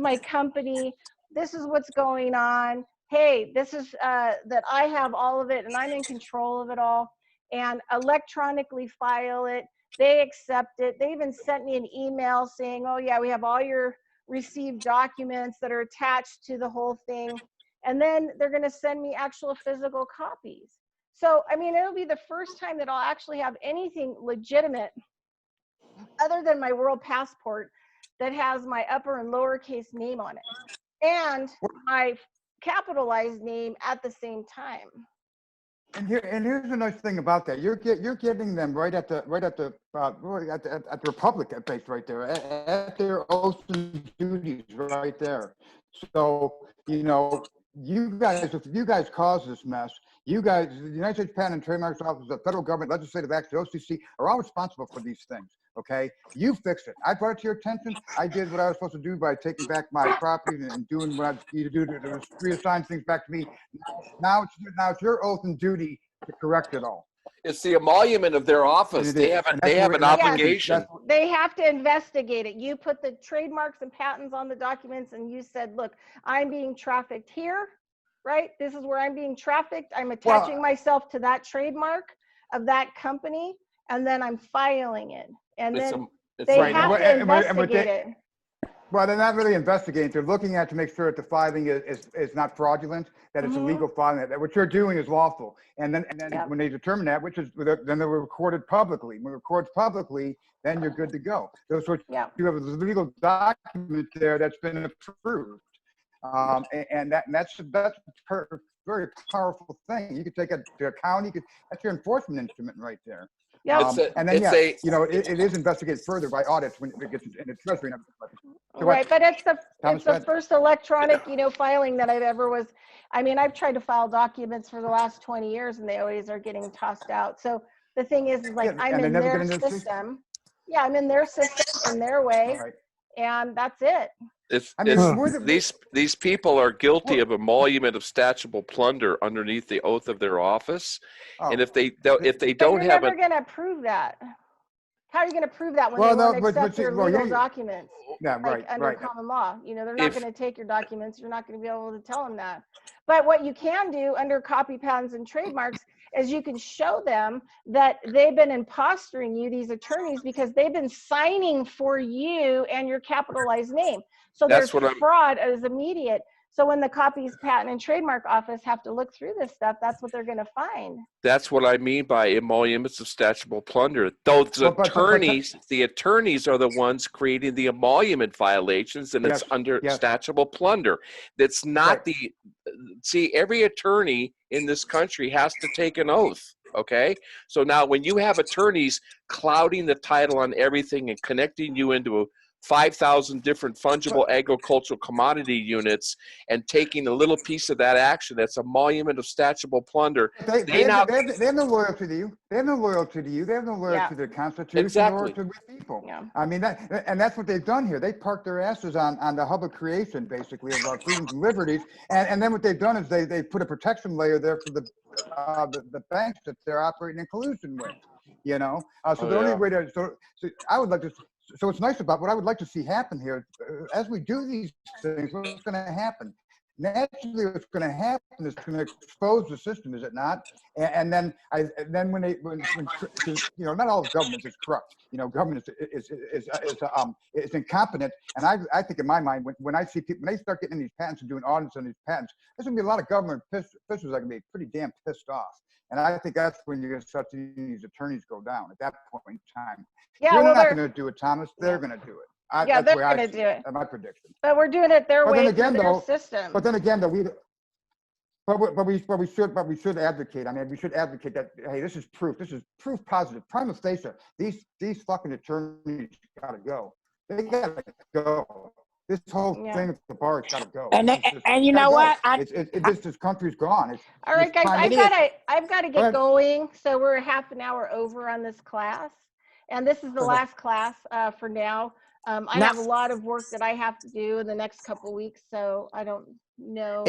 S1: my company, this is what's going on. Hey, this is that I have all of it and I'm in control of it all, and electronically file it. They accept it. They even sent me an email saying, oh yeah, we have all your received documents that are attached to the whole thing. and then they're going to send me actual physical copies. So, I mean, it'll be the first time that I'll actually have anything legitimate other than my world passport that has my upper and lowercase name on it and my capitalized name at the same time.
S2: And here's the nice thing about that. You're getting them right at the Republic base right there at their oaths and duties right there. So you know, you guys, if you guys cause this mess, you guys, the United States Patent and Trademark Office, the federal government, legislative acts, the OCC are all responsible for these things. Okay, you fix it. I brought it to your attention. I did what I was supposed to do by taking back my property and doing what I need to do to reassign things back to me. Now it's your oath and duty to correct it all.
S4: It's the emolument of their office. They have an obligation.
S1: They have to investigate it. You put the trademarks and patents on the documents and you said, look, I'm being trafficked here, right? This is where I'm being trafficked. I'm attaching myself to that trademark of that company, and then I'm filing it. And then they have to investigate it.
S2: Well, they're not really investigating. They're looking at to make sure that the filing is not fraudulent, that it's illegal filing, that what you're doing is lawful. And then when they determine that, then they're recorded publicly. When recorded publicly, then you're good to go. So you have a legal document there that's been approved. And that's a very powerful thing. You could take it to a county, that's your enforcement instrument right there.
S1: Yeah.
S2: And then it is investigated further by audits when it gets into Treasury.
S1: Right, but it's the first electronic, filing that I've ever was. I mean, I've tried to file documents for the last 20 years, and they always are getting tossed out. So the thing is like I'm in their system. Yeah, I'm in their system, in their way, and that's it.
S4: These people are guilty of emolument of statutable plunder underneath the oath of their office, and if they don't have,
S1: you're never going to prove that. How are you going to prove that when they won't accept your legal documents?
S2: Yeah,
S1: under common law, they're not going to take your documents. You're not going to be able to tell them that. But what you can do under copy patents and trademarks is you can show them that they've been impostoring you, these attorneys, because they've been signing for you and your capitalized name. So there's fraud as immediate. So when the Copies, Patent, and Trademark Office have to look through this stuff, that's what they're going to find.
S4: That's what I mean by emoluments of statutable plunder. Those the attorneys are the ones creating the emolument violations, and it's under statutable plunder. That's not see, every attorney in this country has to take an oath. Okay, so now when you have attorneys clouding the title on everything and connecting you into 5,000 different fungible agricultural commodity units and taking a little piece of that action, that's emolument of statutable plunder.
S2: They have no loyalty to you. They have no loyalty to you. They have no loyalty to the Constitution or to the people. Yeah. I mean, that's what they've done here. They parked their asses on the hub of creation, basically, of our freedoms and liberties. And then what they've done is they put a protection layer there for the banks that they're operating in collusion with. So the only way to so I would like to. So what's nice about what I would like to see happen here, as we do these things, what's going to happen? Naturally, what's going to happen is going to expose the system, is it not? And then when not all government is corrupt. Government is incompetent. And I think in my mind, when I see people, when they start getting in these patents and doing audits on these patents, there's going to be a lot of government officials that are going to be pretty damn pissed off. And I think that's when you're going to start seeing these attorneys go down at that point in time.
S1: Yeah,
S2: you're not going to do it, Thomas. They're going to do it.
S1: They're going to do it.
S2: That's my prediction.
S1: But we're doing it their way through their system.
S2: But then again, we should advocate. I mean, we should advocate that. Hey, this is proof. This is proof positive. Prima facie. These fucking attorneys got to go. They got to go. This whole thing at the bar has got to go.
S6: And you know what?
S2: This country's gone.
S1: All right, guys, I've got to get going. So we're half an hour over on this class. And this is the last class for now. I have a lot of work that I have to do in the next couple of weeks, so I don't know.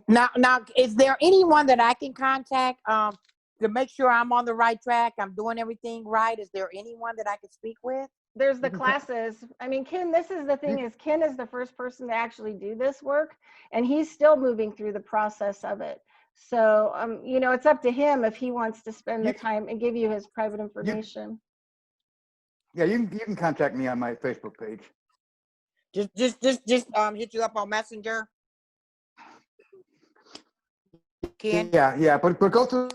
S6: Now, is there anyone that I can contact to make sure I'm on the right track? I'm doing everything right. Is there anyone that I can speak with?
S1: There's the classes. I mean, Ken, this is the thing is Ken is the first person to actually do this work, and he's still moving through the process of it. So, it's up to him if he wants to spend the time and give you his private information.
S2: Yeah, you can contact me on my Facebook page.
S6: Just hit you up on Messenger. Ken?
S2: Yeah, but go through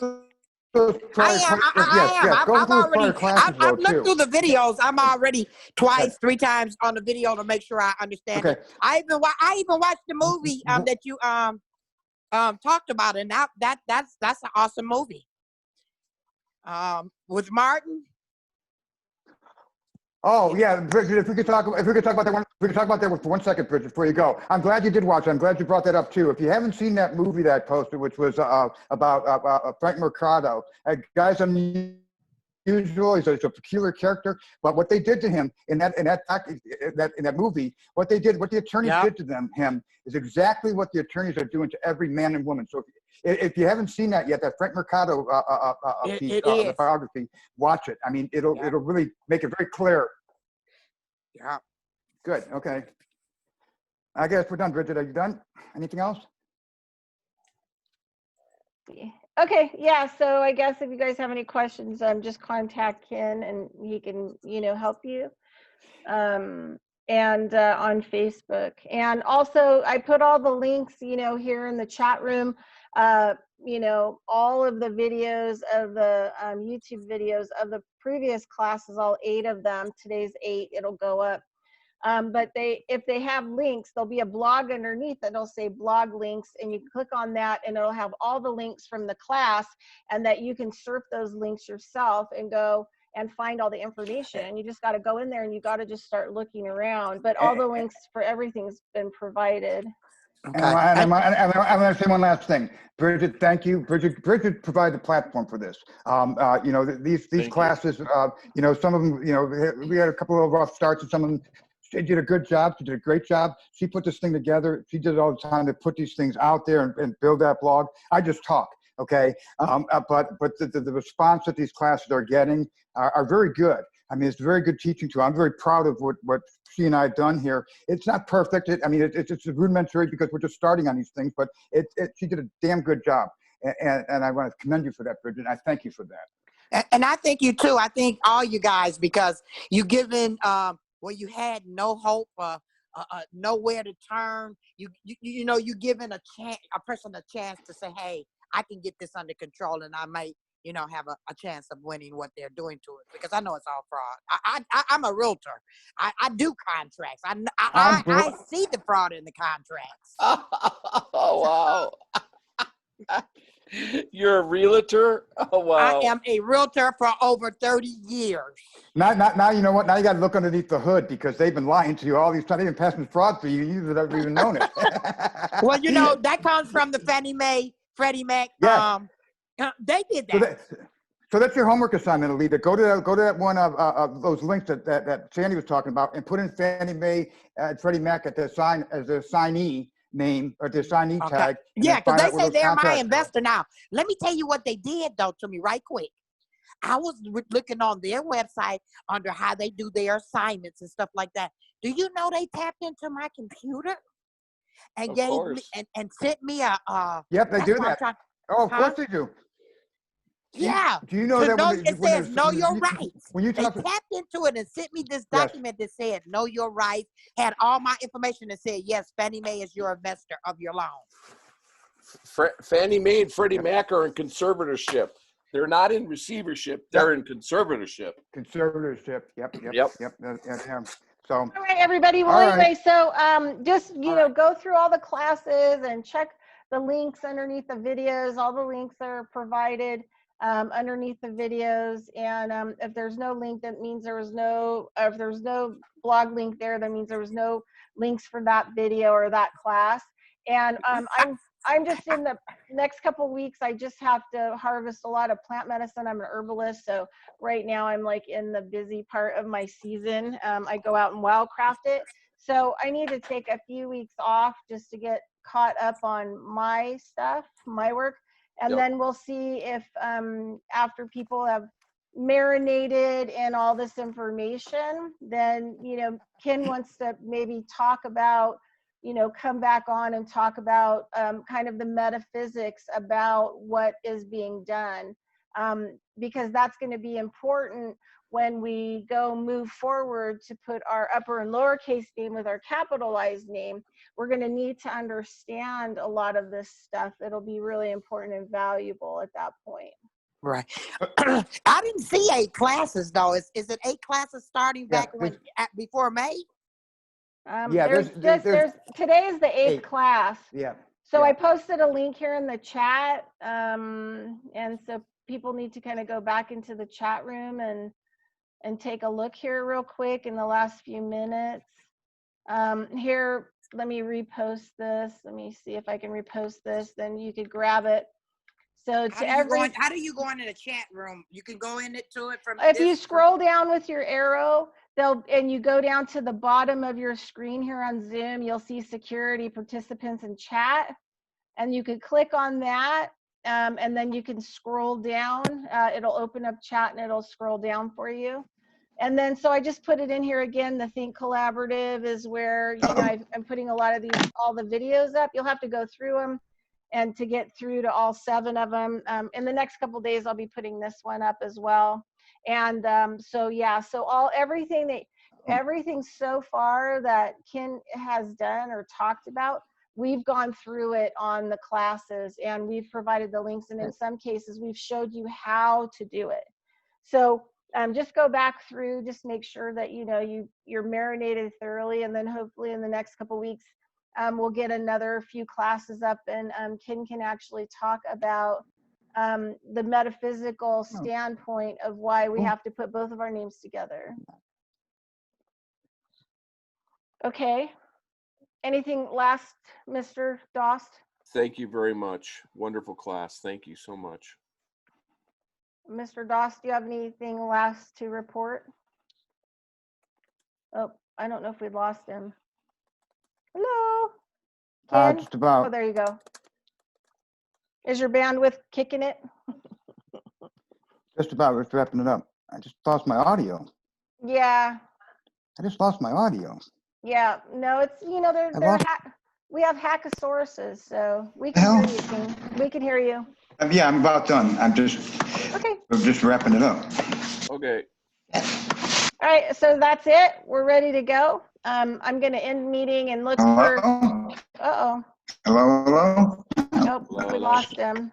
S2: those
S6: I
S2: prior,
S6: am.
S2: yes, go
S6: I've
S2: through those prior
S6: already.
S2: classes though
S6: I've looked
S2: too.
S6: through the videos. I'm already
S2: Okay,
S6: twice, 3 times on the video to make sure I understand
S2: okay.
S6: it. I even watched the movie that you talked about, and that's an awesome movie. With Martin.
S2: Oh yeah, Bridget, if we could talk about that one, we could talk about that for 1 second, Bridget, before you go. I'm glad you did watch it. I'm glad you brought that up too. If you haven't seen that movie that I posted, which was about Frank Mercado, guy's unusual. He's a peculiar character, but what they did to him in that movie, what the attorneys did to him is exactly what the attorneys are doing to every man and woman. So if you haven't seen that yet, that Frank Mercado piece, the biography, watch it. I mean, it'll really make it very clear.
S6: Yeah.
S2: Good. Okay. I guess we're done. Bridget, are you done? Anything else?
S1: Okay, yeah, so I guess if you guys have any questions, just contact Ken and he can, help you. And on Facebook. And also I put all the links, here in the chat room, all of the videos of the YouTube videos of the previous classes, all 8 of them. Today's 8, it'll go up. But if they have links, there'll be a blog underneath that'll say blog links, and you click on that and it'll have all the links from the class, and that you can surf those links yourself and go and find all the information. You just got to go in there and you got to just start looking around. But all the links for everything's been provided.
S2: Okay. And I'm going to say one last thing. Bridget, thank you. Bridget provided the platform for this. These classes, some of them, we had a couple of rough starts, and some of them, she did a good job. She did a great job. She put this thing together. She did it all the time to put these things out there and build that blog. I just talk. Okay. But the response that these classes are getting are very good. I mean, it's very good teaching too. I'm very proud of what she and I have done here. It's not perfect. It's rudimentary because we're just starting on these things, but she did a damn good job. And I want to commend you for that, Bridget. I thank you for that.
S6: And I thank you too. I thank all you guys, because you given where you had no hope, nowhere to turn. You giving a person a chance to say, hey, I can get this under control, and I might, have a chance of winning what they're doing to it, because I know it's all fraud. I'm a realtor. I do contracts. I see the fraud in the contracts.
S4: Oh, wow. You're a realtor? Oh, wow.
S6: I am a realtor for over 30 years.
S2: Now you know what? Now you got to look underneath the hood, because they've been lying to you all these times. They've been passing fraud for you. You've never even known it.
S6: Well, that comes from the Fannie Mae, Freddie Mac.
S2: Yes.
S6: They did that.
S2: So that's your homework assignment, Alita. Go to that one of those links that Sandy was talking about, and put in Fannie Mae and Freddie Mac as the assignee name, or the assignee tag.
S6: Yeah, because they say they're my investor now. Let me tell you what they did, though, to me right quick. I was looking on their website under how they do their assignments and stuff like that. Do you know they tapped into my computer and gave me and sent me a
S2: Yep, they do that. Of course they do.
S6: Yeah.
S2: Do you know that
S6: it says know your rights?
S2: When you
S6: they tapped into it and sent me this document that said know your rights, had all my information that said, yes, Fannie Mae is your investor of your loan.
S4: Fannie Mae and Freddie Mac are in conservatorship. They're not in receivership. They're in conservatorship.
S2: Conservatorship. Yep. So.
S1: All right, everybody. Well, anyway, so just go through all the classes and check the links underneath the videos. All the links are provided underneath the videos, and if there's no link, that means there was no. If there's no blog link there, that means there was no links for that video or that class. And I'm just in the next couple of weeks. I just have to harvest a lot of plant medicine. I'm an herbalist, so right now I'm like in the busy part of my season. I go out and wildcraft it, so I need to take a few weeks off just to get caught up on my stuff, my work, and then we'll see if after people have marinated in all this information, then Ken wants to maybe talk about, come back on and talk about kind of the metaphysics about what is being done. because that's going to be important when we go move forward to put our upper and lowercase name with our capitalized name. We're going to need to understand a lot of this stuff. It'll be really important and valuable at that point.
S6: Right. I didn't see 8 classes though. Is it 8 classes starting back before May?
S1: There's today is the 8th class.
S2: Yeah.
S1: So I posted a link here in the chat. And so people need to kind of go back into the chat room and take a look here real quick in the last few minutes. Here, let me repost this. Let me see if I can repost this. Then you could grab it. So
S6: how do you go into the chat room? You can go into it from.
S1: If you scroll down with your arrow, and you go down to the bottom of your screen here on Zoom, you'll see security, participants, and chat. And you could click on that, and then you can scroll down. It'll open up chat and it'll scroll down for you. And then, so I just put it in here again. The Think Collaborative is where, you know, I'm putting a lot of all the videos up. You'll have to go through them, and to get through to all 7 of them. In the next couple of days, I'll be putting this one up as well. And so, yeah, so everything so far that Ken has done or talked about, we've gone through it on the classes, and we've provided the links. And in some cases, we've showed you how to do it. So just go back through, just make sure that, you know, you're marinated thoroughly. And then hopefully in the next couple of weeks, we'll get another few classes up, and Ken can actually talk about the metaphysical standpoint of why we have to put both of our names together. Okay. Anything last, Mr. Dost?
S3: Thank you very much. Wonderful class. Thank you so much.
S1: Mr. Dost, do you have anything last to report? Oh, I don't know if we lost him. Hello? Ken?
S2: Just about.
S1: Oh, there you go. Is your bandwidth kicking it?
S2: Just about wrapping it up. I just lost my audio.
S1: Yeah.
S2: I just lost my audio.
S1: Yeah. No, it's, you know, we have hackasauruses, so we can hear you, King. We can hear you.
S2: Yeah, I'm about done. I'm just wrapping it up.
S3: Okay.
S1: All right, so that's it. We're ready to go. I'm going to end meeting and look for. Uh-oh.
S2: Hello.
S1: Nope, we lost him.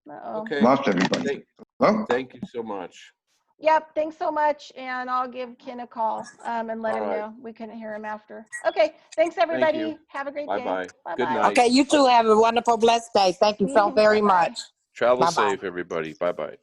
S1: Uh-oh.
S3: Okay.
S2: Lost everybody.
S3: Thank you so much.
S1: Yep, thanks so much, and I'll give Ken a call and let him know. We couldn't hear him after. Okay, thanks everybody.
S3: Thank you.
S1: Have a great
S3: Bye-bye.
S1: day. Bye-bye.
S3: Good night.
S6: Okay, you too have a wonderful, blessed day. Thank you so very much.
S4: Travel
S6: Bye-bye.
S4: safe, everybody. Bye-bye.